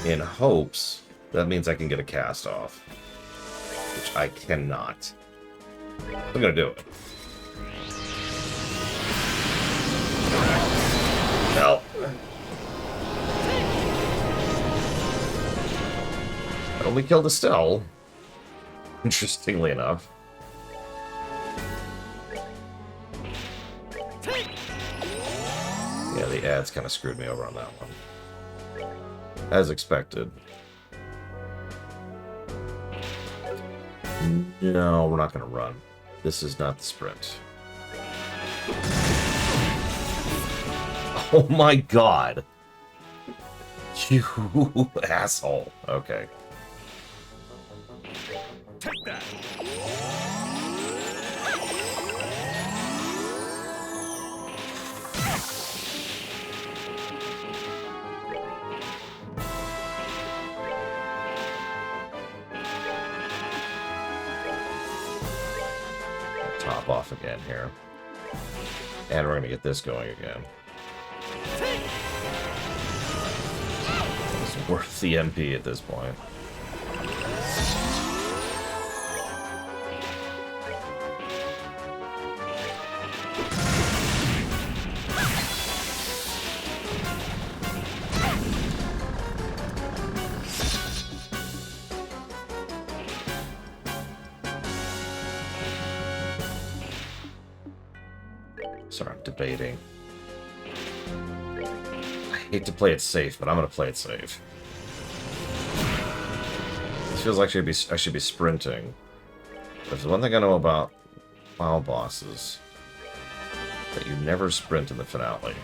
S1: In hopes that means I can get a cast off. Which I cannot. I'm gonna do it. No. I only killed Estelle. Interestingly enough. Yeah, the ads kind of screwed me over on that one. As expected. No, we're not going to run. This is not the sprint. Oh my god. You asshole. Okay.
S2: Take that.
S1: Top off again here. And we're going to get this going again. It's worth the MP at this point. Sorry, I'm debating. I hate to play it safe, but I'm going to play it safe. This feels like I should be sprinting. But there's one thing I know about WoW bosses. That you never sprint in the finale.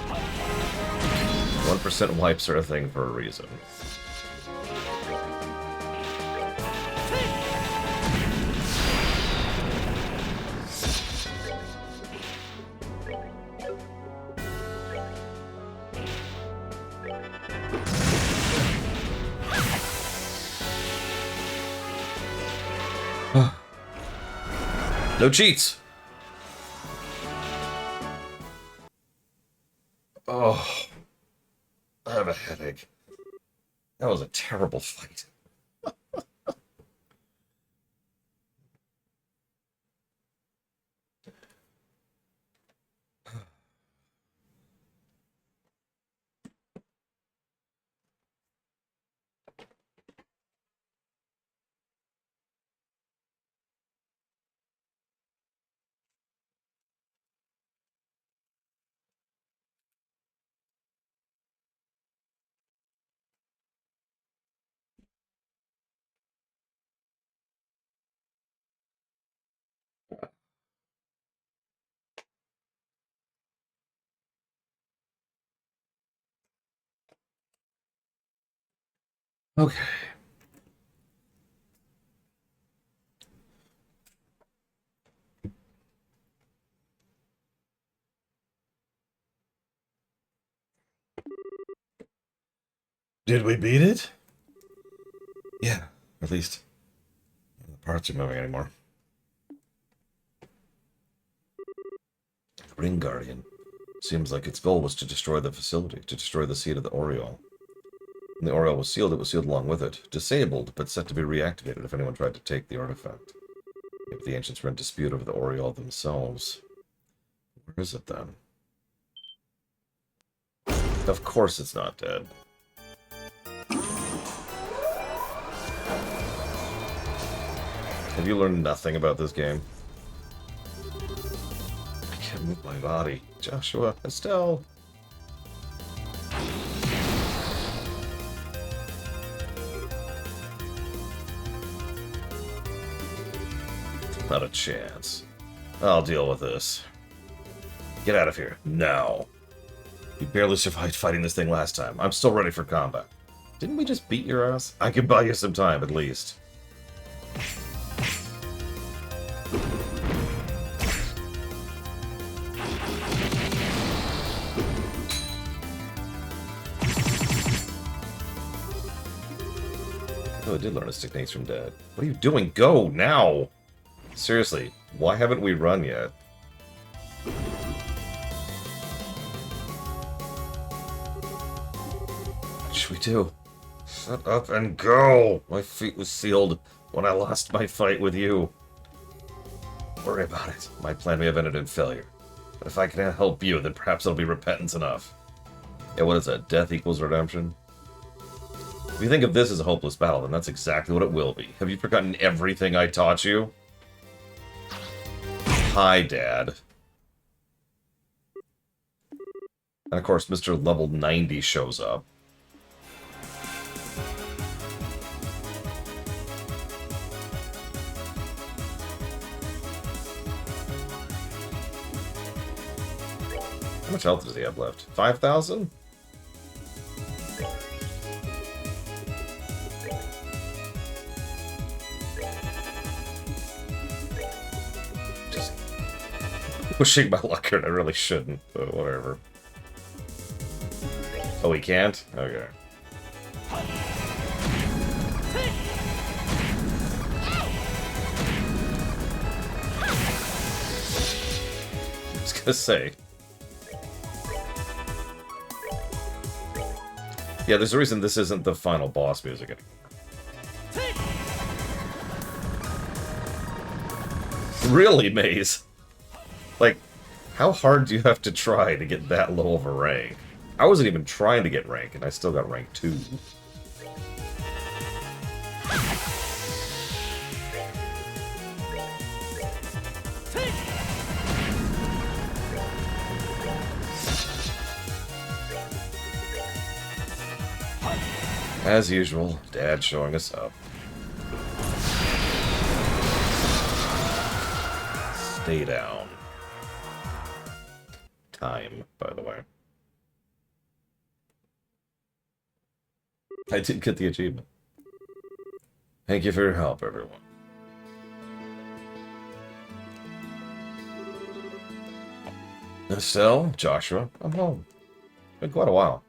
S1: 1% wipes are a thing for a reason. No cheats! Oh, I have a headache. That was a terrible fight. Okay. Did we beat it? Yeah, at least the parts are moving anymore. Ring Guardian. Seems like its goal was to destroy the facility, to destroy the seed of the Oriole. When the Oriole was sealed, it was sealed along with it. Disabled, but set to be reactivated if anyone tried to take the artifact. If the ancients were in dispute over the Oriole themselves. Where is it then? Of course it's not dead. Have you learned nothing about this game? I can't move my body. Joshua, Estelle. Not a chance. I'll deal with this. Get out of here. Now. You barely survived fighting this thing last time. I'm still ready for combat. Didn't we just beat your ass? I can buy you some time, at least. Oh, I did learn his techniques from Dad. What are you doing? Go, now! Seriously, why haven't we run yet? What should we do? Shut up and go! My fate was sealed when I lost my fight with you. Worry about it. My plan may have ended in failure. But if I can help you, then perhaps it'll be repentance enough. Yeah, what is that? Death equals redemption? If you think of this as a hopeless battle, then that's exactly what it will be. Have you forgotten everything I taught you? Hi, Dad. And of course, Mr. Level 90 shows up. How much health does he have left? 5,000? Just pushing my luck here, and I really shouldn't, but whatever. Oh, he can't? Okay. I was gonna say. Yeah, there's a reason this isn't the final boss music anymore. Really, Maze? Like, how hard do you have to try to get that low of a rank? I wasn't even trying to get rank, and I still got rank 2. As usual, Dad showing us up. Stay down. Time, by the way. I did get the achievement. Thank you for your help, everyone. Estelle, Joshua, I'm home. Been quite a while.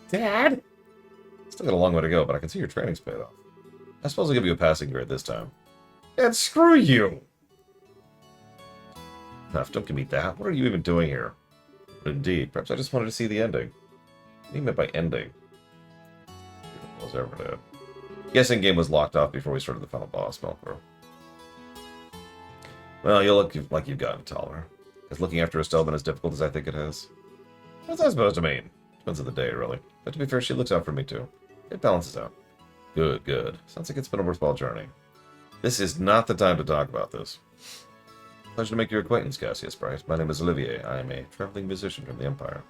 S1: Dad? Still got a long way to go, but I can see your training's paid off. I suppose I'll give you a passing grade this time. Dad, screw you! Enough, don't give me that. What are you even doing here? Indeed, perhaps I just wanted to see the ending. What do you meant by ending? Was ever did. Guessing game was locked off before we started the final boss, Melkor. Well, you look like you've gotten taller. Is looking after Estelle been as difficult as I think it has? What's that supposed to mean? Depends on the day, really. But to be fair, she looks out for me, too. It balances out. Good, good. Sounds like it's been a worthwhile journey. This is not the time to talk about this. Pleasure to make your acquaintance, Cassius Bright. My name is Olivier. I am a traveling musician from the Empire.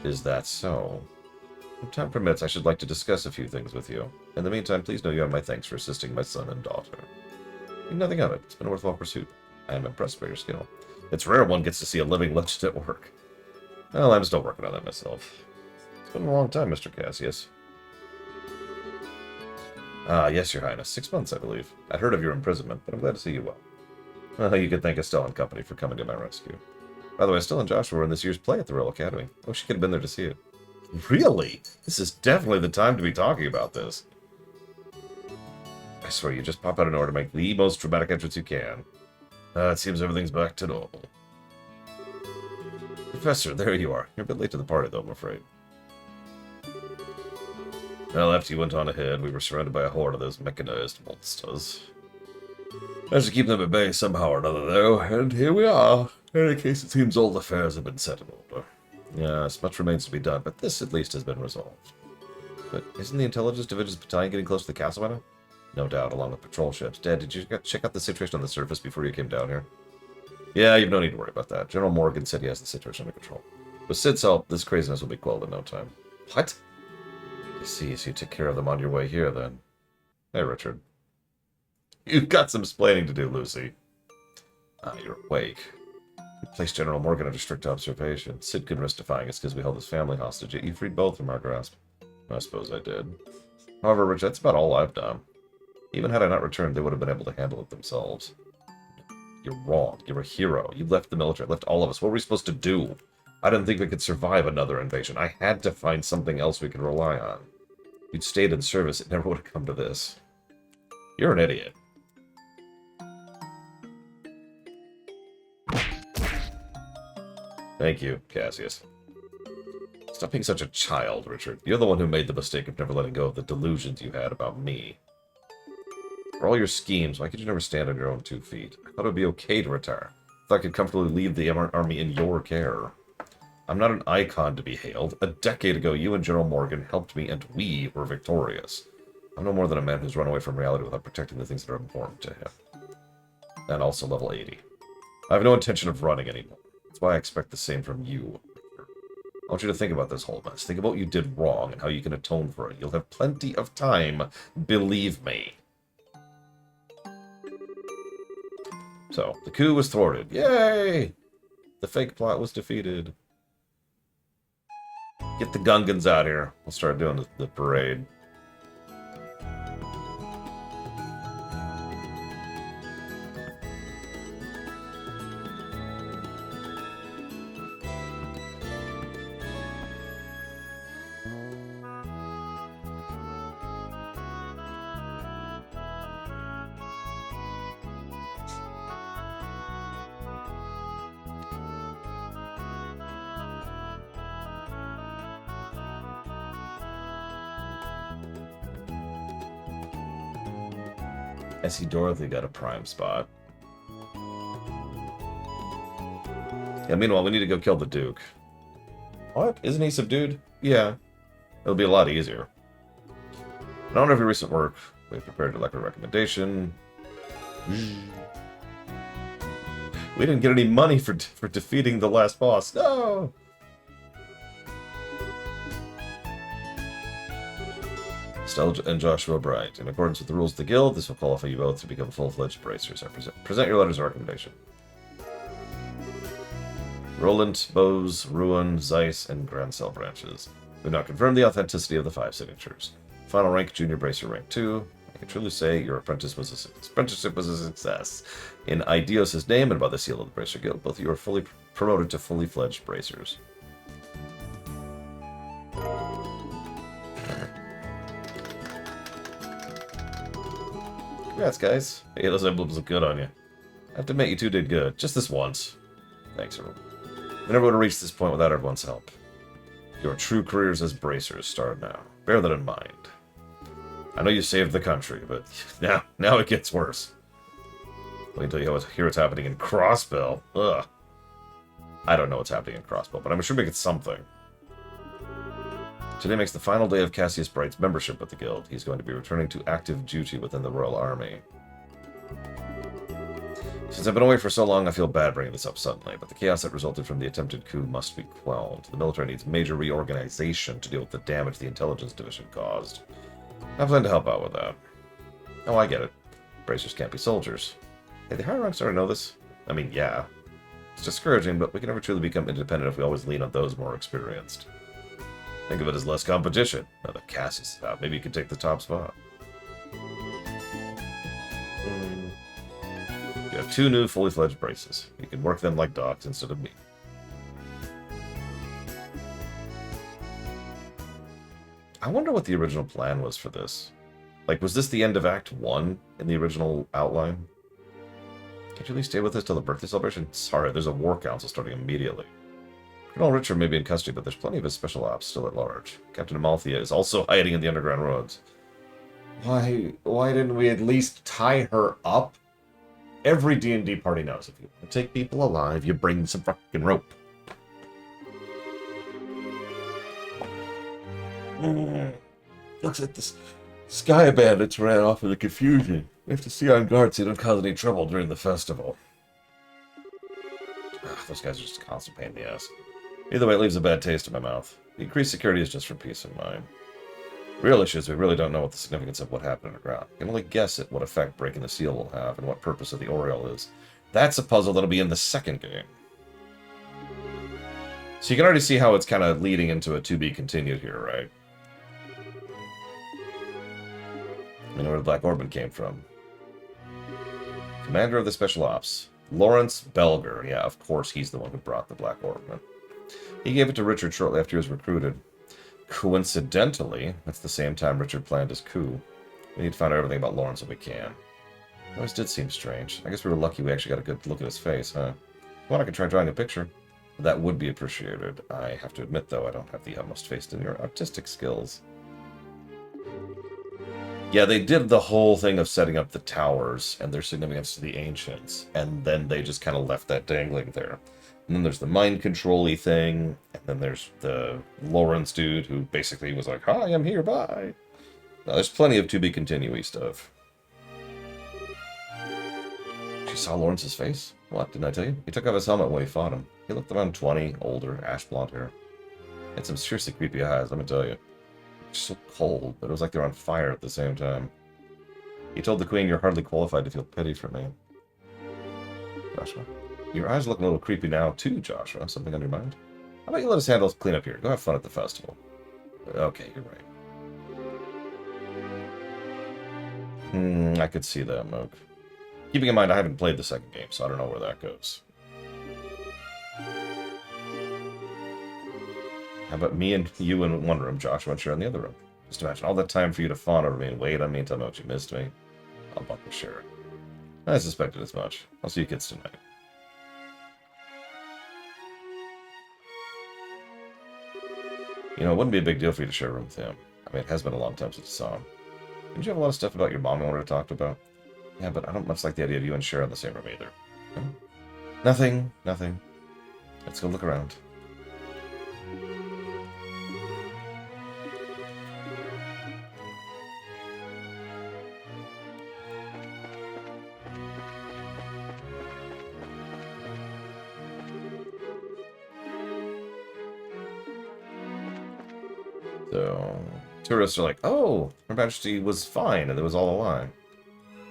S1: Is that so? If time permits, I should like to discuss a few things with you. In the meantime, please know you have my thanks for assisting my son and daughter. Think nothing of it. It's been a worthwhile pursuit. I am impressed by your skill. It's rare one gets to see a living legend at work. Well, I'm still working on that myself. It's been a long time, Mr. Cassius. Ah, yes, Your Highness. 6 months, I believe. I'd heard of your imprisonment, but I'm glad to see you well. Well, you could thank Estelle and company for coming to my rescue. By the way, Estelle and Joshua were in this year's play at the Royal Academy. Oh, she could have been there to see it. Really? This is definitely the time to be talking about this. I swear, you just pop out an order to make the most dramatic entrance you can. It seems everything's back to normal. Professor, there you are. You're a bit late to the party, though, I'm afraid. Well, after you went on ahead, we were surrounded by a horde of those mechanized monsters. Managed to keep them at bay somehow or another, though, and here we are. In any case, it seems all affairs have been set in order. Yes, much remains to be done, but this at least has been resolved. But isn't the Intelligence Division's battalion getting close to the castle right now? No doubt, along with patrol ships. Dad, did you check out the situation on the surface before you came down here? Yeah, you've no need to worry about that. General Morgan said he has the situation under control. With Sid's help, this craziness will be quelled in no time. What? I see, so you took care of them on your way here, then. Hey, Richard. You've got some explaining to do, Lucy. You're awake. We placed General Morgan under strict observation. Sid couldn't risk defying us because we held his family hostage, yet you freed both from our grasp. I suppose I did. However, Rich, that's about all I've done. Even had I not returned, they would have been able to handle it themselves. You're wrong. You're a hero. You left the military, left all of us. What were we supposed to do? I didn't think we could survive another invasion. I had to find something else we could rely on. If you'd stayed in service, it never would have come to this. You're an idiot. Thank you, Cassius. Stop being such a child, Richard. You're the one who made the mistake of never letting go of the delusions you had about me. For all your schemes, why could you never stand on your own 2 feet? I thought it would be okay to retire. I thought I could comfortably leave the army in your care. I'm not an icon to be hailed. A decade ago, you and General Morgan helped me, and we were victorious. I'm no more than a man who's run away from reality without protecting the things that are important to him. And also level 80. I have no intention of running anymore. That's why I expect the same from you. I want you to think about this whole mess. Think about what you did wrong and how you can atone for it. You'll have plenty of time, believe me. So, the coup was thwarted. Yay! The fake plot was defeated. Get the Gungans out here. We'll start doing the parade. I see Dorothy got a prime spot. Yeah, meanwhile, we need to go kill the Duke. What? Isn't he subdued? Yeah. It'll be a lot easier. In honor of your recent work, we have prepared a letter of recommendation. We didn't get any money for defeating the last boss. No! Estelle and Joshua Bright. In accordance with the rules of the Guild, this will qualify you both to become full-fledged bracers. Present your letters of recommendation. Roland, Bose, Ruin, Zeiss, and Grancel branches. We have now confirmed the authenticity of the 5 signatures. Final rank, Junior Bracer rank 2. I can truly say your apprenticeship was a success. In Idios' name and by the seal of the Bracer Guild, both of you are fully promoted to fully fledged bracers. Congrats, guys. Hey, those emblems look good on you. I have to admit, you two did good. Just this once. Thanks, everyone. We never would have reached this point without everyone's help. Your true careers as bracers start now. Bear that in mind. I know you saved the country, but now it gets worse. Wait until you hear what's happening in Crossbell. Ugh. I don't know what's happening in Crossbell, but I'm assuming it's something. Today makes the final day of Cassius Bright's membership with the Guild. He's going to be returning to active duty within the Royal Army. Since I've been away for so long, I feel bad bringing this up suddenly, but the chaos that resulted from the attempted coup must be quelled. The military needs major reorganization to deal with the damage the intelligence division caused. I plan to help out with that. Oh, I get it. Bracers can't be soldiers. Hey, the higher ranks already know this. I mean, yeah. It's discouraging, but we can never truly become independent if we always lean on those more experienced. Think of it as less competition. Now that Cassius is out, maybe you could take the top spot. You have 2 new fully fledged braces. You can work them like dogs instead of me. I wonder what the original plan was for this. Like, was this the end of Act 1 in the original outline? Can't you at least stay with us till the birthday celebration? Sorry, there's a war council starting immediately. Colonel Richard may be in custody, but there's plenty of his special ops still at large. Captain Amalthea is also hiding in the underground roads. Why didn't we at least tie her up? Every D&D party knows if you want to take people alive, you bring some fucking rope. Looks like this Sky Bandits ran off in the confusion. We have to stay on guard so you don't cause any trouble during the festival. Those guys are just a constant pain in the ass. Either way, it leaves a bad taste in my mouth. The increased security is just for peace of mind. Real issue is we really don't know what the significance of what happened underground. We can only guess at what effect breaking the seal will have and what purpose of the Oriole is. That's a puzzle that'll be in the second game. So you can already see how it's kind of leading into a to be continued here, right? You know where the Black Orbman came from. Commander of the Special Ops. Lawrence Belger. Yeah, of course he's the one who brought the Black Orbman. He gave it to Richard shortly after he was recruited. Coincidentally, that's the same time Richard planned his coup. We need to find out everything about Lawrence if we can. It always did seem strange. I guess we were lucky we actually got a good look at his face, huh? Well, I could try drawing a picture. That would be appreciated. I have to admit, though, I don't have the utmost faith in your artistic skills. Yeah, they did the whole thing of setting up the towers and their significance to the ancients, and then they just kind of left that dangling there. And then there's the mind control-y thing, and then there's the Lawrence dude who basically was like, "Hi, I'm here, bye." Now, there's plenty of to-be-continue-y stuff. You saw Lawrence's face? What, didn't I tell you? He took off his helmet when he fought him. He looked around 20, older, ash blonde hair. He had some seriously creepy eyes, let me tell you. So cold, but it was like they're on fire at the same time. He told the Queen, "You're hardly qualified to feel pity for me." Joshua? Your eyes look a little creepy now, too, Joshua. Something on your mind? How about you let us handle cleanup here? Go have fun at the festival. Okay, you're right. I could see that, Moke. Keeping in mind, I haven't played the second game, so I don't know where that goes. How about me and you in one room, Joshua, and share in the other room? Just imagine all that time for you to fawn over me and wait on me and tell me what you missed me. I'll bunk with share. I suspected as much. I'll see you kids tonight. You know, it wouldn't be a big deal for you to share a room with him. I mean, it has been a long time since you saw him. Didn't you have a lot of stuff about your mom you wanted to talk about? Yeah, but I don't much like the idea of you and Cher in the same room either. No? Nothing. Let's go look around. So, tourists are like, "Oh, Her Majesty was fine, and it was all a lie.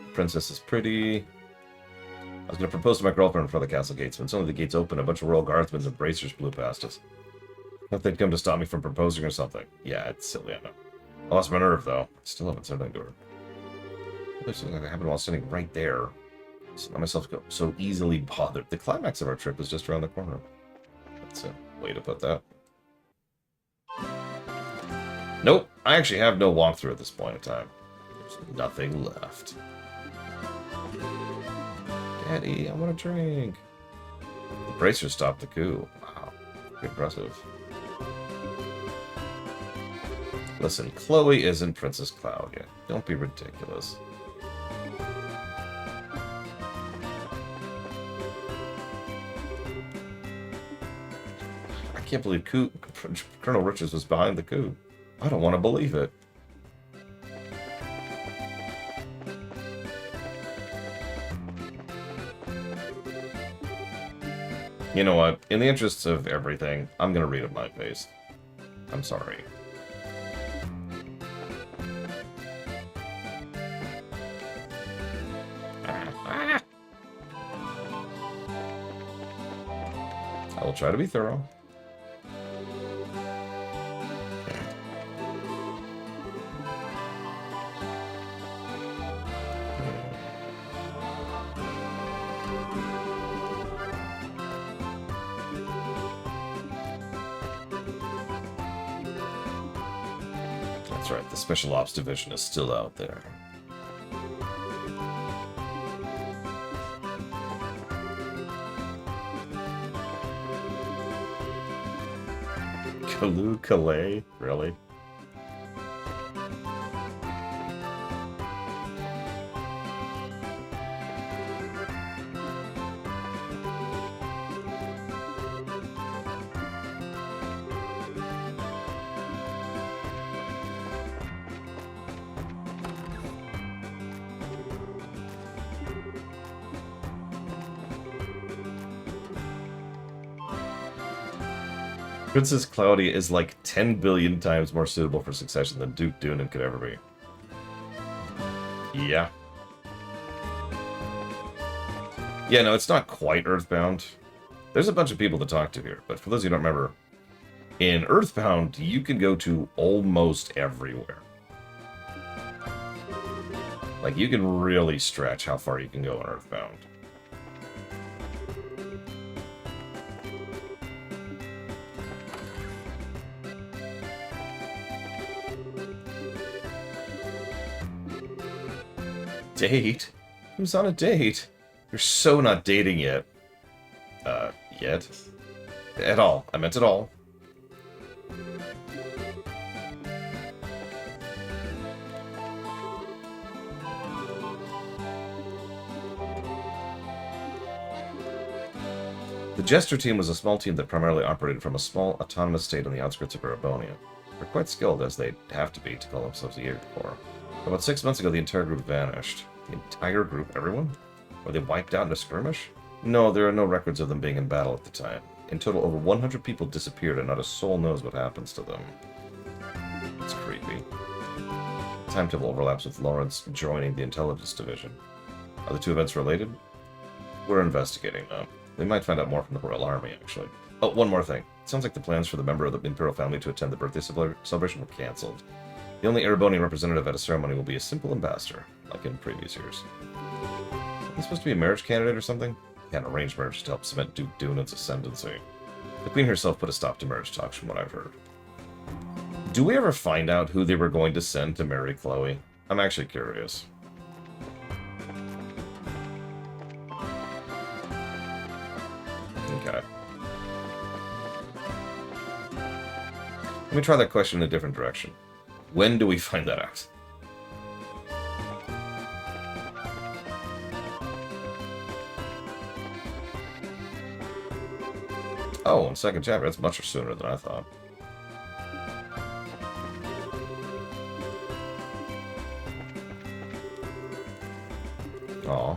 S1: The princess is pretty. I was going to propose to my girlfriend in front of the castle gates. When some of the gates opened, a bunch of royal guardsmen and bracers blew past us. I thought they'd come to stop me from proposing or something. Yeah, it's silly, I know. I lost my nerve, though. I still haven't said anything to her. This looks like it happened while standing right there. So let myself go so easily bothered. The climax of our trip is just around the corner. That's a way to put that. Nope, I actually have no walkthrough at this point in time. There's nothing left. Eddie, I want a drink. The bracers stopped the coup. Wow. Pretty impressive. Listen, Chloe isn't Princess Cloud yet. Don't be ridiculous. I can't believe Colonel Richards was behind the coup. I don't want to believe it. You know what? In the interests of everything, I'm gonna read at my pace. I'm sorry. I will try to be thorough. That's right, the Special Ops Division is still out there. Kalu Calais? Really? Princess Claudia is like 10 billion times more suitable for succession than Duke Dunan could ever be. Yeah. Yeah, no, it's not quite Earthbound. There's a bunch of people to talk to here, but for those who don't remember, in Earthbound, you can go to almost everywhere. Like, you can really stretch how far you can go in Earthbound. Date? Who's on a date? You're so not dating yet. Yet? At all. I meant at all. The Jester team was a small team that primarily operated from a small, autonomous state on the outskirts of Erebonia. They're quite skilled, as they'd have to be to call themselves a Jaeger Corps. About 6 months ago, the entire group vanished. The entire group? Everyone? Were they wiped out in a skirmish? No, there are no records of them being in battle at the time. In total, over 100 people disappeared, and not a soul knows what happens to them. It's creepy. Timetable overlaps with Lawrence joining the Intelligence Division. Are the two events related? We're investigating now. They might find out more from the Royal Army, actually. Oh, one more thing. It sounds like the plans for the member of the Imperial family to attend the birthday celebration were cancelled. The only Erebonian representative at a ceremony will be a simple ambassador, like in previous years. Is he supposed to be a marriage candidate or something? Yeah, an arranged marriage to help cement Duke Dunan's ascendancy. The Queen herself put a stop to marriage talks from what I've heard. Do we ever find out who they were going to send to marry Chloe? I'm actually curious. Okay. Let me try that question in a different direction. When do we find that out? Oh, in second chapter. That's much sooner than I thought. Aw.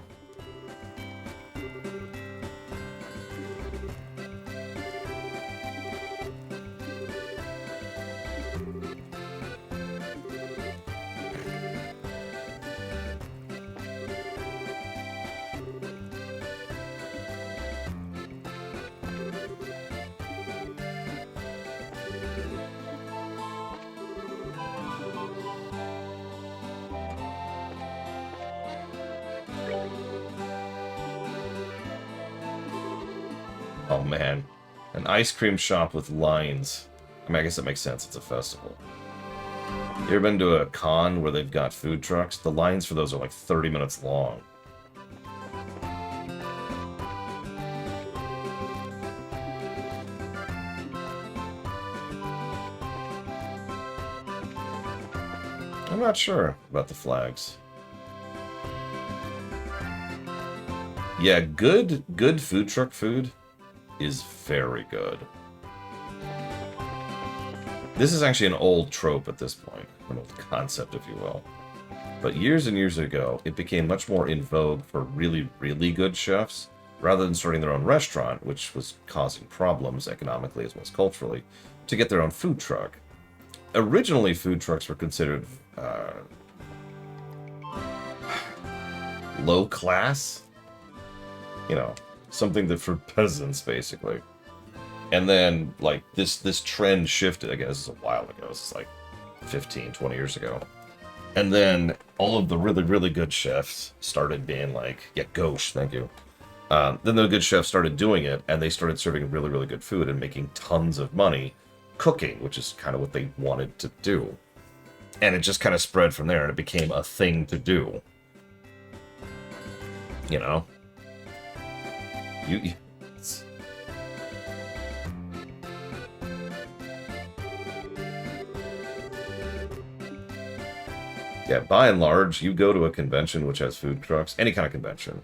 S1: Oh man, an ice cream shop with lines. I mean, I guess that makes sense, it's a festival. You ever been to a con where they've got food trucks? The lines for those are like 30 minutes long. I'm not sure about the flags. Yeah, good food truck food is very good. This is actually an old trope at this point, an old concept, if you will. But years and years ago, it became much more in vogue for really, really good chefs, rather than starting their own restaurant, which was causing problems economically as well as culturally, to get their own food truck. Originally, food trucks were considered low class. You know, something that for peasants, basically. And then, like, this trend shifted, I guess, a while ago. It's like 15, 20 years ago. And then all of the really, really good chefs started being like, yeah, gauche, thank you. Then the good chefs started doing it, and they started serving really, really good food and making tons of money cooking, which is kind of what they wanted to do. And it just kind of spread from there, and it became a thing to do. You know? Yeah, by and large, you go to a convention which has food trucks, any kind of convention,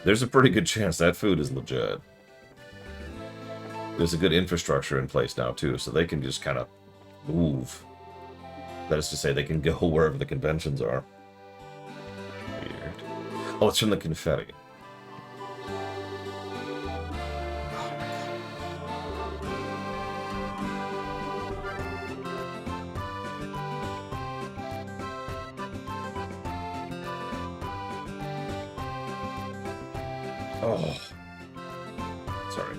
S1: there's a pretty good chance that food is legit. There's a good infrastructure in place now, too, so they can just kind of move. That is to say, they can go wherever the conventions are. Weird. Oh, it's from the confetti. Oh. Sorry.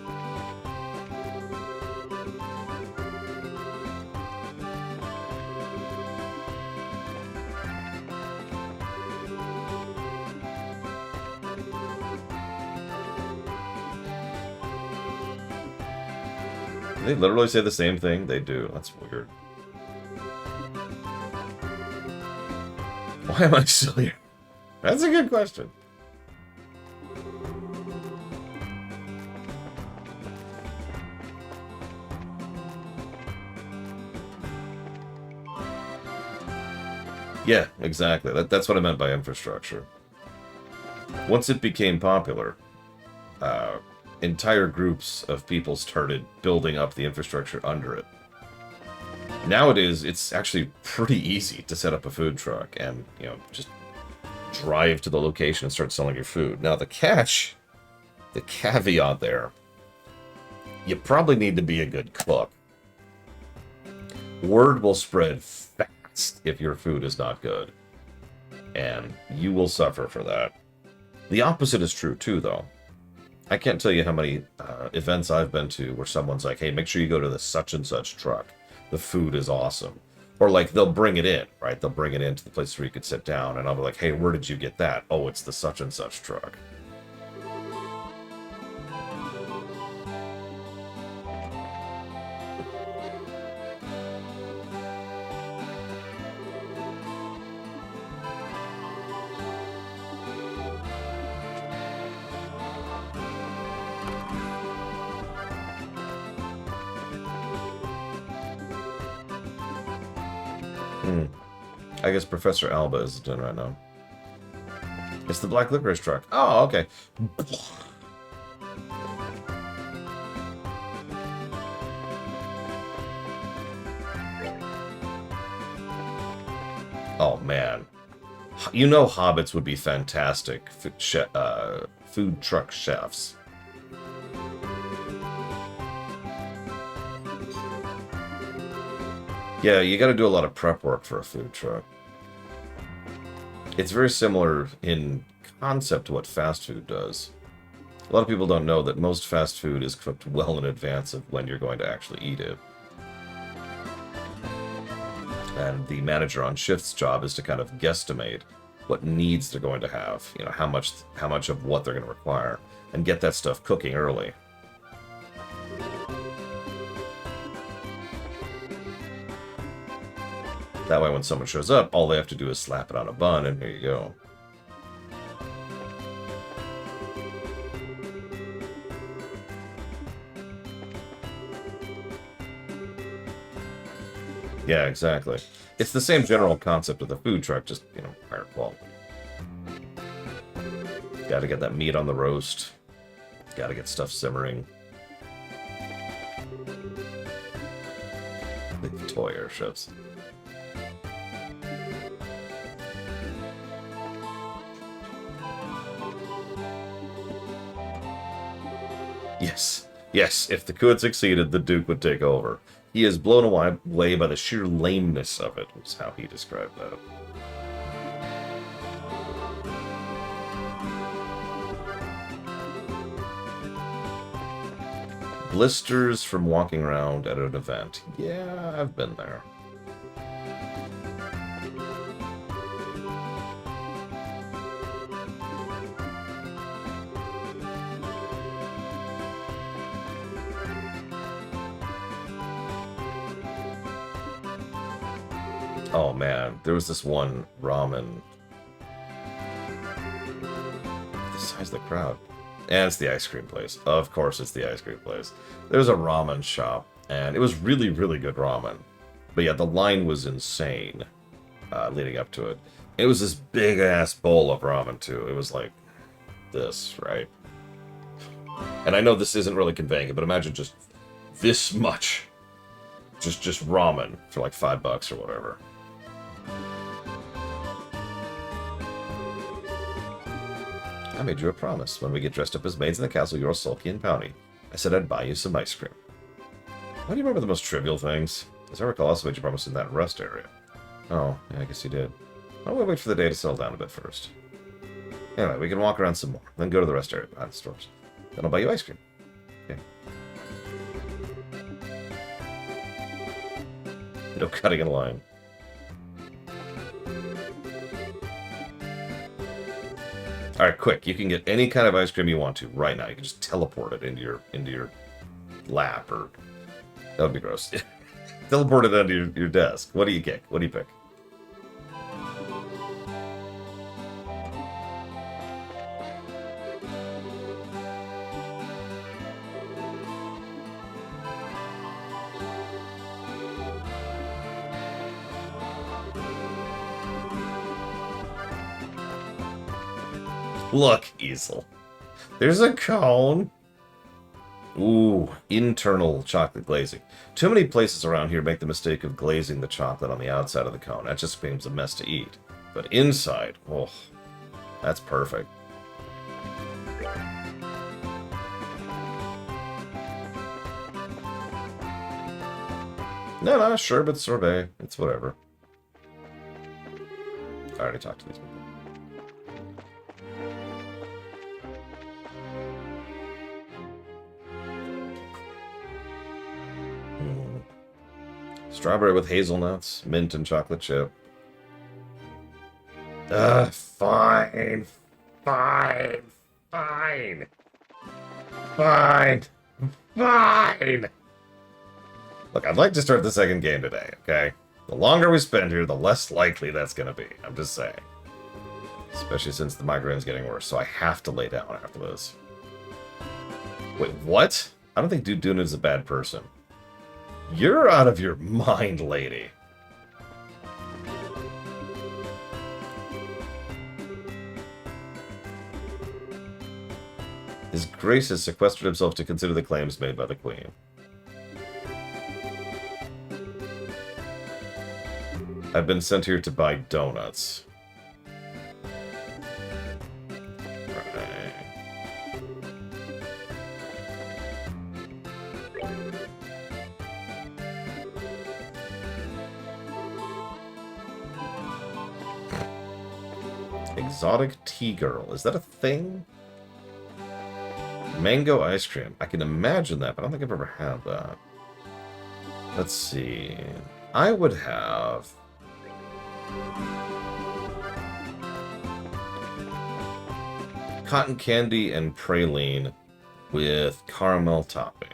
S1: They literally say the same thing? They do. That's weird. Why am I still here? That's a good question. Yeah, exactly. That's what I meant by infrastructure. Once it became popular, entire groups of people started building up the infrastructure under it. Nowadays, it's actually pretty easy to set up a food truck and, you know, just drive to the location and start selling your food. Now, the caveat there, you probably need to be a good cook. Word will spread fast if your food is not good, and you will suffer for that. The opposite is true, too, though. I can't tell you how many events I've been to where someone's like, hey, make sure you go to the such and such truck. The food is awesome. Or, like, they'll bring it in, right? They'll bring it into the place where you could sit down, and I'll be like, hey, where did you get that? Oh, it's the such and such truck. I guess Professor Alba is doing right now. It's the black licorice truck. Oh, okay. Oh, man. You know hobbits would be fantastic food truck chefs. Yeah, you got to do a lot of prep work for a food truck. It's very similar in concept to what fast food does. A lot of people don't know that most fast food is cooked well in advance of when you're going to actually eat it. And the manager on shift's job is to kind of guesstimate what needs they're going to have, you know, how much of what they're going to require, and get that stuff cooking early. That way when someone shows up, all they have to do is slap it on a bun, and here you go. Yeah, exactly. It's the same general concept of the food truck, just, you know, higher quality. Gotta get that meat on the roast. Gotta get stuff simmering. The toy airships. Yes. Yes, if the coup had succeeded, the Duke would take over. He is blown away by the sheer lameness of it, was how he described that. Blisters from walking around at an event. Yeah, I've been there. Oh man, there was this one ramen. The size of the crowd. And it's the ice cream place. Of course it's the ice cream place. There's a ramen shop, and it was really, really good ramen. But yeah, the line was insane leading up to it. It was this big-ass bowl of ramen, too. It was like this, right? And I know this isn't really conveying it, but imagine just this much. Just ramen for like $5 or whatever. I made you a promise. When we get dressed up as maids in the castle, you're sulky and pouty. I said I'd buy you some ice cream. Why do you remember the most trivial things? As I recall, I also made you a promise in that rest area. Oh, yeah, I guess you did. Why don't we wait for the day to settle down a bit first? Anyway, we can walk around some more, then go to the rest area behind the stores. Then I'll buy you ice cream. Okay. No cutting in line. Alright, quick. You can get any kind of ice cream you want to right now. You can just teleport it into your lap, or... That would be gross. Teleport it onto your desk. What do you get? What do you pick? Look, Easel. There's a cone. Ooh, internal chocolate glazing. Too many places around here make the mistake of glazing the chocolate on the outside of the cone. That just becomes a mess to eat. But inside, oh, that's perfect. No, sherbet sorbet. It's whatever. I already talked to these people. Strawberry with hazelnuts, mint and chocolate chip. Fine. Fine. Fine. Fine. Fine. Look, I'd like to start the second game today, okay? The longer we spend here, the less likely that's gonna be. I'm just saying. Especially since the migraine's getting worse, so I have to lay down after this. Wait, what? I don't think Dude Duna is a bad person. You're out of your mind, lady. His Grace has sequestered himself to consider the claims made by the Queen. I've been sent here to buy donuts. Exotic tea girl. Is that a thing? Mango ice cream. I can imagine that, but I don't think I've ever had that. Let's see. I would have... cotton candy and praline with caramel topping.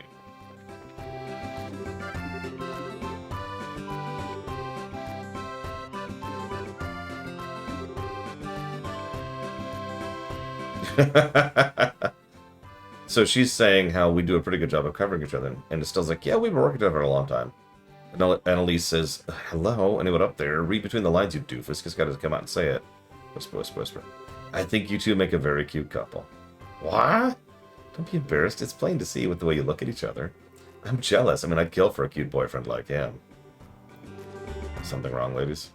S1: So she's saying how we do a pretty good job of covering each other, and Estelle's like, yeah, we've been working together for a long time. Annalise says, hello, anyone up there? Read between the lines, you doofus. Just gotta come out and say it. Whisper, whisper, whisper. I think you two make a very cute couple. What? Don't be embarrassed. It's plain to see with the way you look at each other. I'm jealous. I mean, I'd kill for a cute boyfriend like him. Something wrong, ladies?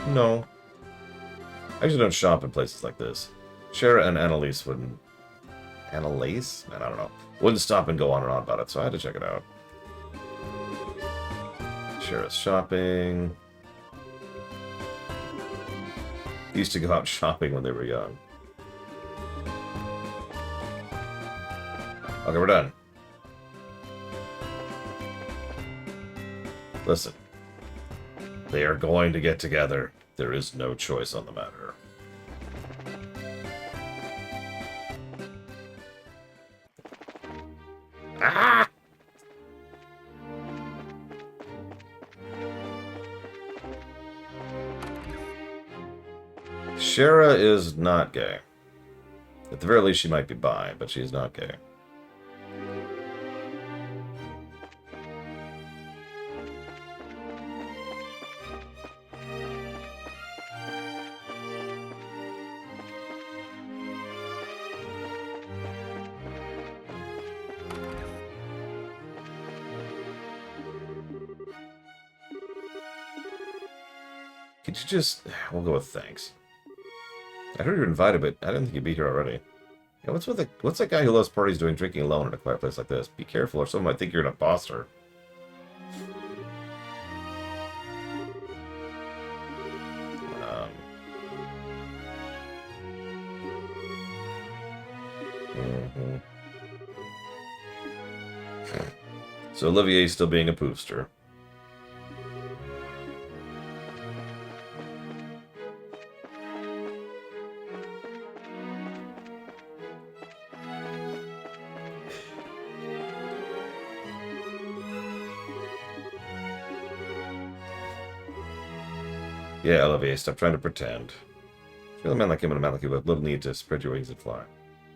S1: No. I usually don't shop in places like this. Shara and Annalise wouldn't... Annalise? Man, I don't know. Wouldn't stop and go on and on about it, so I had to check it out. Shara's shopping. Used to go out shopping when they were young. Okay, we're done. Listen. They are going to get together. There is no choice on the matter. Ah! Shara is not gay. At the very least, she might be bi, but she is not gay. Could you just... We'll go with thanks. I heard you were invited, but I didn't think you'd be here already. Yeah, what's that guy who loves parties doing drinking alone in a quiet place like this? Be careful, or someone might think you're an imposter. So Olivier's still being a poofster. Yeah, Olivier, stop trying to pretend. Feel a man like him and a man like you with little need to spread your wings and fly.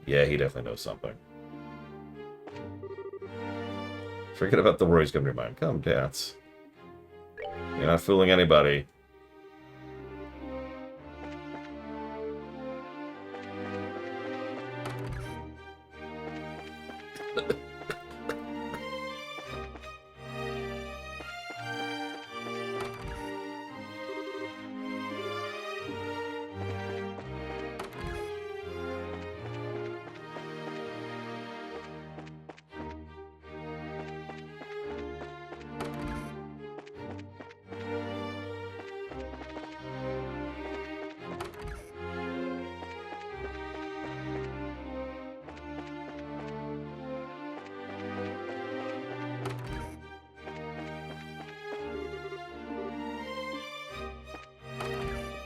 S1: Yeah, he definitely knows something. Forget about the worries coming to your mind. Come, dance. You're not fooling anybody.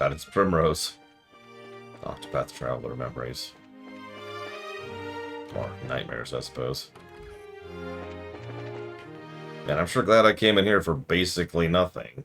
S1: God, it's Primrose. Octopath Traveler memories. Or nightmares, I suppose. Man, I'm sure glad I came in here for basically nothing.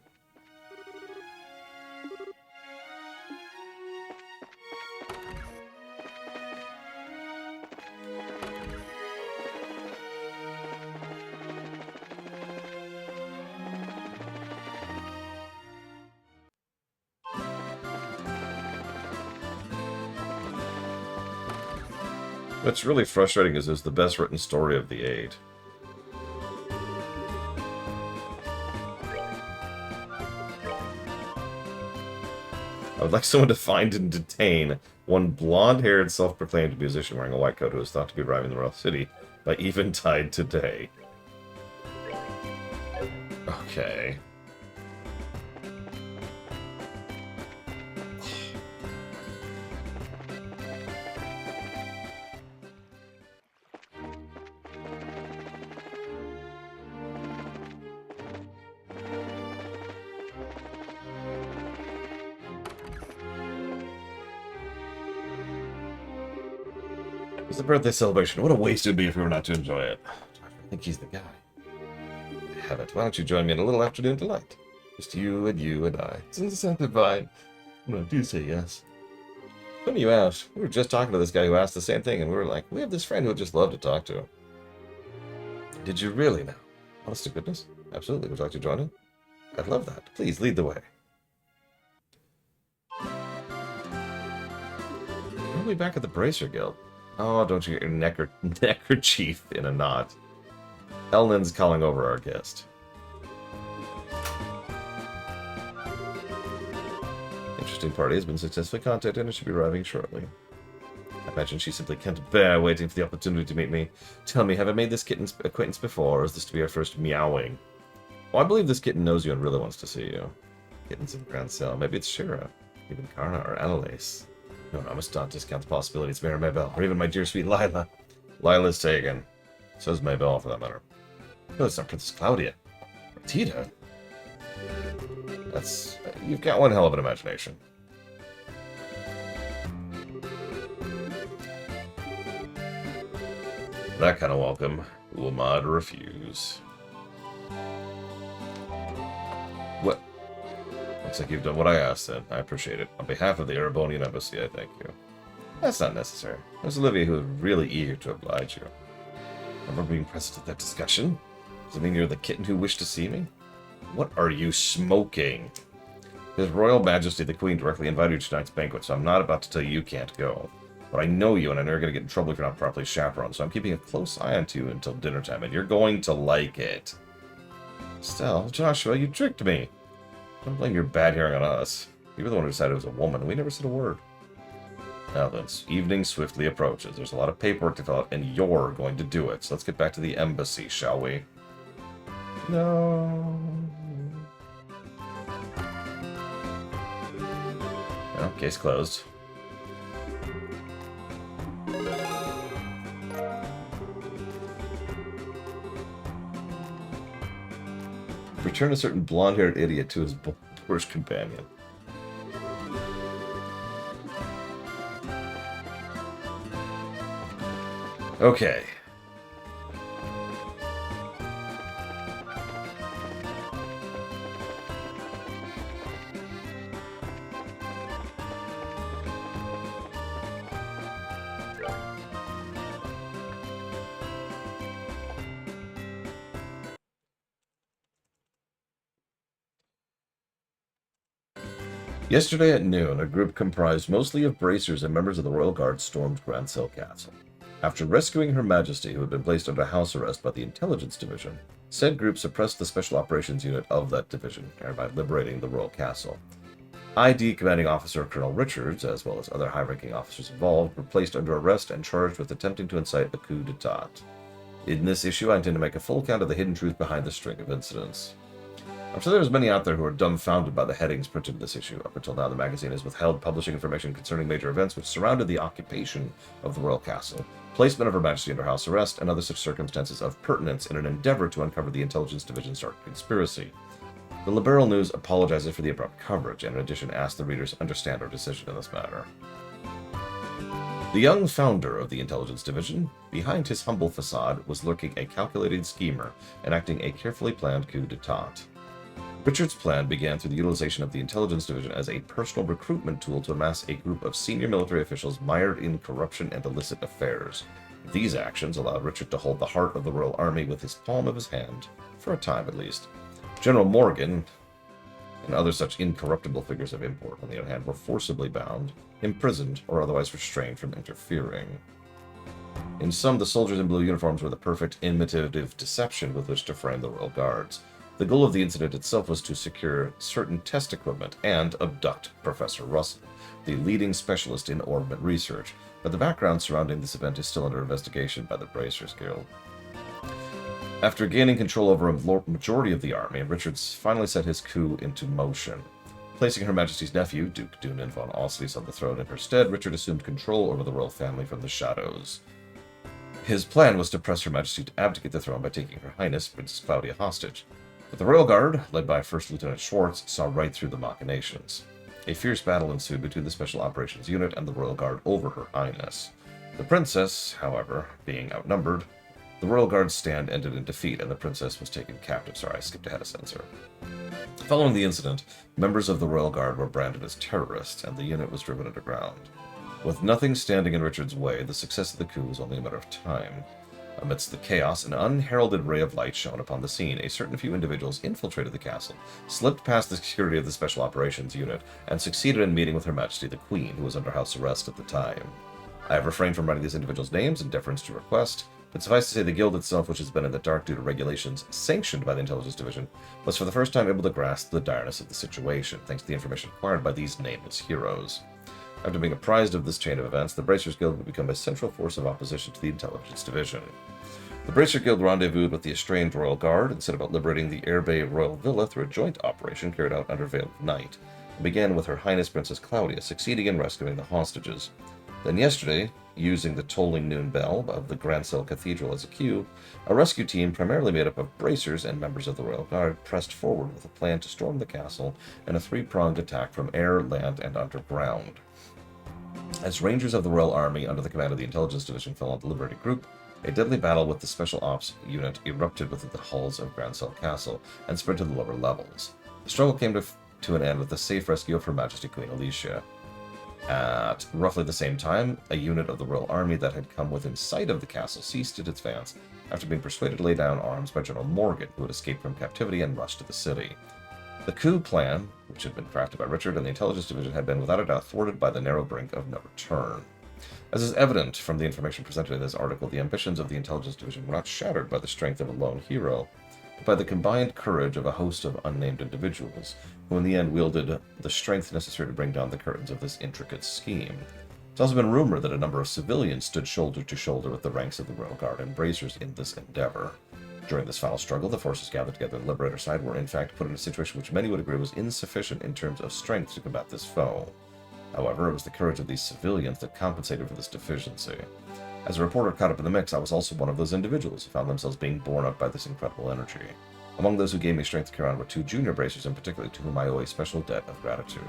S1: What's really frustrating is it's the best written story of the 8. I would like someone to find and detain one blonde-haired, self-proclaimed musician wearing a white coat who is thought to be arriving in the Royal City by Eventide today. Okay. It's the birthday celebration. What a waste it would be if we were not to enjoy it. I think he's the guy. Have it. Why don't you join me in a little afternoon delight? Just you and I. Doesn't it sound divine? No, do say yes. Funny you asked. We were just talking to this guy who asked the same thing, and we were like, we have this friend who would just love to talk to. Did you really now? Honest to goodness? Absolutely. Would you like to join in? I'd love that. Please, lead the way. We'll be back at the Bracer Guild. Oh, don't you get your neckerchief in a knot. Elnin's calling over our guest. Interesting party has been successfully contacted and should be arriving shortly. I imagine she simply can't bear waiting for the opportunity to meet me. Tell me, have I made this kitten's acquaintance before, or is this to be our first meowing? Well, I believe this kitten knows you and really wants to see you. Kitten's in Grand Cell. Maybe it's Shira, even Karna, or Annalise. No, I must not discount the possibility it's Mary Maybell, or even my dear sweet Lila. Lila's taken. So's Maybell, for that matter. No, it's not Princess Claudia. Or Tita. That's... You've got one hell of an imagination. That kind of welcome, who am I to refuse? What? Looks like you've done what I asked then. I appreciate it. On behalf of the Erebonian Embassy, I thank you. That's not necessary. There's Olivia who is really eager to oblige you. Remember being present at that discussion? Does it mean you're the kitten who wished to see me? What are you smoking? His Royal Majesty the Queen directly invited you to tonight's banquet, so I'm not about to tell you you can't go. But I know you, and I know you're going to get in trouble if you're not properly chaperoned, so I'm keeping a close eye on you until dinner time, and you're going to like it. Still, Joshua, you tricked me. Don't blame your bad hearing on us. You were the one who decided it was a woman, and we never said a word. Now then, evening swiftly approaches. There's a lot of paperwork to fill out, and you're going to do it. So let's get back to the embassy, shall we? No. Well, case closed. Return a certain blonde-haired idiot to his boorish companion. Okay. Yesterday at noon, a group comprised mostly of bracers and members of the Royal Guard stormed Grand Cell Castle. After rescuing Her Majesty, who had been placed under house arrest by the Intelligence Division, said group suppressed the Special Operations Unit of that division, thereby liberating the Royal Castle. ID Commanding Officer Colonel Richards, as well as other high-ranking officers involved, were placed under arrest and charged with attempting to incite a coup d'etat. In this issue, I intend to make a full account of the hidden truth behind the string of incidents. I'm sure there's many out there who are dumbfounded by the headings printed in this issue. Up until now, the magazine has withheld publishing information concerning major events which surrounded the occupation of the Royal Castle, placement of Her Majesty under house arrest, and other such circumstances of pertinence in an endeavor to uncover the Intelligence Division's dark conspiracy. The Liberal News apologizes for the abrupt coverage, and in addition asks the readers to understand our decision in this matter. The young founder of the Intelligence Division, behind his humble facade, was lurking a calculated schemer, enacting a carefully planned coup d'etat. Richard's plan began through the utilization of the Intelligence Division as a personal recruitment tool to amass a group of senior military officials mired in corruption and illicit affairs. These actions allowed Richard to hold the heart of the Royal Army with his palm of his hand, for a time at least. General Morgan and other such incorruptible figures of import, on the other hand, were forcibly bound, imprisoned, or otherwise restrained from interfering. In sum, the soldiers in blue uniforms were the perfect imitative deception with which to frame the Royal Guards. The goal of the incident itself was to secure certain test equipment and abduct Professor Russell, the leading specialist in orbit research, but the background surrounding this event is still under investigation by the Bracers Guild. After gaining control over a majority of the army, Richards finally set his coup into motion. Placing Her Majesty's nephew, Duke Dunan von Oslies, on the throne in her stead, Richard assumed control over the royal family from the shadows. His plan was to press Her Majesty to abdicate the throne by taking Her Highness, Princess Claudia, hostage. But the Royal Guard, led by First Lieutenant Schwartz, saw right through the machinations. A fierce battle ensued between the Special Operations Unit and the Royal Guard over Her Highness. The Princess, however, being outnumbered, the Royal Guard's stand ended in defeat, and the Princess was taken captive. Sorry, I skipped ahead a sentence. Following the incident, members of the Royal Guard were branded as terrorists, and the unit was driven underground. With nothing standing in Richard's way, the success of the coup was only a matter of time. Amidst the chaos, an unheralded ray of light shone upon the scene. A certain few individuals infiltrated the castle, slipped past the security of the Special Operations Unit, and succeeded in meeting with Her Majesty the Queen, who was under house arrest at the time. I have refrained from writing these individuals' names in deference to request, but suffice to say the Guild itself, which has been in the dark due to regulations sanctioned by the Intelligence Division, was for the first time able to grasp the direness of the situation, thanks to the information acquired by these nameless heroes. After being apprised of this chain of events, the Bracers Guild would become a central force of opposition to the Intelligence Division. The Bracer Guild rendezvoused with the estranged Royal Guard and set about liberating the Airbay Royal Villa through a joint operation carried out under veil of night. It began with Her Highness Princess Claudia succeeding in rescuing the hostages. Then yesterday, using the tolling noon bell of the Grancel Cathedral as a cue, a rescue team primarily made up of bracers and members of the Royal Guard pressed forward with a plan to storm the castle in a three-pronged attack from air, land, and underground. As Rangers of the Royal Army under the command of the Intelligence Division fell on the liberated group, a deadly battle with the Special Ops unit erupted within the halls of Grancel Castle and spread to the lower levels. The struggle came to an end with the safe rescue of Her Majesty Queen Alicia. At roughly the same time, a unit of the Royal Army that had come within sight of the castle ceased its advance after being persuaded to lay down arms by General Morgan, who had escaped from captivity and rushed to the city. The coup plan, which had been crafted by Richard and the Intelligence Division, had been without a doubt thwarted by the narrow brink of no return. As is evident from the information presented in this article, the ambitions of the Intelligence Division were not shattered by the strength of a lone hero, but by the combined courage of a host of unnamed individuals, who in the end wielded the strength necessary to bring down the curtains of this intricate scheme. It's also been rumored that a number of civilians stood shoulder to shoulder with the ranks of the Royal Guard and Bracers in this endeavor. During this final struggle, the forces gathered together on the Liberator side were in fact put in a situation which many would agree was insufficient in terms of strength to combat this foe. However, it was the courage of these civilians that compensated for this deficiency. As a reporter caught up in the mix, I was also one of those individuals who found themselves being borne up by this incredible energy. Among those who gave me strength to carry on were two junior bracers in particular, to whom I owe a special debt of gratitude.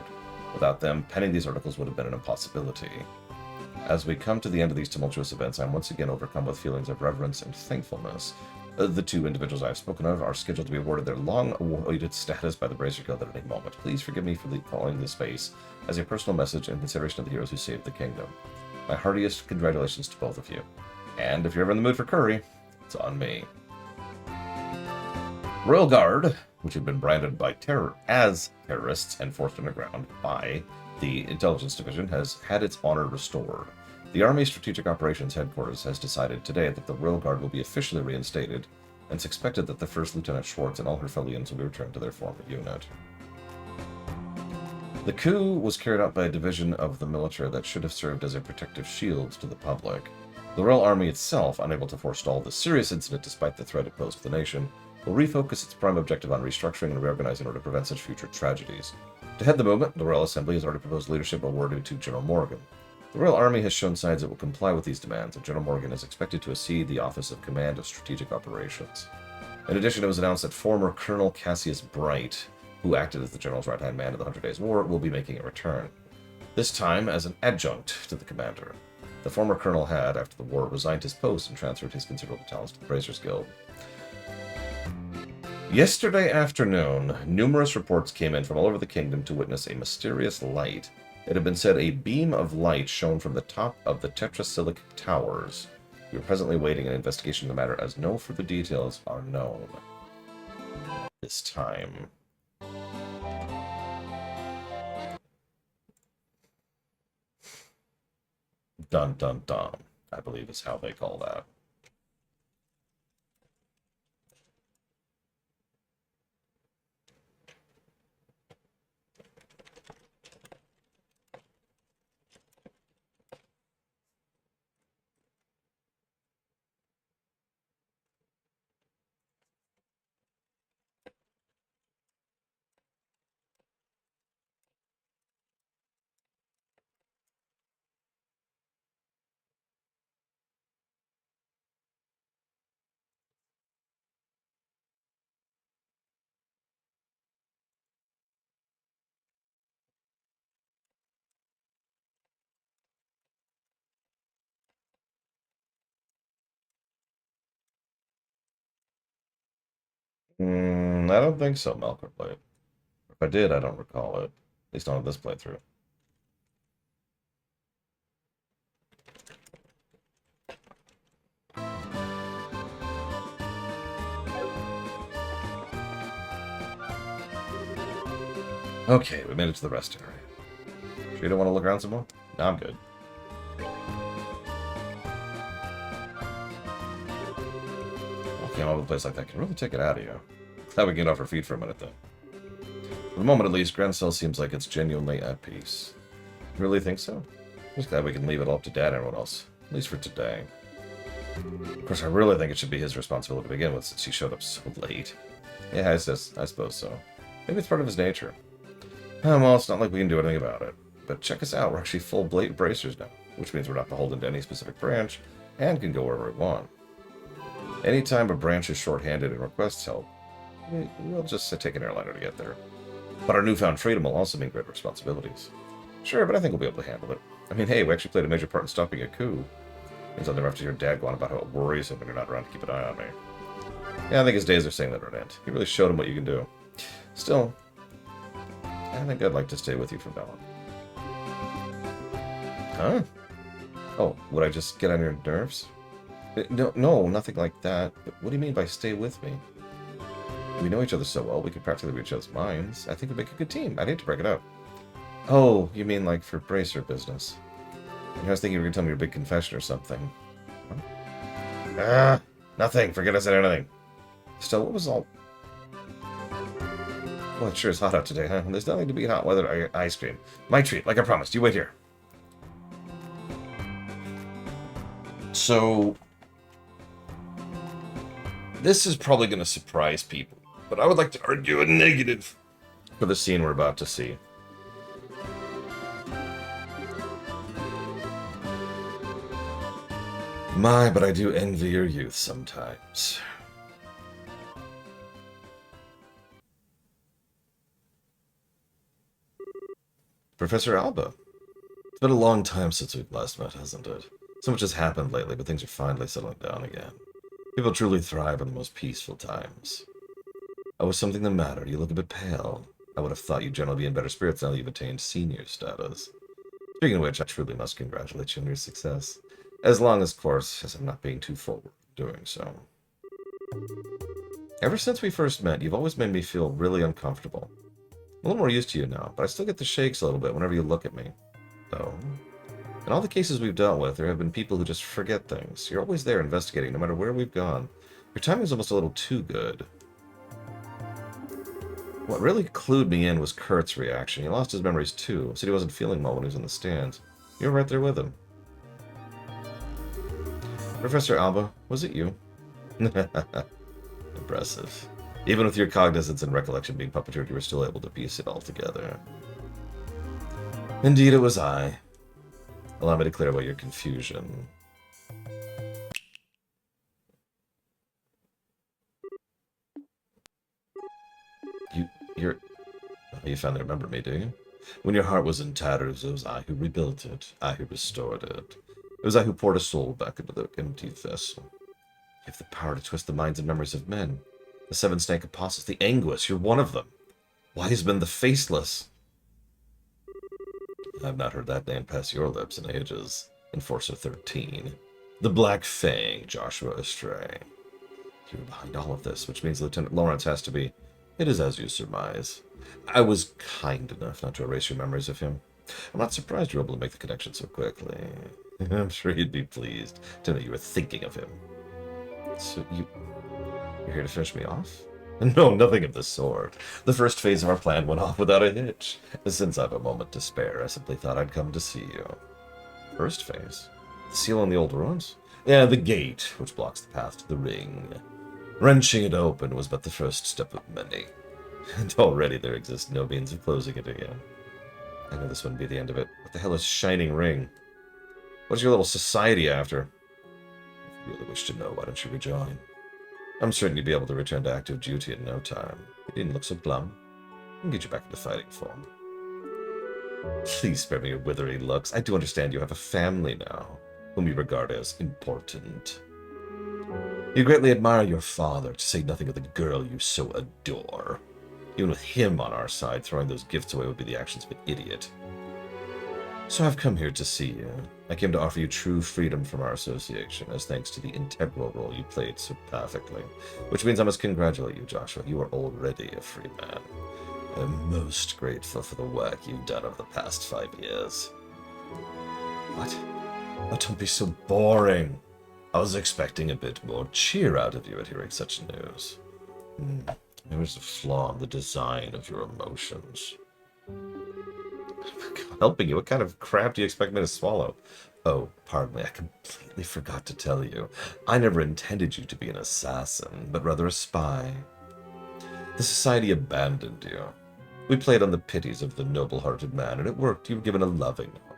S1: Without them, penning these articles would have been an impossibility. As we come to the end of these tumultuous events, I am once again overcome with feelings of reverence and thankfulness. The two individuals I have spoken of are scheduled to be awarded their long-awaited status by the Bracer Guild at any moment. Please forgive me for calling this space as a personal message in consideration of the heroes who saved the kingdom. My heartiest congratulations to both of you. And if you're ever in the mood for curry, it's on me. Royal Guard, which had been branded by as terrorists and forced underground by the Intelligence Division, has had its honor restored. The Army's Strategic Operations Headquarters has decided today that the Royal Guard will be officially reinstated, and it's expected that the First Lieutenant Schwartz and all her fellow units will be returned to their former unit. The coup was carried out by a division of the military that should have served as a protective shield to the public. The Royal Army itself, unable to forestall the serious incident despite the threat it posed to the nation, will refocus its prime objective on restructuring and reorganizing in order to prevent such future tragedies. To head the movement, the Royal Assembly has already proposed leadership awarded to General Morgan. The Royal Army has shown signs it will comply with these demands, and General Morgan is expected to accede the Office of Command of Strategic Operations. In addition, it was announced that former Colonel Cassius Bright, who acted as the General's right-hand man in the 100 Days War, will be making a return. This time as an adjunct to the commander. The former colonel had, after the war, resigned his post and transferred his considerable talents to the Bracers Guild. Yesterday afternoon, numerous reports came in from all over the kingdom to witness a mysterious light. It had been said a beam of light shone from the top of the Tetrasilic Towers. We are presently awaiting an investigation of the matter, as no further details are known this time. Dun dun dun, I believe is how they call that. I don't think so, Melkor played. If I did, I don't recall it. At least not on this playthrough. Okay, we made it to the rest area. Sure you don't want to look around some more? No, I'm good. Walking all over the place like that can really take it out of you. Glad we can get off our feet for a minute, though. For the moment, at least, Grancel seems like it's genuinely at peace. You really think so? Just glad we can leave it all up to Dad and everyone else. At least for today. Of course, I really think it should be his responsibility to begin with, since he showed up so late. Yeah, I suppose so. Maybe it's part of his nature. Well, it's not like we can do anything about it. But check us out, we're actually full bracers now, which means we're not beholden to any specific branch, and can go wherever we want. Anytime a branch is short-handed and requests help, we'll just take an airliner to get there. But our newfound freedom will also mean greater responsibilities. Sure, but I think we'll be able to handle it. I mean, hey, we actually played a major part in stopping a coup. Means I'll never have to hear Dad go on about how it worries him when you're not around to keep an eye on me. Yeah, I think his days are saying that at an end. He really showed him what you can do. Still, I think I'd like to stay with you from now on. Huh? Oh, would I just get on your nerves? No, nothing like that. But what do you mean by stay with me? We know each other so well, we could practically read each other's minds. I think we'd make a good team. I'd hate to break it up. Oh, you mean like for bracer business? I was thinking you were going to tell me your big confession or something. Huh? Nothing. Forget I said anything. Still, what was all... Well, it sure is hot out today, huh? There's nothing to beat hot weather ice cream. My treat, like I promised. You wait here. So... This is probably going to surprise people, but I would like to argue a negative for the scene we're about to see. My, but I do envy your youth sometimes. Professor Alba. It's been a long time since we've last met, hasn't it? So much has happened lately, but things are finally settling down again. People truly thrive in the most peaceful times. Oh, was something the matter? You look a bit pale. I would have thought you'd generally be in better spirits now that you've attained senior status. Speaking of which, I truly must congratulate you on your success. As long as, of course, as I'm not being too forward doing so. Ever since we first met, you've always made me feel really uncomfortable. I'm a little more used to you now, but I still get the shakes a little bit whenever you look at me. Though, in all the cases we've dealt with, there have been people who just forget things. You're always there investigating, no matter where we've gone. Your timing's almost a little too good. What really clued me in was Kurt's reaction. He lost his memories too. Said he wasn't feeling well when he was in the stands. You were right there with him. Professor Alba, was it you? Impressive. Even with your cognizance and recollection being puppeteered, you were still able to piece it all together. Indeed, it was I. Allow me to clear away your confusion. You finally remember me, do you? When your heart was in tatters, it was I who rebuilt it. I who restored it. It was I who poured a soul back into the empty vessel. You have the power to twist the minds and memories of men. The seven snake apostles, the Anguis, you're one of them. Wise men, the faceless. I've not heard that name pass your lips in ages. Enforcer 13. The Black Fang, Joshua Estray. You're behind all of this, which means Lieutenant Lawrence has to be... It is as you surmise. I was kind enough not to erase your memories of him. I'm not surprised you were able to make the connection so quickly. I'm sure he'd be pleased to know you were thinking of him. So you're here to finish me off? No, nothing of the sort. The first phase of our plan went off without a hitch. Since I've a moment to spare, I simply thought I'd come to see you. First phase? The seal on the old ruins? Yeah, the gate, which blocks the path to the ring. Wrenching it open was but the first step of many. And already there exists no means of closing it again. I know this wouldn't be the end of it. What the hell is Shining Ring? What's your little society after? If you really wish to know, why don't you rejoin? I'm certain you'd be able to return to active duty in no time. You didn't look so glum. I can get you back into fighting form. Please spare me your withery looks. I do understand you have a family now, whom you regard as important. You greatly admire your father, to say nothing of the girl you so adore. Even with him on our side, throwing those gifts away would be the actions of an idiot. So I've come here to see you. I came to offer you true freedom from our association, as thanks to the integral role you played so perfectly. Which means I must congratulate you, Joshua. You are already a free man. I'm most grateful for the work you've done over the past 5 years. What? Oh, don't be so boring. I was expecting a bit more cheer out of you at hearing such news. There was a flaw in the design of your emotions. Helping you? What kind of crap do you expect me to swallow? Oh, pardon me, I completely forgot to tell you. I never intended you to be an assassin, but rather a spy. The society abandoned you. We played on the pities of the noble-hearted man, and it worked. You were given a loving home.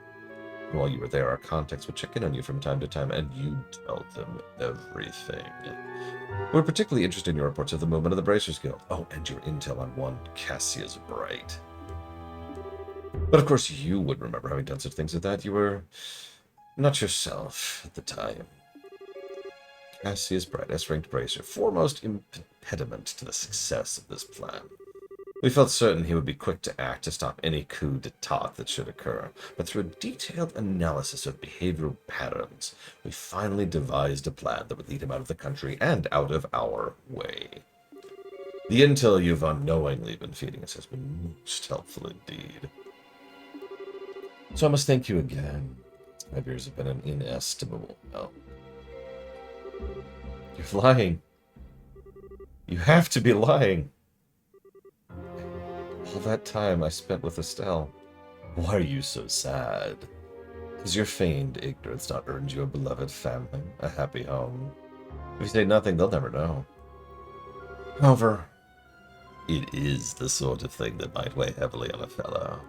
S1: And while you were there, our contacts would check in on you from time to time, and you'd tell them everything. We're particularly interested in your reports of the movement of the Bracers Guild. Oh, and your intel on one Cassius Bright. But of course, you would remember having done such things as that. You were not yourself at the time. Cassius Bright, S-ranked Bracer, foremost impediment to the success of this plan. We felt certain he would be quick to act to stop any coup d'etat that should occur, but through a detailed analysis of behavioral patterns, we finally devised a plan that would lead him out of the country and out of our way. The intel you've unknowingly been feeding us has been most helpful indeed. So I must thank you again. 5 years have been an inestimable help. You're lying. You have to be lying. All that time I spent with Estelle. Why are you so sad? Has your feigned ignorance not earned you a beloved family, a happy home? If you say nothing, they'll never know. However, it is the sort of thing that might weigh heavily on a fellow.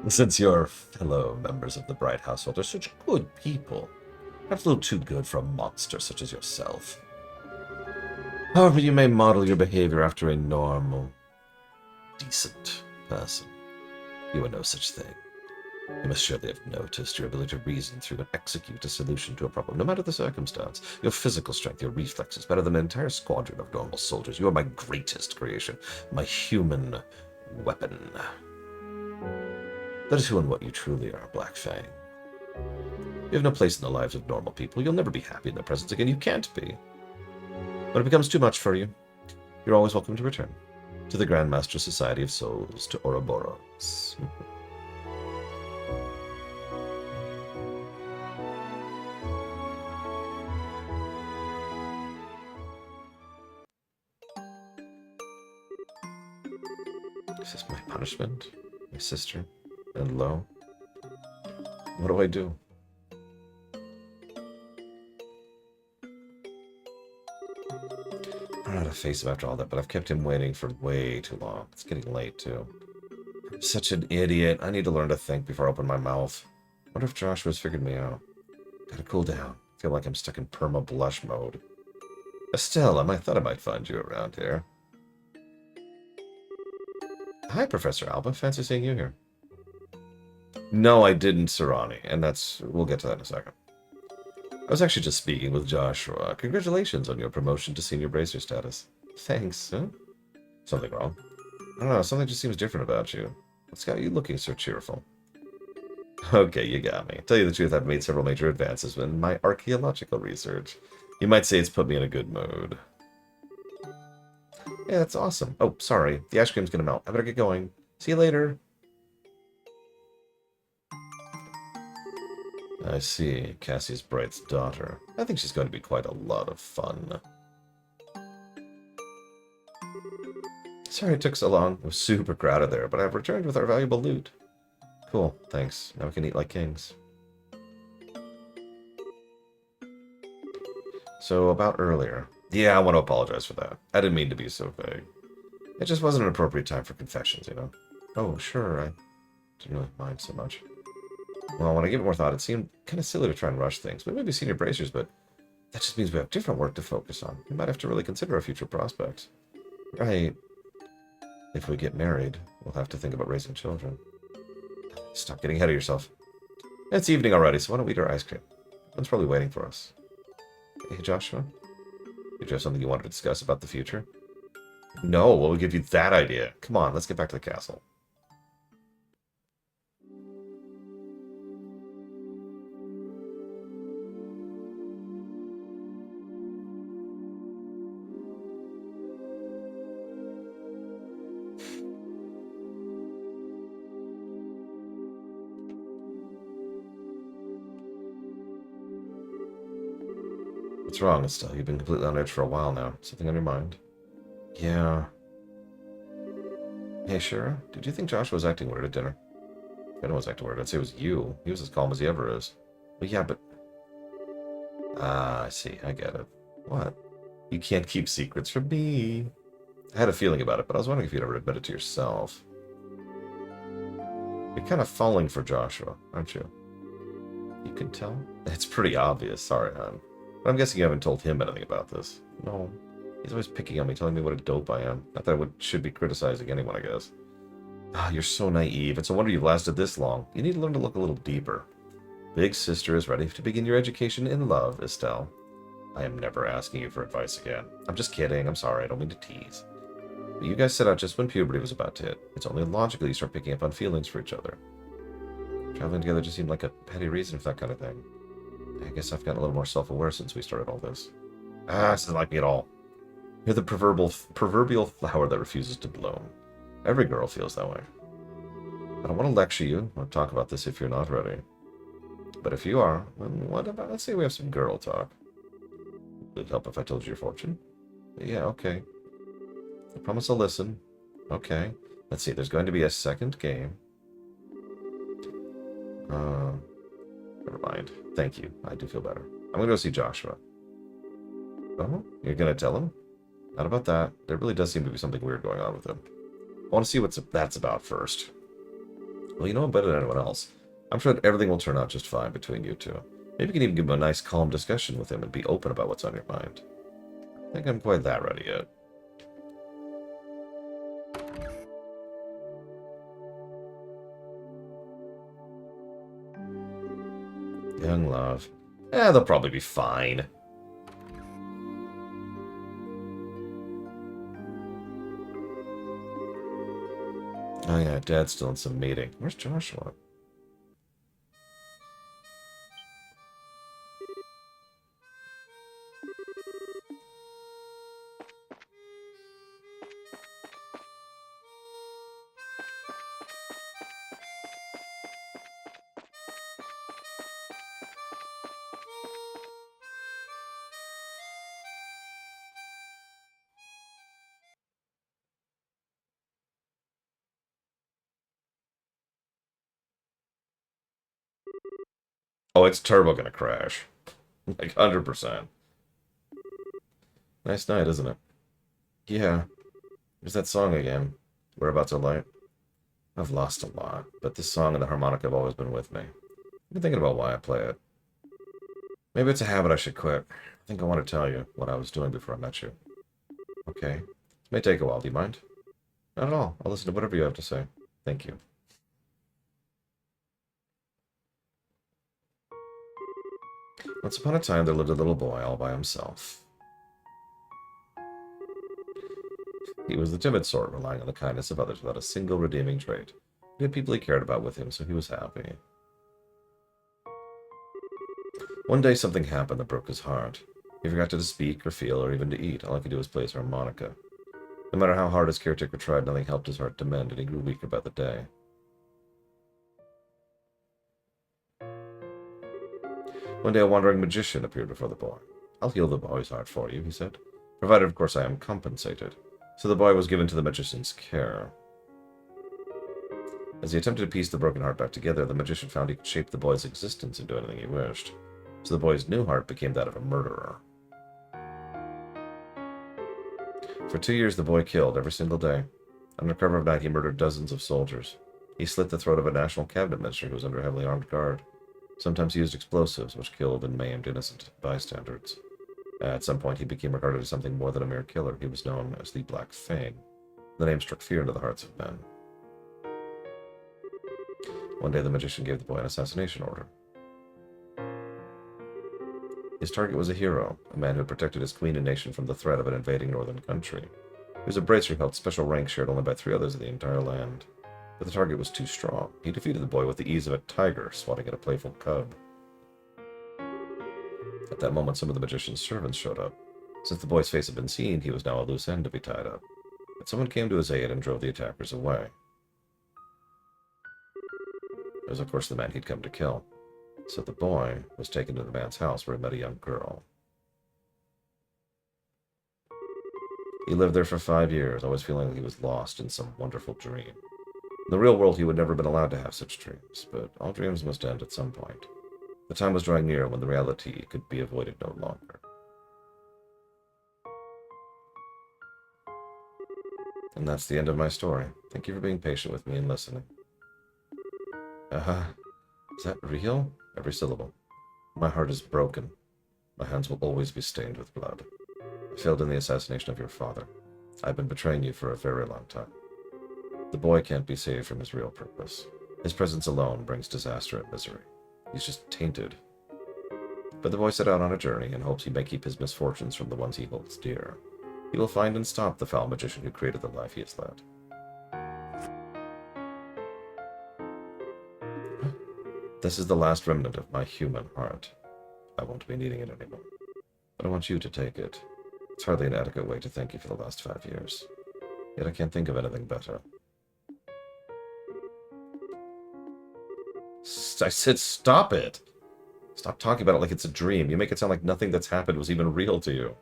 S1: Since your fellow members of the Bright household are such good people, perhaps a little too good for a monster such as yourself. However, you may model your behavior after a normal, decent person. You are no such thing. You must surely have noticed your ability to reason through and execute a solution to a problem, no matter the circumstance. Your physical strength, your reflexes, better than an entire squadron of normal soldiers. You are my greatest creation, my human weapon. That is who and what you truly are, Black Fang. You have no place in the lives of normal people. You'll never be happy in their presence again. You can't be. When it becomes too much for you, you're always welcome to return. To the Grandmaster Society of Souls, to Ouroboros. Is this my punishment? My sister? And Lo? What do I do? I don't know how to face him after all that, but I've kept him waiting for way too long. It's getting late, too. I'm such an idiot. I need to learn to think before I open my mouth. I wonder if Joshua's figured me out. Gotta cool down. I feel like I'm stuck in perma-blush mode. Estelle, I thought I might find you around here. Hi, Professor Alba. Fancy seeing you here. No, I didn't, Serrani, and we'll get to that in a second. I was actually just speaking with Joshua. Congratulations on your promotion to senior bracer status. Thanks, huh? Something wrong? I don't know, something just seems different about you. What's got you looking so cheerful? Okay, you got me. Tell you the truth, I've made several major advances in my archaeological research. You might say it's put me in a good mood. Yeah, that's awesome. Oh, sorry. The ice cream's gonna melt. I better get going. See you later. I see. Cassius Bright's daughter. I think she's going to be quite a lot of fun. Sorry it took so long. It was super crowded there, but I've returned with our valuable loot. Cool, thanks. Now we can eat like kings. So, about earlier. Yeah, I want to apologize for that. I didn't mean to be so vague. It just wasn't an appropriate time for confessions, you know? Oh, sure, I didn't really mind so much. Well, when I give it more thought, it seemed kind of silly to try and rush things. We may be senior bracers, but that just means we have different work to focus on. We might have to really consider our future prospects. Right. If we get married, we'll have to think about raising children. Stop getting ahead of yourself. It's evening already, so why don't we eat our ice cream? One's probably waiting for us. Hey, Joshua? Did you have something you wanted to discuss about the future? No, what will give you that idea? Come on, let's get back to the castle. What's wrong, Estelle? You've been completely on edge for a while now. Something on your mind? Yeah. Hey, Shira, did you think Joshua was acting weird at dinner? I know was acting weird. I'd say it was you. He was as calm as he ever is. Well, yeah, but... Ah, I see. I get it. What? You can't keep secrets from me. I had a feeling about it, but I was wondering if you'd ever admit it to yourself. You're kind of falling for Joshua, aren't you? You can tell? It's pretty obvious. Sorry, hon. But I'm guessing you haven't told him anything about this. No. He's always picking on me, telling me what a dope I am. Not that I should be criticizing anyone, I guess. Ah, you're so naive. It's a wonder you've lasted this long. You need to learn to look a little deeper. Big sister is ready to begin your education in love, Estelle. I am never asking you for advice again. I'm just kidding. I'm sorry. I don't mean to tease. But you guys set out just when puberty was about to hit. It's only logical you start picking up on feelings for each other. Traveling together just seemed like a petty reason for that kind of thing. I guess I've gotten a little more self-aware since we started all this. Ah, this isn't like me at all. You're the proverbial flower that refuses to bloom. Every girl feels that way. I don't want to lecture you or talk about this if you're not ready. But if you are, then what about, let's say we have some girl talk. Would it help if I told you your fortune? Yeah, okay. I promise I'll listen. Okay. Let's see, there's going to be a second game. Never mind. Thank you. I do feel better. I'm going to go see Joshua. Oh? You're going to tell him? Not about that. There really does seem to be something weird going on with him. I want to see what that's about first. Well, you know him better than anyone else. I'm sure that everything will turn out just fine between you two. Maybe you can even give him a nice, calm discussion with him and be open about what's on your mind. I don't think I'm quite that ready yet. Young love. They'll probably be fine. Oh yeah, Dad's still in some meeting. Where's Joshua? Oh, it's turbo gonna crash. Like 100%. Nice night, isn't it? Yeah. There's that song again. Whereabouts are light. I've lost a lot, but this song and the harmonica have always been with me. I've been thinking about why I play it. Maybe it's a habit I should quit. I think I want to tell you what I was doing before I met you. Okay. This may take a while. Do you mind? Not at all. I'll listen to whatever you have to say. Thank you. Once upon a time, there lived a little boy all by himself. He was the timid sort, relying on the kindness of others without a single redeeming trait. He had people he cared about with him, so he was happy. One day, something happened that broke his heart. He forgot to speak or feel or even to eat. All he could do was play his harmonica. No matter how hard his caretaker tried, nothing helped his heart to mend, and he grew weaker by the day. One day, a wandering magician appeared before the boy. I'll heal the boy's heart for you, he said, provided, of course, I am compensated. So the boy was given to the magician's care. As he attempted to piece the broken heart back together, the magician found he could shape the boy's existence into anything he wished. So the boy's new heart became that of a murderer. For 2 years, the boy killed every single day. Under cover of night, he murdered dozens of soldiers. He slit the throat of a national cabinet minister who was under heavily armed guard. Sometimes he used explosives, which killed and maimed innocent bystanders. At some point, he became regarded as something more than a mere killer. He was known as the Black Fang. The name struck fear into the hearts of men. One day, the magician gave the boy an assassination order. His target was a hero, a man who had protected his queen and nation from the threat of an invading northern country. He was a bracer who held special rank shared only by 3 others of the entire land. But the target was too strong. He defeated the boy with the ease of a tiger swatting at a playful cub. At that moment, some of the magician's servants showed up. Since the boy's face had been seen, he was now a loose end to be tied up. But someone came to his aid and drove the attackers away. It was, of course, the man he'd come to kill. So the boy was taken to the man's house where he met a young girl. He lived there for 5 years, always feeling like he was lost in some wonderful dream. In the real world, he would never have been allowed to have such dreams, but all dreams must end at some point. The time was drawing near when the reality could be avoided no longer. And that's the end of my story. Thank you for being patient with me and listening. Is that real? Every syllable. My heart is broken. My hands will always be stained with blood. I failed in the assassination of your father. I've been betraying you for a very long time. The boy can't be saved from his real purpose. His presence alone brings disaster and misery. He's just tainted. But the boy set out on a journey in hopes he may keep his misfortunes from the ones he holds dear. He will find and stop the foul magician who created the life he has led. This is the last remnant of my human heart. I won't be needing it anymore. But I want you to take it. It's hardly an adequate way to thank you for the last 5 years. Yet I can't think of anything better. I said stop it! Stop talking about it like it's a dream. You make it sound like nothing that's happened was even real to you.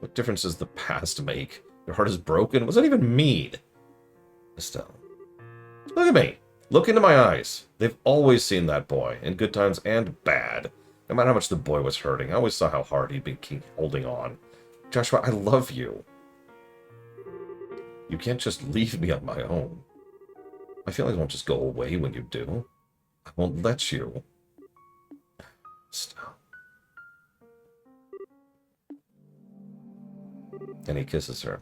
S1: What difference does the past make? Your heart is broken? What does that even mean? Estelle. Look at me! Look into my eyes. They've always seen that boy, in good times and bad. No matter how much the boy was hurting, I always saw how hard he'd been holding on. Joshua, I love you. You can't just leave me on my own. My feelings won't just go away when you do. I won't let you. Stop. And he kisses her.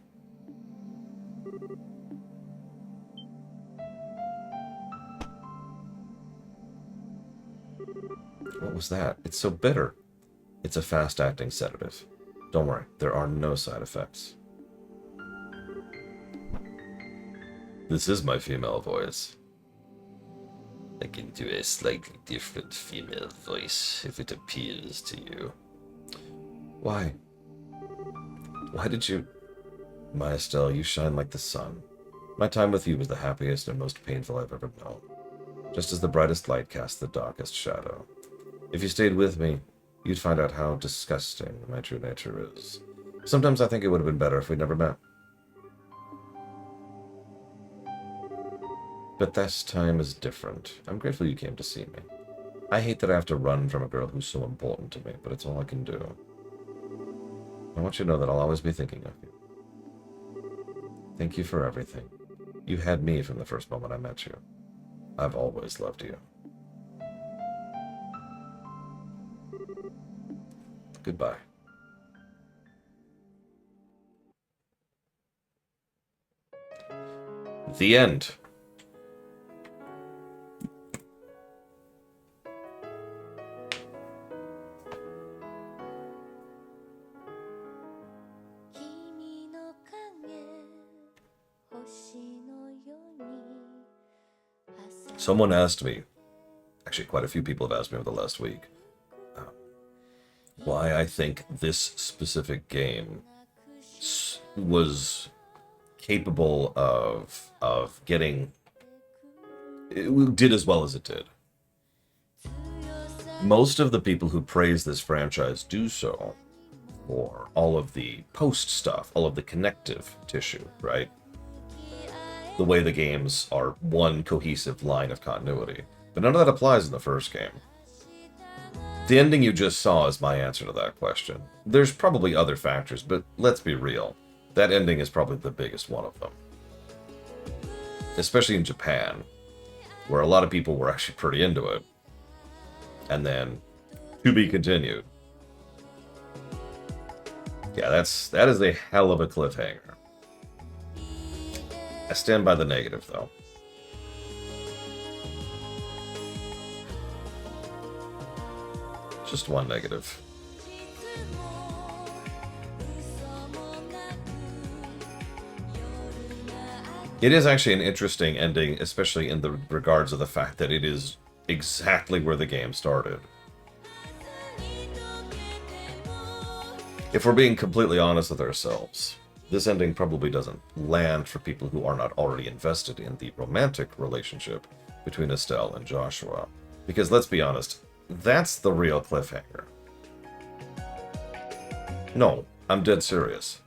S1: What was that? It's so bitter. It's a fast-acting sedative. Don't worry, there are no side effects. This is my female voice. I can do a slightly different female voice if it appeals to you. Why? Why did you... My Estelle, you shine like the sun. My time with you was the happiest and most painful I've ever known. Just as the brightest light casts the darkest shadow. If you stayed with me, you'd find out how disgusting my true nature is. Sometimes I think it would have been better if we'd never met. But this time is different. I'm grateful you came to see me. I hate that I have to run from a girl who's so important to me, but it's all I can do. I want you to know that I'll always be thinking of you. Thank you for everything. You had me from the first moment I met you. I've always loved you. Goodbye. The end. Someone asked me, actually quite a few people have asked me over the last week, why I think this specific game was capable of getting... It did as well as it did. Most of the people who praise this franchise do so for all of the post stuff, all of the connective tissue, right? The way the games are one cohesive line of continuity. But none of that applies in the first game. The ending you just saw is my answer to that question. There's probably other factors, but let's be real. That ending is probably the biggest one of them. Especially in Japan, where a lot of people were actually pretty into it. And then, to be continued. Yeah, that is a hell of a cliffhanger. I stand by the negative, though. Just one negative. It is actually an interesting ending, especially in the regards of the fact that it is exactly where the game started. If we're being completely honest with ourselves, this ending probably doesn't land for people who are not already invested in the romantic relationship between Estelle and Joshua. Because let's be honest, that's the real cliffhanger. No, I'm dead serious.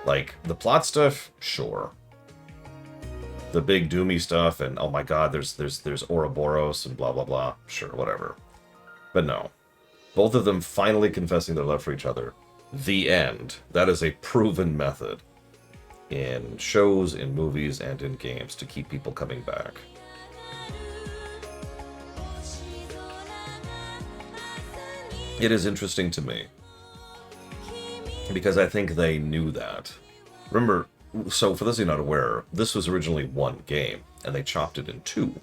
S1: Like, the plot stuff, sure. The big doomy stuff, and oh my god, there's Ouroboros and blah blah blah, sure, whatever. But no. Both of them finally confessing their love for each other. The end. That is a proven method in shows, in movies, and in games to keep people coming back. It is interesting to me, because I think they knew that. Remember, so for those of you not aware, this was originally one game, and they chopped it in two.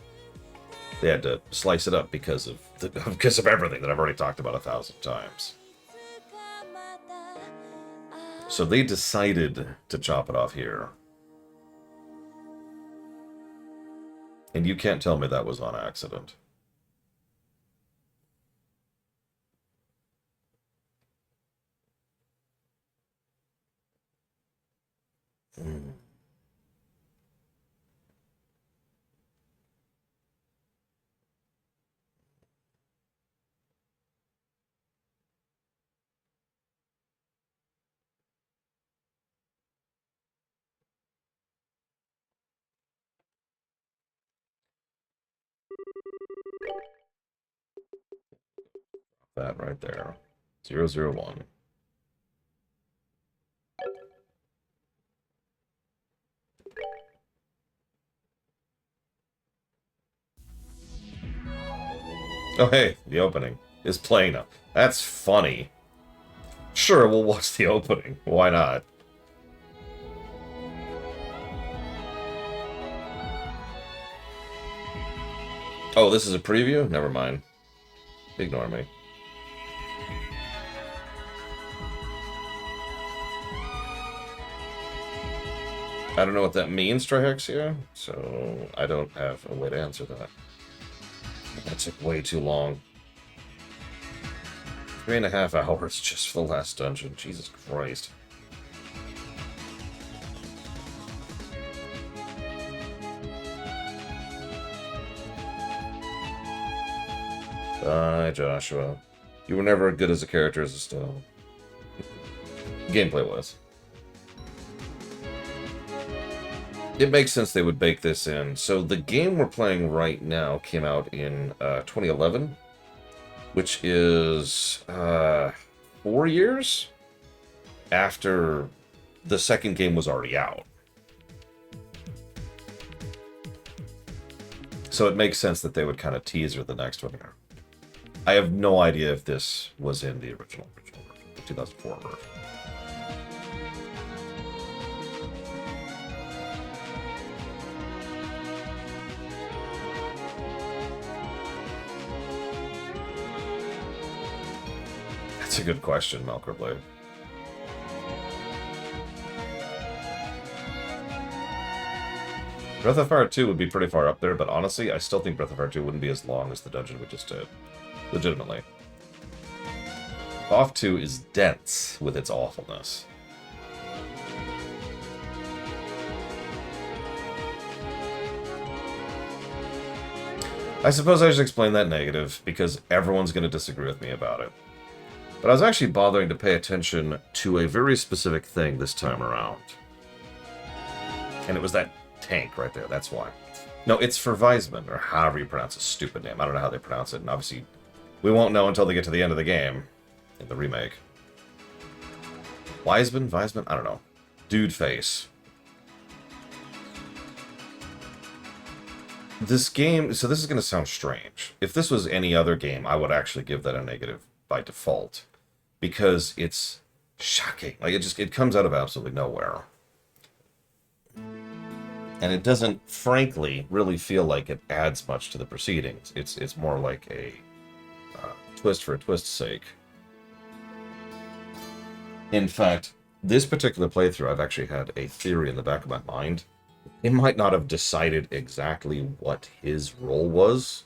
S1: They had to slice it up because of everything that I've already talked about 1,000 times. So they decided to chop it off here. And you can't tell me that was on accident. That right there. 001. Oh hey, the opening is playing now. That's funny. Sure, we'll watch the opening. Why not? Oh, this is a preview? Never mind. Ignore me. I don't know what that means, Trihexia, so I don't have a way to answer that. That took way too long. 3.5 hours just for the last dungeon. Jesus Christ. Bye, Joshua. You were never good as a character as a stone. Gameplay was. It makes sense they would bake this in. So the game we're playing right now came out in 2011, which is 4 years after the second game was already out. So it makes sense that they would kind of teaser the next one here. I have no idea if this was in the original version, the 2004 version. That's a good question, Malkerblade. Breath of Fire 2 would be pretty far up there, but honestly, I still think Breath of Fire 2 wouldn't be as long as the dungeon we just did. Legitimately. Off 2 is dense with its awfulness. I suppose I should explain that negative, because everyone's going to disagree with me about it. But I was actually bothering to pay attention to a very specific thing this time around. And it was that tank right there, that's why. No, it's for Weisman, or however you pronounce a stupid name. I don't know how they pronounce it, and obviously we won't know until they get to the end of the game, in the remake. Weisman? I don't know. Dude face. This game, so this is going to sound strange. If this was any other game, I would actually give that a negative by default. Because it's shocking. Like, it comes out of absolutely nowhere. And it doesn't, frankly, really feel like it adds much to the proceedings. It's more like a twist for a twist's sake. In fact, this particular playthrough, I've actually had a theory in the back of my mind. It might not have decided exactly what his role was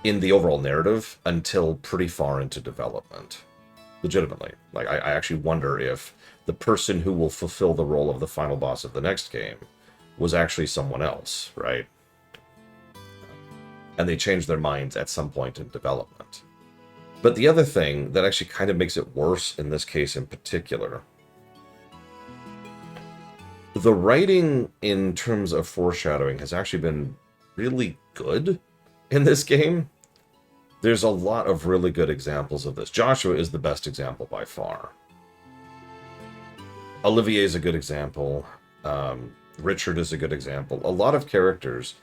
S1: in the overall narrative until pretty far into development. Legitimately. Like, I actually wonder if the person who will fulfill the role of the final boss of the next game was actually someone else, right? And they changed their minds at some point in development. But the other thing that actually kind of makes it worse in this case in particular The writing in terms of foreshadowing has actually been really good in this game. There's a lot of really good examples of this. Joshua is the best example by far. Olivier is a good example. Richard is a good example. A lot of characters,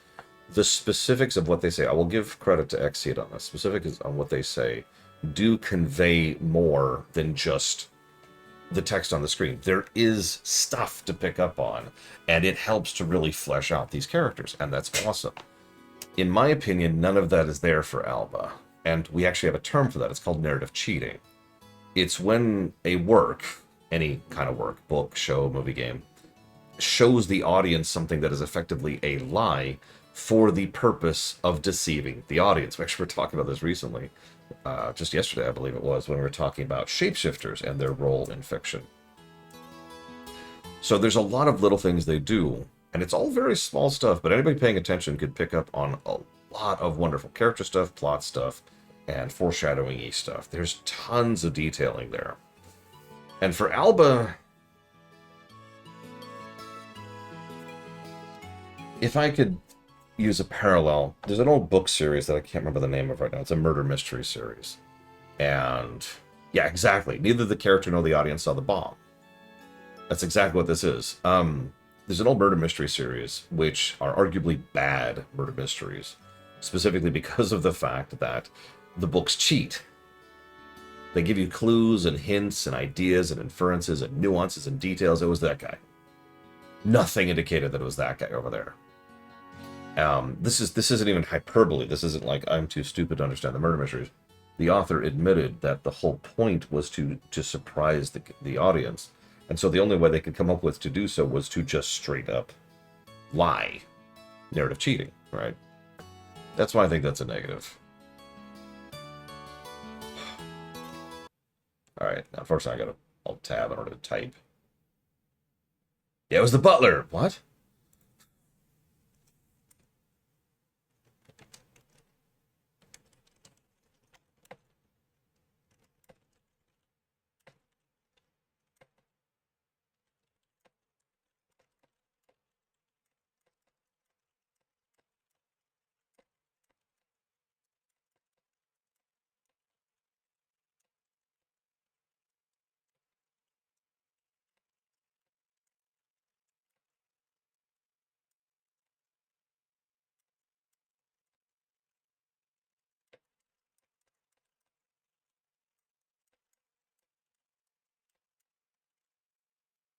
S1: the specifics of what they say, I will give credit to Exceed on this. Specifics on what they say do convey more than just the text on the screen. There is stuff to pick up on, and it helps to really flesh out these characters, and that's awesome. In my opinion, none of that is there for Alba, and we actually have a term for that. It's called narrative cheating. It's when a work, any kind of work, book, show, movie, game, shows the audience something that is effectively a lie for the purpose of deceiving the audience. We actually were talking about this recently. Just yesterday, I believe it was, when we were talking about shapeshifters and their role in fiction. So there's a lot of little things they do, and it's all very small stuff, but anybody paying attention could pick up on a lot of wonderful character stuff, plot stuff, and foreshadowing-y stuff. There's tons of detailing there. And for Alba, if I could use a parallel, there's an old book series that I can't remember the name of right now. It's a murder mystery series. And yeah, exactly. Neither the character nor the audience saw the bomb. That's exactly what this is. There's an old murder mystery series, which are arguably bad murder mysteries, specifically because of the fact that the books cheat. They give you clues and hints and ideas and inferences and nuances and details. It was that guy. Nothing indicated that it was that guy over there. This isn't even hyperbole. This isn't like I'm too stupid to understand the murder mysteries. The author admitted that the whole point was to surprise the audience, and so the only way they could come up with to do so was to just straight up lie. Narrative cheating, right? That's why I think that's a negative. All right, now unfortunately I got to alt tab in order to type. Yeah, it was the butler. What?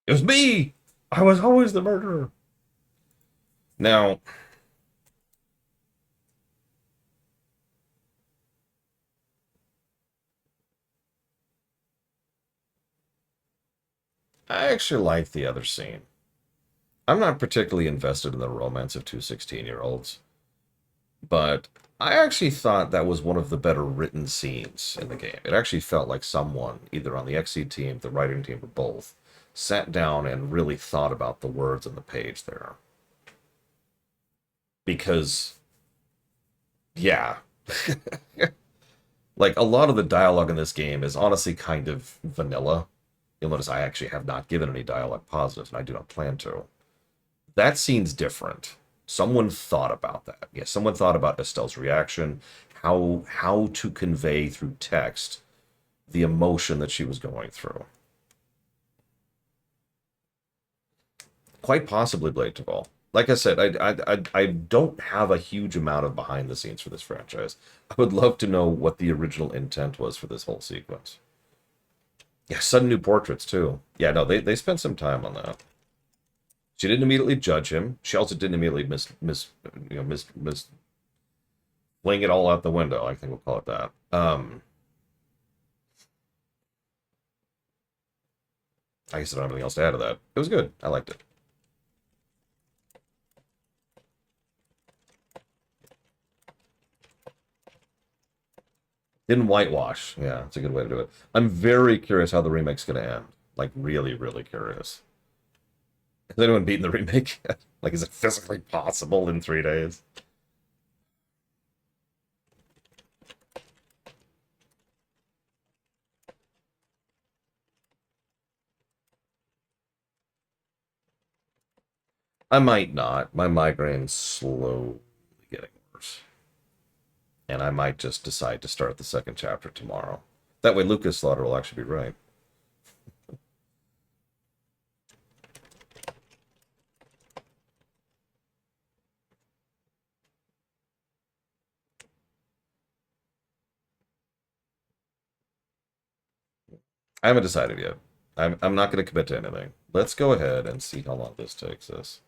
S1: It was me! I was always the murderer. Now, I actually like the other scene. I'm not particularly invested in the romance of two 16-year-olds, but I actually thought that was one of the better written scenes in the game. It actually felt like someone, either on the XC team, the writing team, or both, sat down and really thought about the words on the page there. Because, yeah. Like, a lot of the dialogue in this game is honestly kind of vanilla. You'll notice I actually have not given any dialogue positives, and I do not plan to. That scene's different. Someone thought about that. Yes, someone thought about Estelle's reaction, how to convey through text the emotion that she was going through. Quite possibly Blade Tavall. Like I said, I don't have a huge amount of behind the scenes for this franchise. I would love to know what the original intent was for this whole sequence. Yeah, sudden new portraits too. Yeah, no, they spent some time on that. She didn't immediately judge him. She also didn't immediately fling it all out the window. I think we'll call it that. I guess I don't have anything else to add to that. It was good. I liked it. Didn't whitewash. Yeah, that's a good way to do it. I'm very curious how the remake's going to end. Like, really, really curious. Has anyone beaten the remake yet? Like, is it physically possible in 3 days? I might not. My migraine's slowly getting worse. And I might just decide to start the second chapter tomorrow. That way Lucas Slaughter will actually be right. I haven't decided yet. I'm not going to commit to anything. Let's go ahead and see how long this takes us.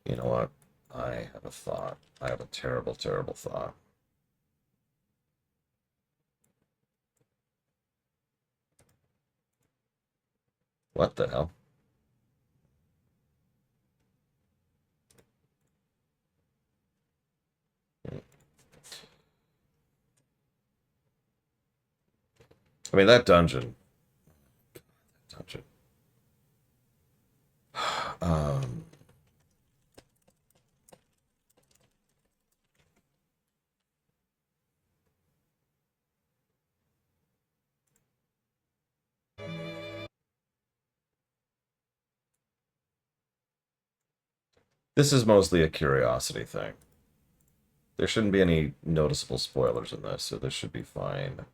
S1: You know what? I have a thought. I have a terrible, terrible thought. What the hell? I mean, that dungeon. Dungeon. Um, this is mostly a curiosity thing. There shouldn't be any noticeable spoilers in this, so this should be fine.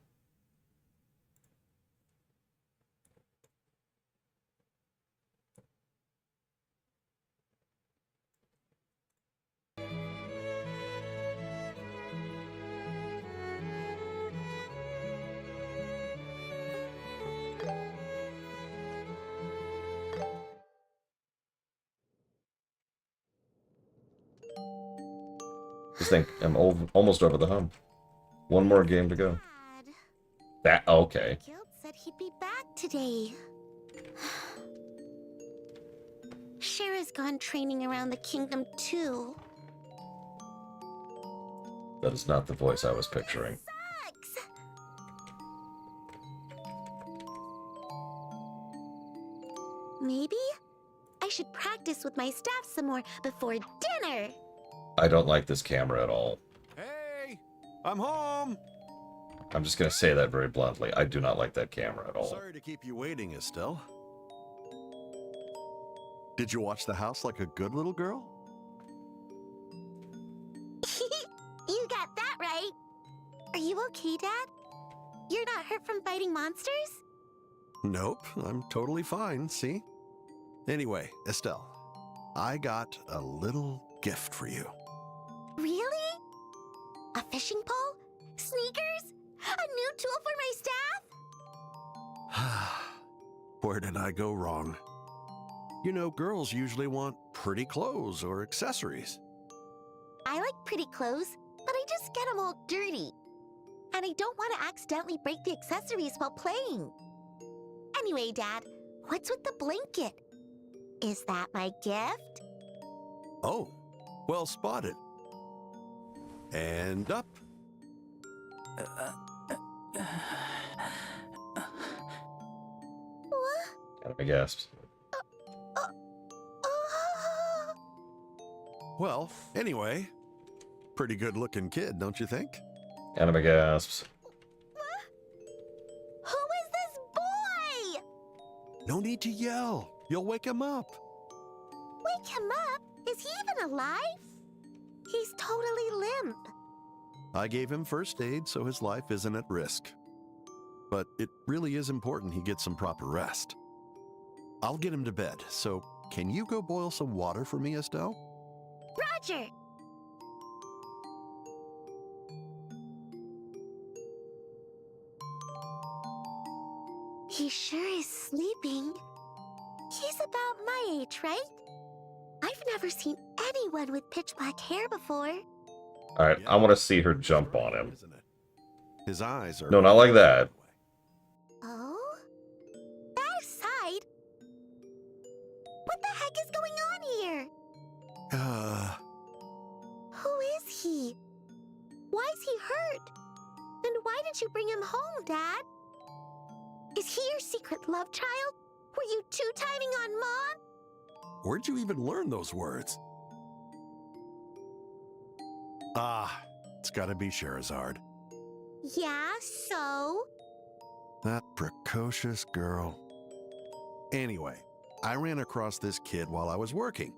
S1: Just think, I'm almost over the hump. One more game to go.
S3: Dad,
S1: Okay.
S3: Guild said he'd be back today. Shara's gone training around the kingdom too.
S1: That is not the voice I was picturing.
S3: Sucks. Maybe I should practice with my staff some more before dinner.
S1: I don't like this camera at all.
S2: Hey, I'm home.
S1: I'm just going to say that very bluntly. I do not like that camera at all.
S2: Sorry to keep you waiting, Estelle. Did you watch the house like a good little girl?
S3: You got that right. Are you okay, Dad? You're not hurt from fighting monsters?
S2: Nope, I'm totally fine, see? Anyway, Estelle, I got a little gift for you.
S3: Really? A fishing pole? Sneakers? A new tool for my staff?
S2: Where did I go wrong? You know, girls usually want pretty clothes or accessories.
S3: I like pretty clothes, but I just get them all dirty. And I don't want to accidentally break the accessories while playing. Anyway, Dad, what's with the blanket? Is that my gift?
S2: Oh, well spotted. And up.
S3: What?
S1: Anime gasps.
S2: Well, anyway, pretty good looking kid, don't you think?
S1: Anime gasps.
S3: Who is this boy?
S2: No need to yell. You'll wake him up.
S3: Wake him up? Is he even alive? He's totally limp.
S2: I gave him first aid so his life isn't at risk. But it really is important he gets some proper rest. I'll get him to bed, so can you go boil some water for me, Estelle?
S3: Roger! He sure is sleeping. He's about my age, right? I've never seen anyone with pitch black hair before.
S1: Alright, I want to see her jump on him.
S2: Isn't it? His eyes are...
S1: No, not like that.
S3: Oh? That aside, what the heck is going on here? Who is he? Why is he hurt? And why did you bring him home, Dad? Is he your secret love child? Were you two-timing on Mom?
S2: Where'd you even learn those words? Ah, it's gotta be Scheherazade.
S3: Yeah, so?
S2: That precocious girl. Anyway, I ran across this kid while I was working.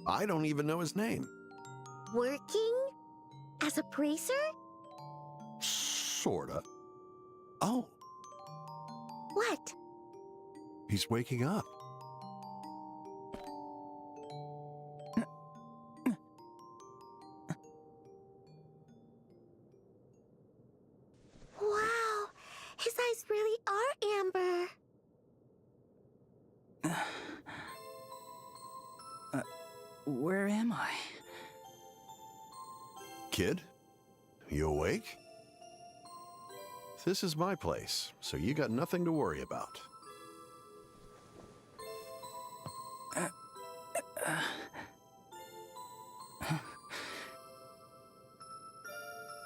S2: I don't even know his name.
S3: Working? As a bracer?
S2: Sorta. Oh,
S3: What?
S2: he's waking up.
S3: Wow, his eyes really are amber.
S4: Where am I?
S2: Kid, you awake? This is my place, so you got nothing to worry about.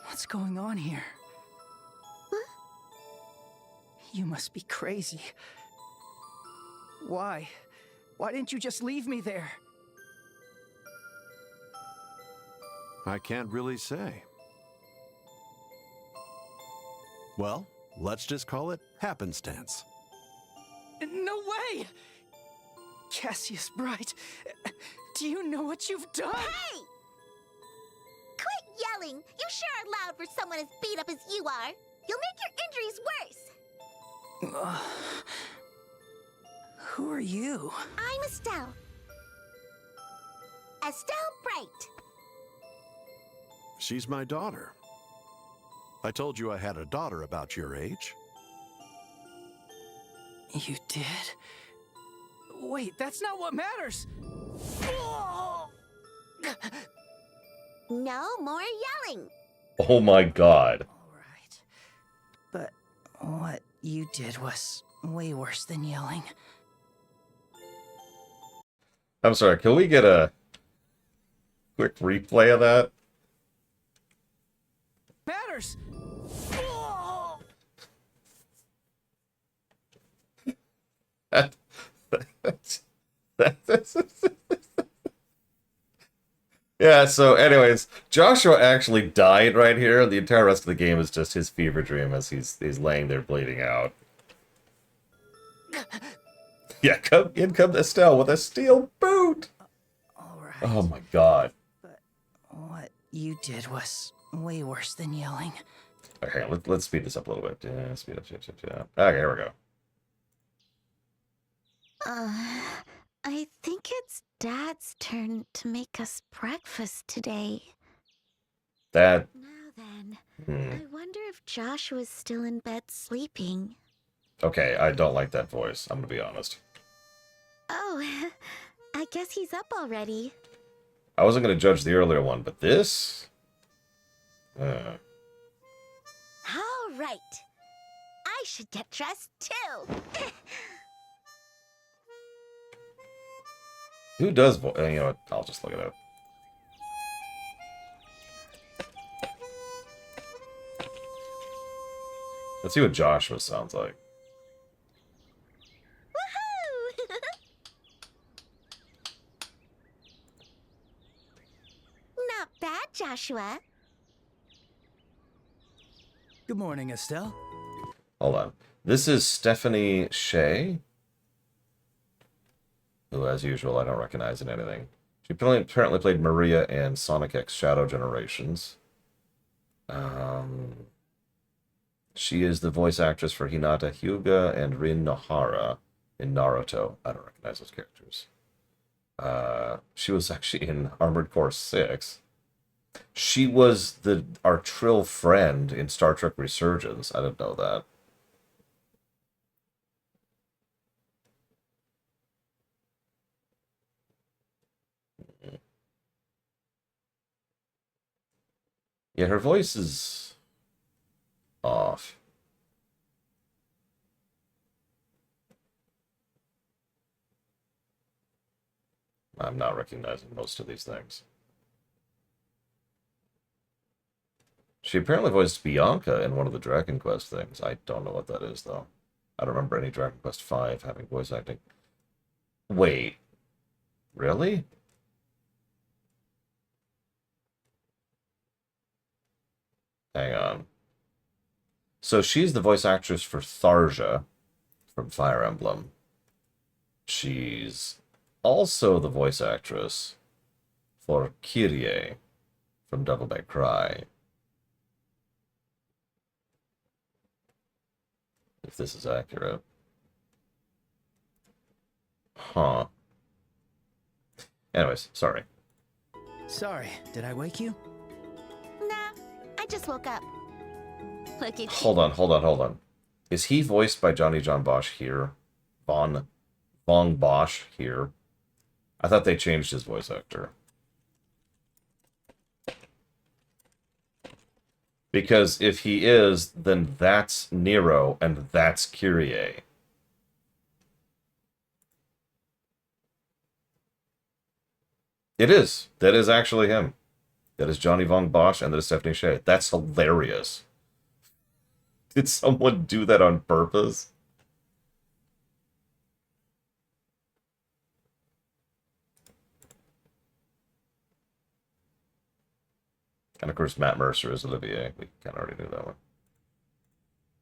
S4: What's going on here? You must be crazy. Why? Why didn't you just leave me there?
S2: I can't really say. Well, let's just call it happenstance.
S4: No way! Cassius Bright, do you know what you've done?
S3: Hey! Quit yelling! You sure are loud for someone as beat up as you are. You'll make your injuries worse.
S4: Who are you?
S3: I'm Estelle. Estelle Bright.
S2: She's my daughter. I told you I had a daughter about your age.
S4: You did? Wait, that's not what matters!
S3: No more yelling.
S1: Oh my god.
S4: Alright. But what you did was way worse than yelling.
S1: I'm sorry, can we get a quick replay of that?
S4: Matters!
S1: Yeah, so anyways, Joshua actually died right here. The entire rest of the game is just his fever dream as he's laying there bleeding out. Yeah, in comes Estelle with a steel boot!
S4: Alright.
S1: Oh my god.
S4: But what you did was way worse than yelling.
S1: Okay, let's speed this up a little bit. Yeah, speed up. Okay, here we go.
S3: I think it's Dad's turn to make us breakfast today.
S1: That...
S3: Now then,
S1: hmm.
S3: I wonder if Joshua's still in bed sleeping.
S1: Okay, I don't like that voice, I'm gonna be honest.
S3: Oh, I guess he's up already.
S1: I wasn't gonna judge the earlier one, but this...
S3: All right. I should get dressed too.
S1: Who does voice? You know what? I'll just look it up. Let's see what Joshua sounds like.
S3: Woohoo! Not bad, Joshua.
S4: Good morning, Estelle.
S1: Hold on. This is Stephanie Shea, who, as usual, I don't recognize in anything. She apparently played Maria in Sonic X Shadow Generations. She is the voice actress for Hinata Hyuga and Rin Nohara in Naruto. I don't recognize those characters. She was actually in Armored Core 6. She was our Trill friend in Star Trek Resurgence. I didn't know that. Yeah, her voice is off. I'm not recognizing most of these things. She apparently voiced Bianca in one of the Dragon Quest things. I don't know what that is, though. I don't remember any Dragon Quest V having voice acting. Wait. Really? Hang on. So she's the voice actress for Tharja from Fire Emblem. she's also the voice actress for Kyrie from Devil May Cry. If this is accurate. Huh. Anyways, sorry.
S4: Sorry, did I wake you?
S3: Nah, I just woke up. Look at you.
S1: Hold on. Is he voiced by Johnny John Bosch here? Von Bosch here? I thought they changed his voice actor. Because if he is, then that's Nero and that's Kyrie. It is. That is actually him. That is Johnny Von Bosch and that is Stephanie Shea. That's hilarious. Did someone do that on purpose? And of course, Matt Mercer is Olivier. We kind of already knew that one.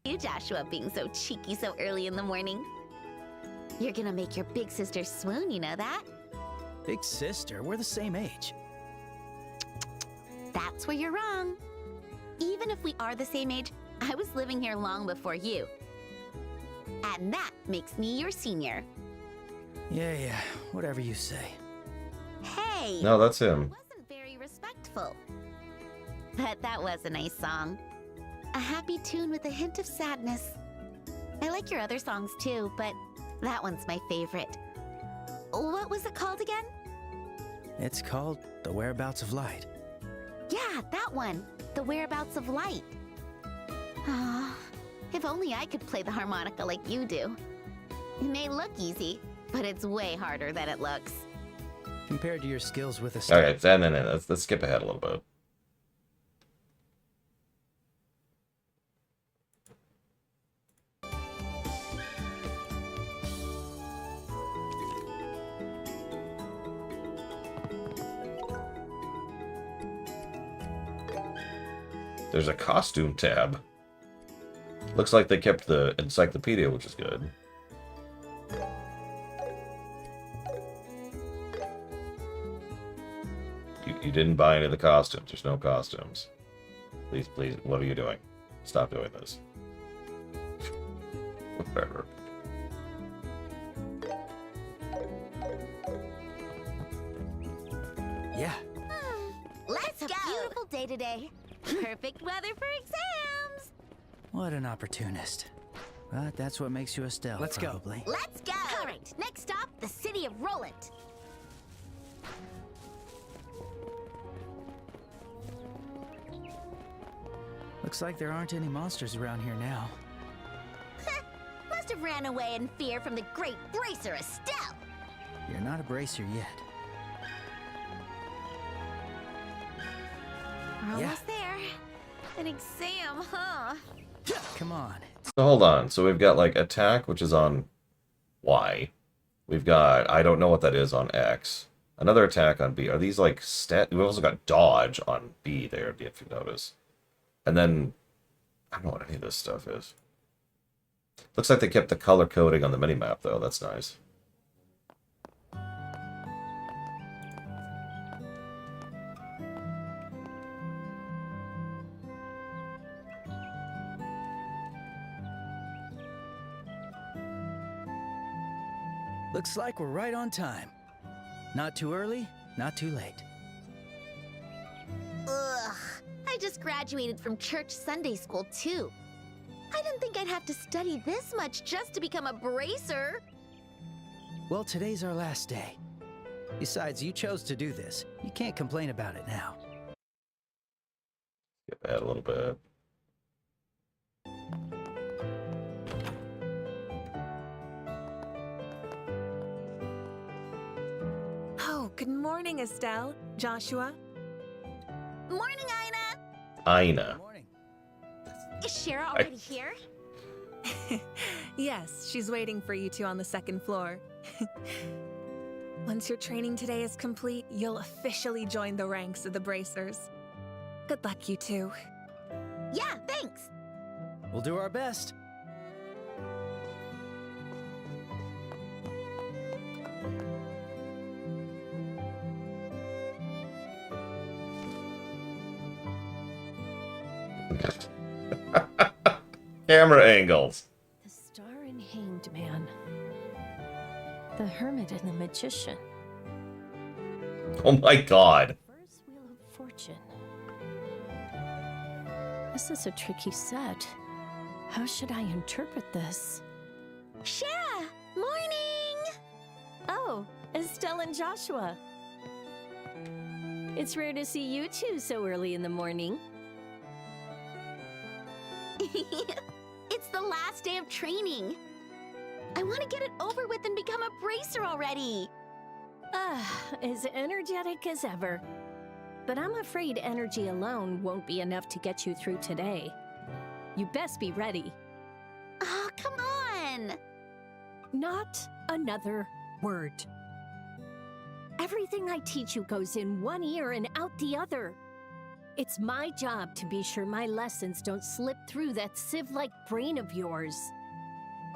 S3: You, Joshua, being so cheeky so early in the morning. You're gonna make your big sister swoon, you know that?
S4: Big sister, we're the same age.
S3: That's where you're wrong. Even if we are the same age, I was living here long before you. And that makes me your senior.
S4: Yeah, whatever you say.
S3: Hey!
S1: No, that's him.
S3: Wasn't very respectful. But that was a nice song. A happy tune with a hint of sadness. I like your other songs too, but that one's my favorite. What was it called again?
S4: It's called The Whereabouts of Light.
S3: Yeah, that one. The Whereabouts of Light. Ah, if only I could play the harmonica like you do. It may look easy, but it's way harder than it looks.
S4: Compared to your skills with a star.
S1: Okay, no. Let's skip ahead a little bit. There's a costume tab. Looks like they kept the encyclopedia, which is good. You didn't buy any of the costumes. There's no costumes. Please, what are you doing? Stop doing this. Whatever.
S4: Yeah.
S3: Let's go! It's a beautiful day today. Perfect weather for exams.
S4: What an opportunist. But that's what makes you Estelle,
S5: Let's go.
S4: probably.
S3: Let's go! All right, next stop, the city of Roland.
S4: Looks like there aren't any monsters around here now.
S3: Must have ran away in fear from the great bracer Estelle.
S4: You're not a bracer yet.
S3: We're
S4: Yeah.
S3: almost there. An exam, huh?
S4: Come on.
S1: So hold on. So we've got like attack, which is on Y. We've got I don't know what that is on X. Another attack on B. Are these like stat? We've also got dodge on B there, if you notice. And then I don't know what any of this stuff is. Looks like they kept the color coding on the minimap though. That's nice.
S4: Looks like we're right on time. Not too early, not too late.
S3: Ugh. I just graduated from church Sunday school, too. I didn't think I'd have to study this much just to become a bracer.
S4: Well, today's our last day. Besides, you chose to do this. You can't complain about it now.
S1: Skip ahead a little bit.
S6: Oh, good morning, Estelle. Joshua.
S3: Morning, Ina.
S1: Aina.
S4: Good morning.
S3: Is Shara already here?
S6: Yes, she's waiting for you two on the second floor. Once your training today is complete, you'll officially join the ranks of the Bracers. Good luck, you two.
S3: Yeah, thanks.
S4: We'll do our best.
S1: Camera angles.
S5: The star and hanged man. The hermit and the magician.
S1: Oh my god.
S5: First wheel of fortune. This is a tricky set. How should I interpret this?
S3: Shara! Morning!
S5: Oh, Estelle and Joshua. It's rare to see you two so early in the morning.
S3: It's the last day of training. I want to get it over with and become a bracer already.
S5: As energetic as ever. But I'm afraid energy alone won't be enough to get you through today. You best be ready.
S3: Oh, come on!
S5: Not another word. Everything I teach you goes in one ear and out the other. It's my job to be sure my lessons don't slip through that sieve-like brain of yours.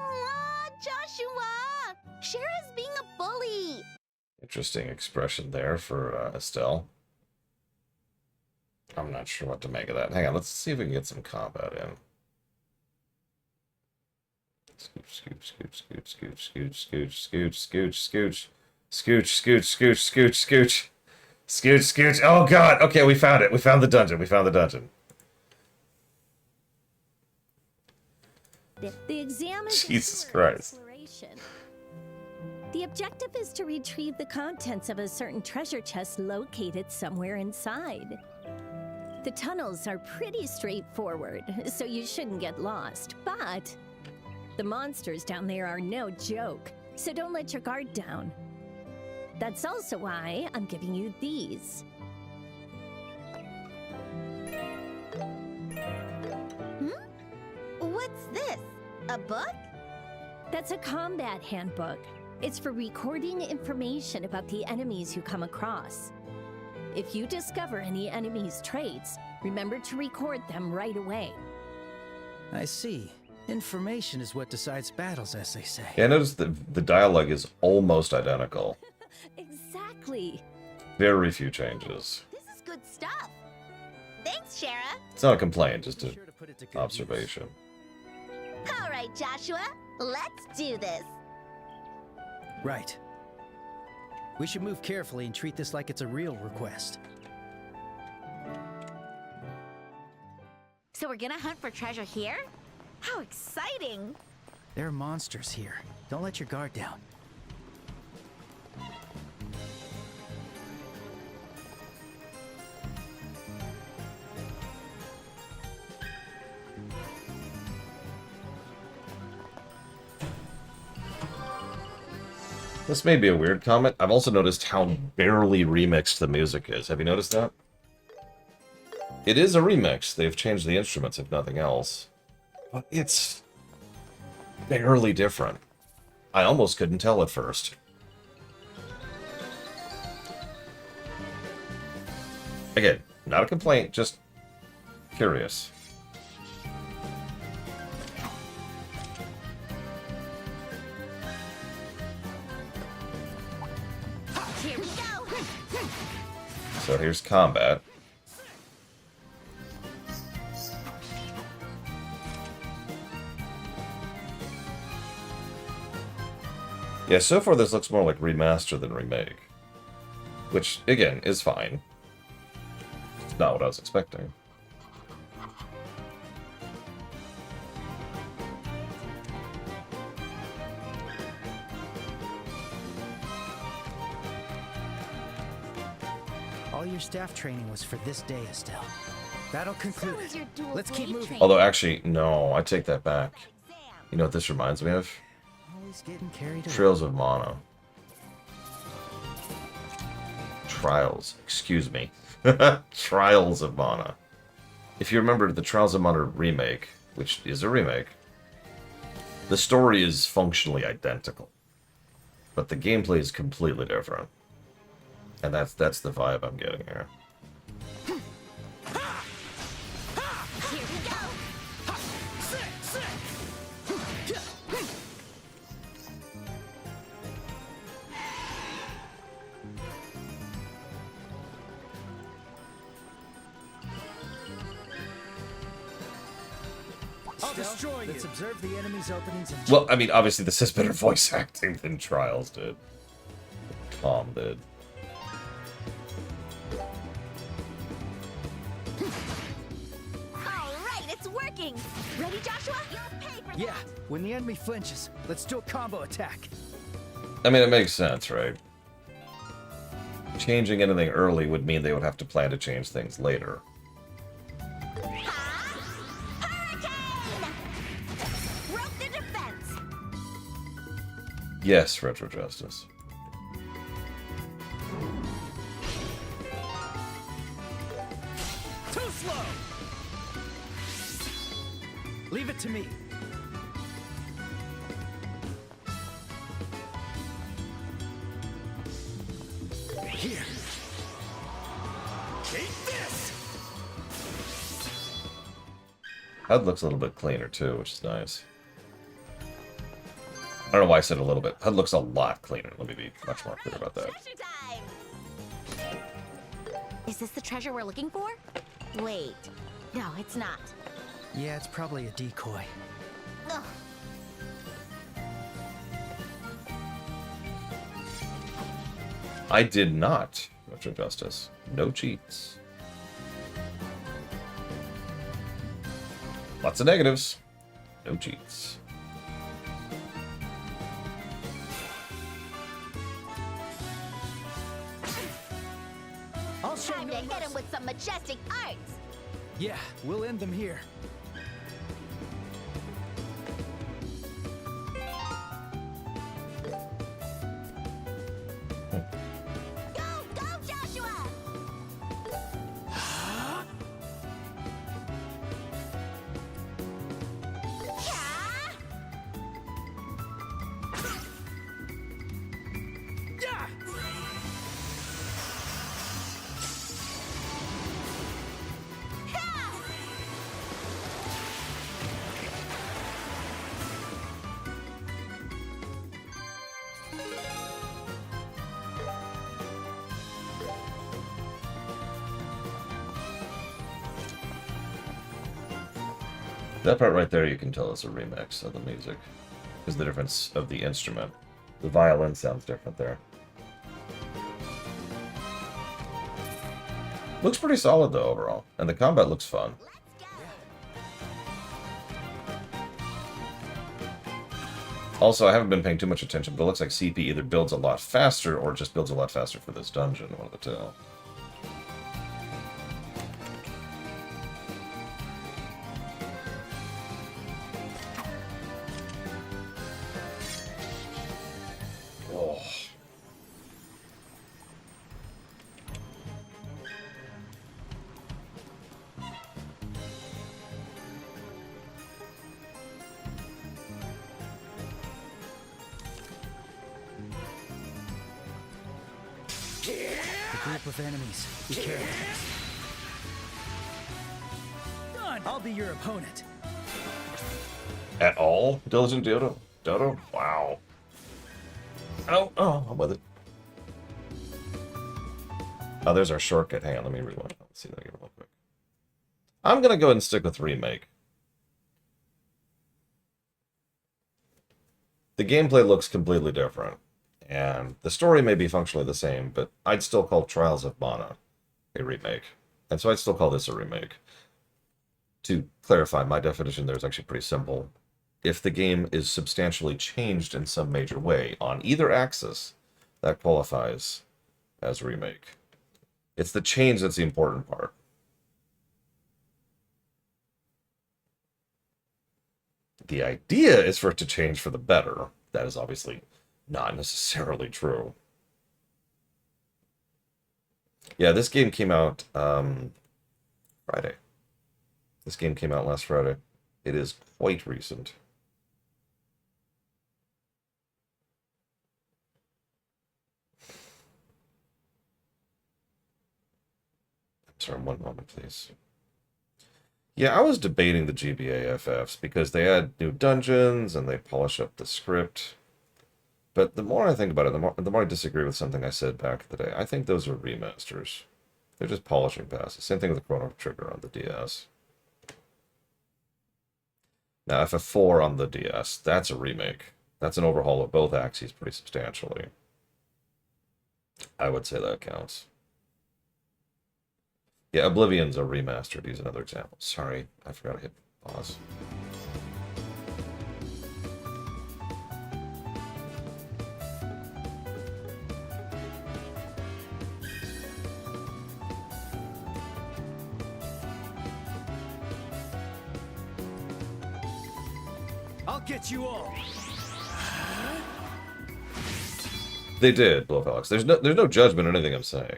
S3: Aw, Joshua! Shara's being a bully!
S1: Interesting expression there for Estelle. I'm not sure what to make of that. Hang on, let's see if we can get some combat in. Scooch, scooch, scooch, scooch, scooch, scooch, scooch, scooch, scooch, scooch, scooch, scooch, scooch, scooch, scooch, scooch. Oh god! Okay, we found it. We found the dungeon. We found the dungeon.
S5: The exam is
S1: Jesus
S5: a tour of
S1: Christ.
S5: exploration. The objective is to retrieve the contents of a certain treasure chest located somewhere inside. The tunnels are pretty straightforward, so you shouldn't get lost, but the monsters down there are no joke, so don't let your guard down. That's also why I'm giving you these.
S3: What's this? A book?
S5: That's a combat handbook. It's for recording information about the enemies you come across. If you discover any enemy's traits, remember to record them right away.
S7: I see. Information is what decides battles, as they say.
S1: Yeah, I noticed the dialogue is almost identical.
S5: Exactly.
S1: Very few changes.
S3: This is good stuff. Thanks, Shara.
S1: It's not a complaint, just
S7: Be
S1: an
S7: sure to put it to good
S1: observation.
S3: All right, Joshua. Let's do this.
S7: use. Right. We should move carefully and treat this like it's a real request.
S3: So we're gonna hunt for treasure here? How exciting!
S7: There are monsters here. Don't let your guard down.
S1: This may be a weird comment. I've also noticed how barely remixed the music is. Have you noticed that? It is a remix. They've changed the instruments, if nothing else. But it's barely different. I almost couldn't tell at first. Again, not a complaint, just curious.
S3: Here we go!
S1: So here's combat. Yeah, so far this looks more like remaster than remake. Which, again, is fine. It's not what I was expecting.
S7: All your staff training was for this day, Estelle. That'll conclude
S3: So is
S7: it.
S3: your dual
S7: Let's keep
S3: blade
S7: moving.
S3: training.
S1: Although, actually, no, I take that back. You know what this reminds me of?
S7: Always getting carried away.
S1: Trails of Mana. Trials, excuse me. Trials of Mana. If you remember the Trials of Mana remake, which is a remake, the story is functionally identical. But the gameplay is completely different. And that's the vibe I'm getting here.
S3: Here we go!
S7: I'll destroy you. Let's observe the enemy's openings and
S1: Well, I mean, obviously this has better voice acting than Trials did. Tom did.
S3: All right, it's working. Ready, Joshua? You'll pay for
S7: yeah, when the enemy flinches, let's do a combo attack.
S1: I mean, it makes sense, right? Changing anything early would mean they would have to plan to change things later.
S3: Hurricane! Broke the defense.
S1: Yes, Retro Justice.
S7: Too slow. Leave it to me. Here. Take this.
S1: HUD looks a little bit cleaner too, which is nice. I don't know why I said a little bit. HUD looks a lot cleaner. Let me be much more clear about that.
S3: Treasure time! Is this the treasure we're looking for? Wait. No, it's not.
S7: Yeah, it's probably a decoy.
S3: Ugh.
S1: I did not, Retro Justice. No cheats. Lots of negatives. No cheats.
S7: I'll show
S3: Time to hit him with some majestic arts.
S7: Yeah, we'll end them here.
S3: Go, go, Joshua! Yeah!
S7: Yeah!
S1: That part right there you can tell is a remix of the music. Because the difference of the instrument. The violin sounds different there. Looks pretty solid though overall. And the combat looks fun. Also, I haven't been paying too much attention, but it looks like CP either builds a lot faster or just builds a lot faster for this dungeon, one of the two. Oh.
S7: A group of enemies. Be careful. Done. I'll be your opponent.
S1: At all? Diligent Dodo? Dodo? Wow. Oh, I'm with it. Oh, there's our shortcut. Hang on, let me rewind. Let's see that again real quick. I'm gonna go ahead and stick with remake. The gameplay looks completely different, and the story may be functionally the same, but I'd still call Trials of Mana a remake. And so I'd still call this a remake. To clarify, my definition there is actually pretty simple. If the game is substantially changed in some major way on either axis, that qualifies as a remake. It's the change that's the important part. The idea is for it to change for the better. That is obviously not necessarily true. Yeah, this game came out Friday. This game came out last Friday. It is quite recent. Sorry, one moment, please. Yeah, I was debating the GBA FFs because they add new dungeons and they polish up the script. But the more I think about it, the more I disagree with something I said back in the day. I think those are remasters. They're just polishing past. Same thing with the Chrono Trigger on the DS. Now, FF4 on the DS, that's a remake. That's an overhaul of both axes pretty substantially. I would say that counts. Yeah, Oblivion's a remastered. Use another example. Sorry, I forgot to hit pause.
S7: I'll get you all.
S1: They did, Blowfelix. There's no judgment in anything I'm saying.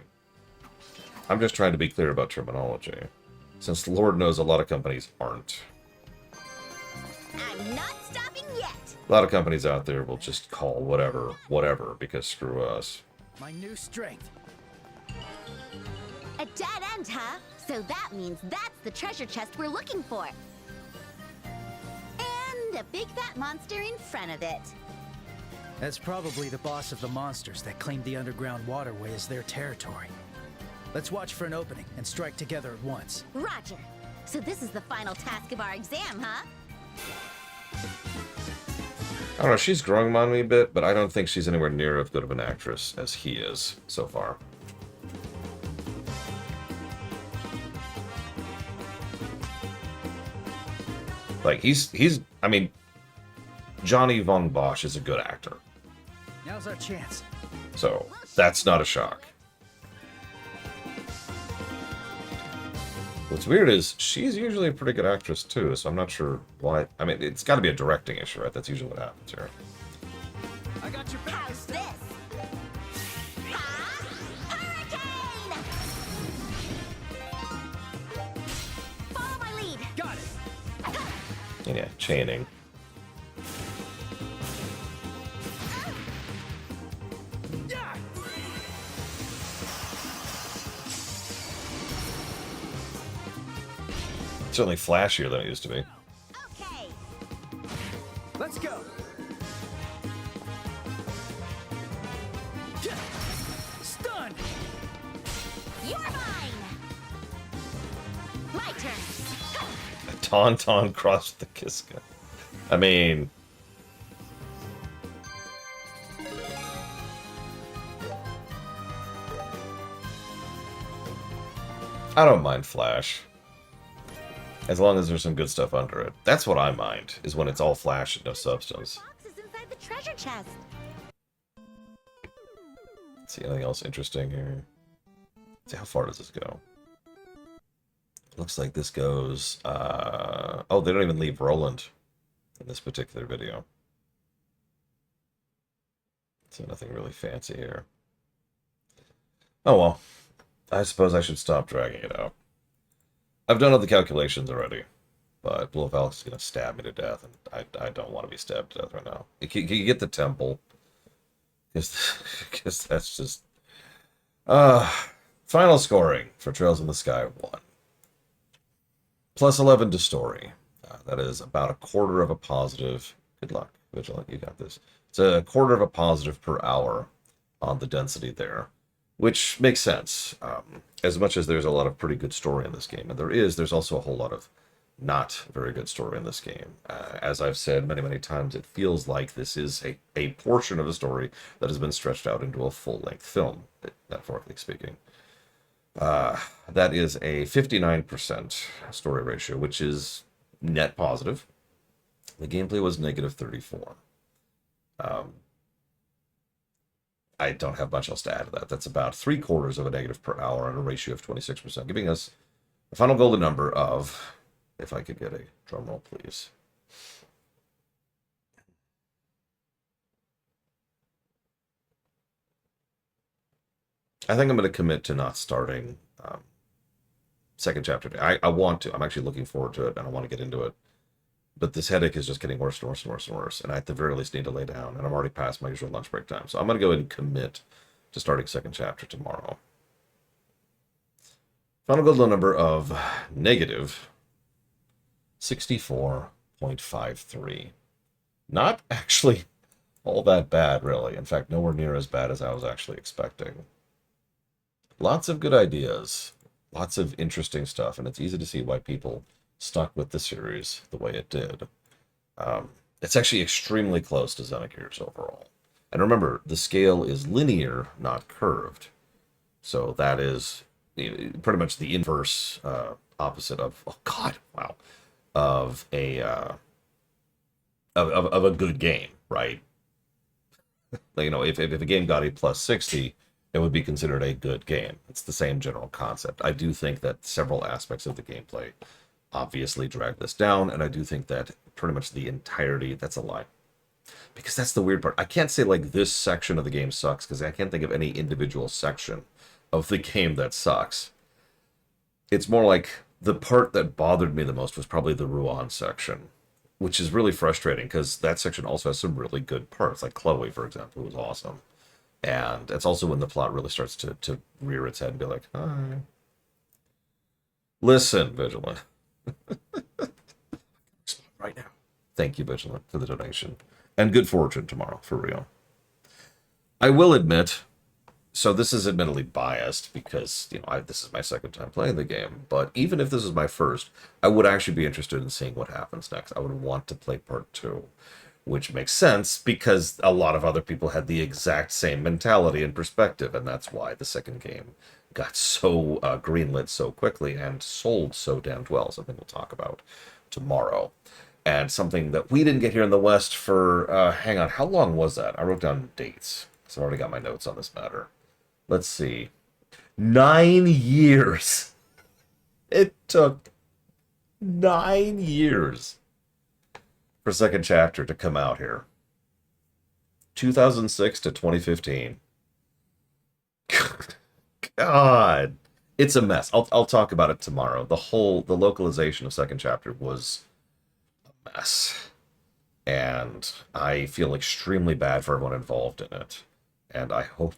S1: I'm just trying to be clear about terminology, since Lord knows a lot of companies aren't.
S3: I'm not stopping yet.
S1: A lot of companies out there will just call whatever, whatever, because screw us.
S7: My new strength.
S3: A dead end, huh? So that means that's the treasure chest we're looking for. And a big fat monster in front of it.
S7: That's probably the boss of the monsters that claimed the underground waterway as their territory. Let's watch for an opening and strike together at once.
S3: Roger. So this is the final task of our exam, huh?
S1: I don't know, she's growing on me a bit, but I don't think she's anywhere near as good of an actress as he is so far. Like, I mean, Johnny Von Bosch is a good actor.
S7: Now's our chance.
S1: So, that's not a shock. What's weird is, she's usually a pretty good actress too, so I'm not sure why. I mean, it's gotta be a directing issue, right? That's usually what happens here.
S7: I got your back.
S3: How's this? Ha! Hurricane! Follow my lead.
S7: Got it.
S1: And yeah, chaining.
S7: Yeah.
S1: Certainly flashier than it used to be.
S3: Okay.
S7: Let's go. Stun.
S3: You're mine. My turn.
S1: A Tauntaun crossed the Kiska. I mean... I don't mind Flash. As long as there's some good stuff under it. That's what I mind, is when it's all flash and no substance.
S3: The box is inside the treasure chest.
S1: See anything else interesting here? See, how far does this go? Looks like this goes... Oh, they don't even leave Roland in this particular video. So nothing really fancy here. Oh well. I suppose I should stop dragging it out. I've done all the calculations already, but Blowfelix is going to stab me to death, and I don't want to be stabbed to death right now. Can you get the temple? Because that's just... Final scoring for Trails in the Sky 1. Plus 11 to story. That is about a quarter of a positive. Good luck, Vigilant, you got this. It's a quarter of a positive per hour on the density there, which makes sense. As much as there's a lot of pretty good story in this game, and there's also a whole lot of not very good story in this game. As I've said many, many times, it feels like this is a portion of the story that has been stretched out into a full-length film, metaphorically speaking. That is a 59% story ratio, which is net positive. The gameplay was negative 34. I don't have much else to add to that. That's about 3/4 of a negative per hour on a ratio of 26%, giving us a final golden number of, if I could get a drum roll, please. I think I'm going to commit to not starting second chapter today. I want to. I'm actually looking forward to it, and I want to get into it. But this headache is just getting worse and worse and worse and worse, and I at the very least need to lay down, and I'm already past my usual lunch break time. So I'm going to go ahead and commit to starting second chapter tomorrow. Final golden number of negative 64.53. Not actually all that bad, really. In fact, nowhere near as bad as I was actually expecting. Lots of good ideas. Lots of interesting stuff, and it's easy to see why people stuck with the series the way it did. It's actually extremely close to Xenogears overall. And remember, the scale is linear, not curved. So that is pretty much the inverse opposite of, oh God, wow, of a of a good game, right? Like, if a game got a plus 60, it would be considered a good game. It's the same general concept. I do think that several aspects of the gameplay obviously drag this down, and I do think that pretty much the entirety, that's a lie. Because that's the weird part. I can't say like this section of the game sucks, because I can't think of any individual section of the game that sucks. It's more like the part that bothered me the most was probably the Ruan section, which is really frustrating because that section also has some really good parts, like Chloe, for example, was awesome. And it's also when the plot really starts to rear its head and be like, hi. Listen, Vigilant. Right now. Thank you, Vigilant, for the donation. And good fortune tomorrow, for real. I will admit, so this is admittedly biased because, this is my second time playing the game, but even if this is my first, I would actually be interested in seeing what happens next. I would want to play part 2, which makes sense because a lot of other people had the exact same mentality and perspective, and that's why the second game got so greenlit so quickly and sold so damn well, something we'll talk about tomorrow. And something that we didn't get here in the West for, hang on, how long was that? I wrote down dates, so I've already got my notes on this matter. Let's see. 9 years. It took 9 years for second chapter to come out here. 2006 to 2015. God. It's a mess. I'll talk about it tomorrow. The localization of second chapter was a mess. And I feel extremely bad for everyone involved in it. And I hope,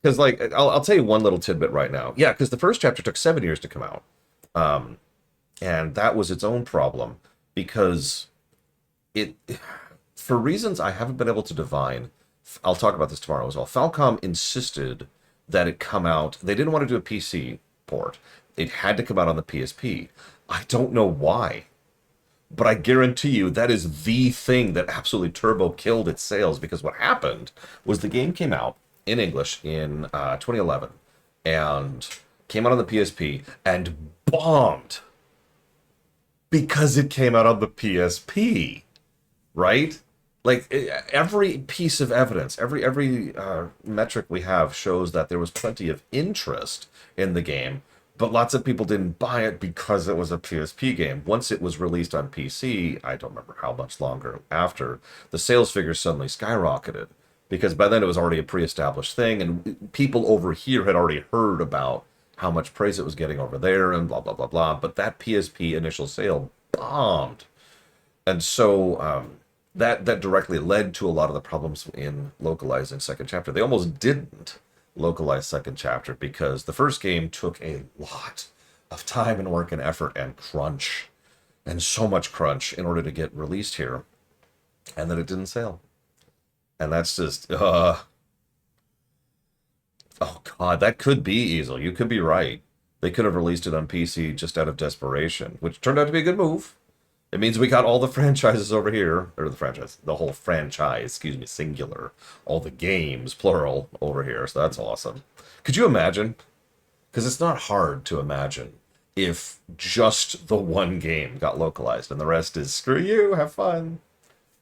S1: because I'll tell you one little tidbit right now. Yeah, because the first chapter took 7 years to come out. And that was its own problem because for reasons I haven't been able to divine, I'll talk about this tomorrow as well. Falcom insisted that it come out. They didn't want to do a PC port. It had to come out on the PSP. I don't know why. But I guarantee you that is the thing that absolutely turbo killed its sales, because what happened was the game came out in English in 2011 and came out on the PSP and bombed because it came out on the PSP, right? Like every piece of evidence, every metric we have shows that there was plenty of interest in the game. But lots of people didn't buy it because it was a PSP game. Once it was released on PC, I don't remember how much longer after, the sales figures suddenly skyrocketed. Because by then it was already a pre-established thing, and people over here had already heard about how much praise it was getting over there, and blah, blah, blah, blah. But that PSP initial sale bombed. And so that directly led to a lot of the problems in localizing second chapter. They almost didn't localized second chapter because the first game took a lot of time and work and effort and crunch, and so much crunch in order to get released here, and then it didn't sell. And that's just oh God, that could be easily. You could be right. They could have released it on PC just out of desperation, which turned out to be a good move. It means we got all the franchises over here, or the whole franchise, singular, all the games, plural, over here, so that's awesome. Could you imagine? Because it's not hard to imagine if just the one game got localized and the rest is, screw you, have fun.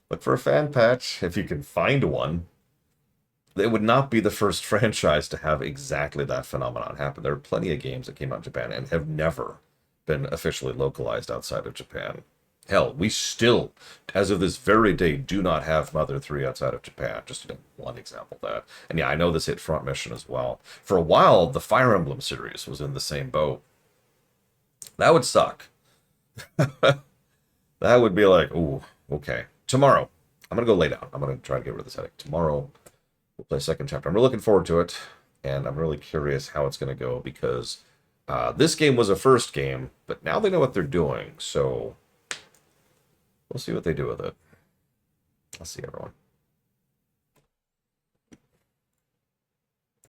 S1: Look for a fan patch, if you can find one. It would not be the first franchise to have exactly that phenomenon happen. There are plenty of games that came out in Japan and have never been officially localized outside of Japan. Hell, we still, as of this very day, do not have Mother 3 outside of Japan. Just one example of that. And yeah, I know this hit Front Mission as well. For a while, the Fire Emblem series was in the same boat. That would suck. That would be like, ooh, okay. Tomorrow, I'm going to go lay down. I'm going to try to get rid of this headache. Tomorrow, we'll play second chapter. I'm really looking forward to it, and I'm really curious how it's going to go, because this game was a first game, but now they know what they're doing, so we'll see what they do with it. I'll see everyone.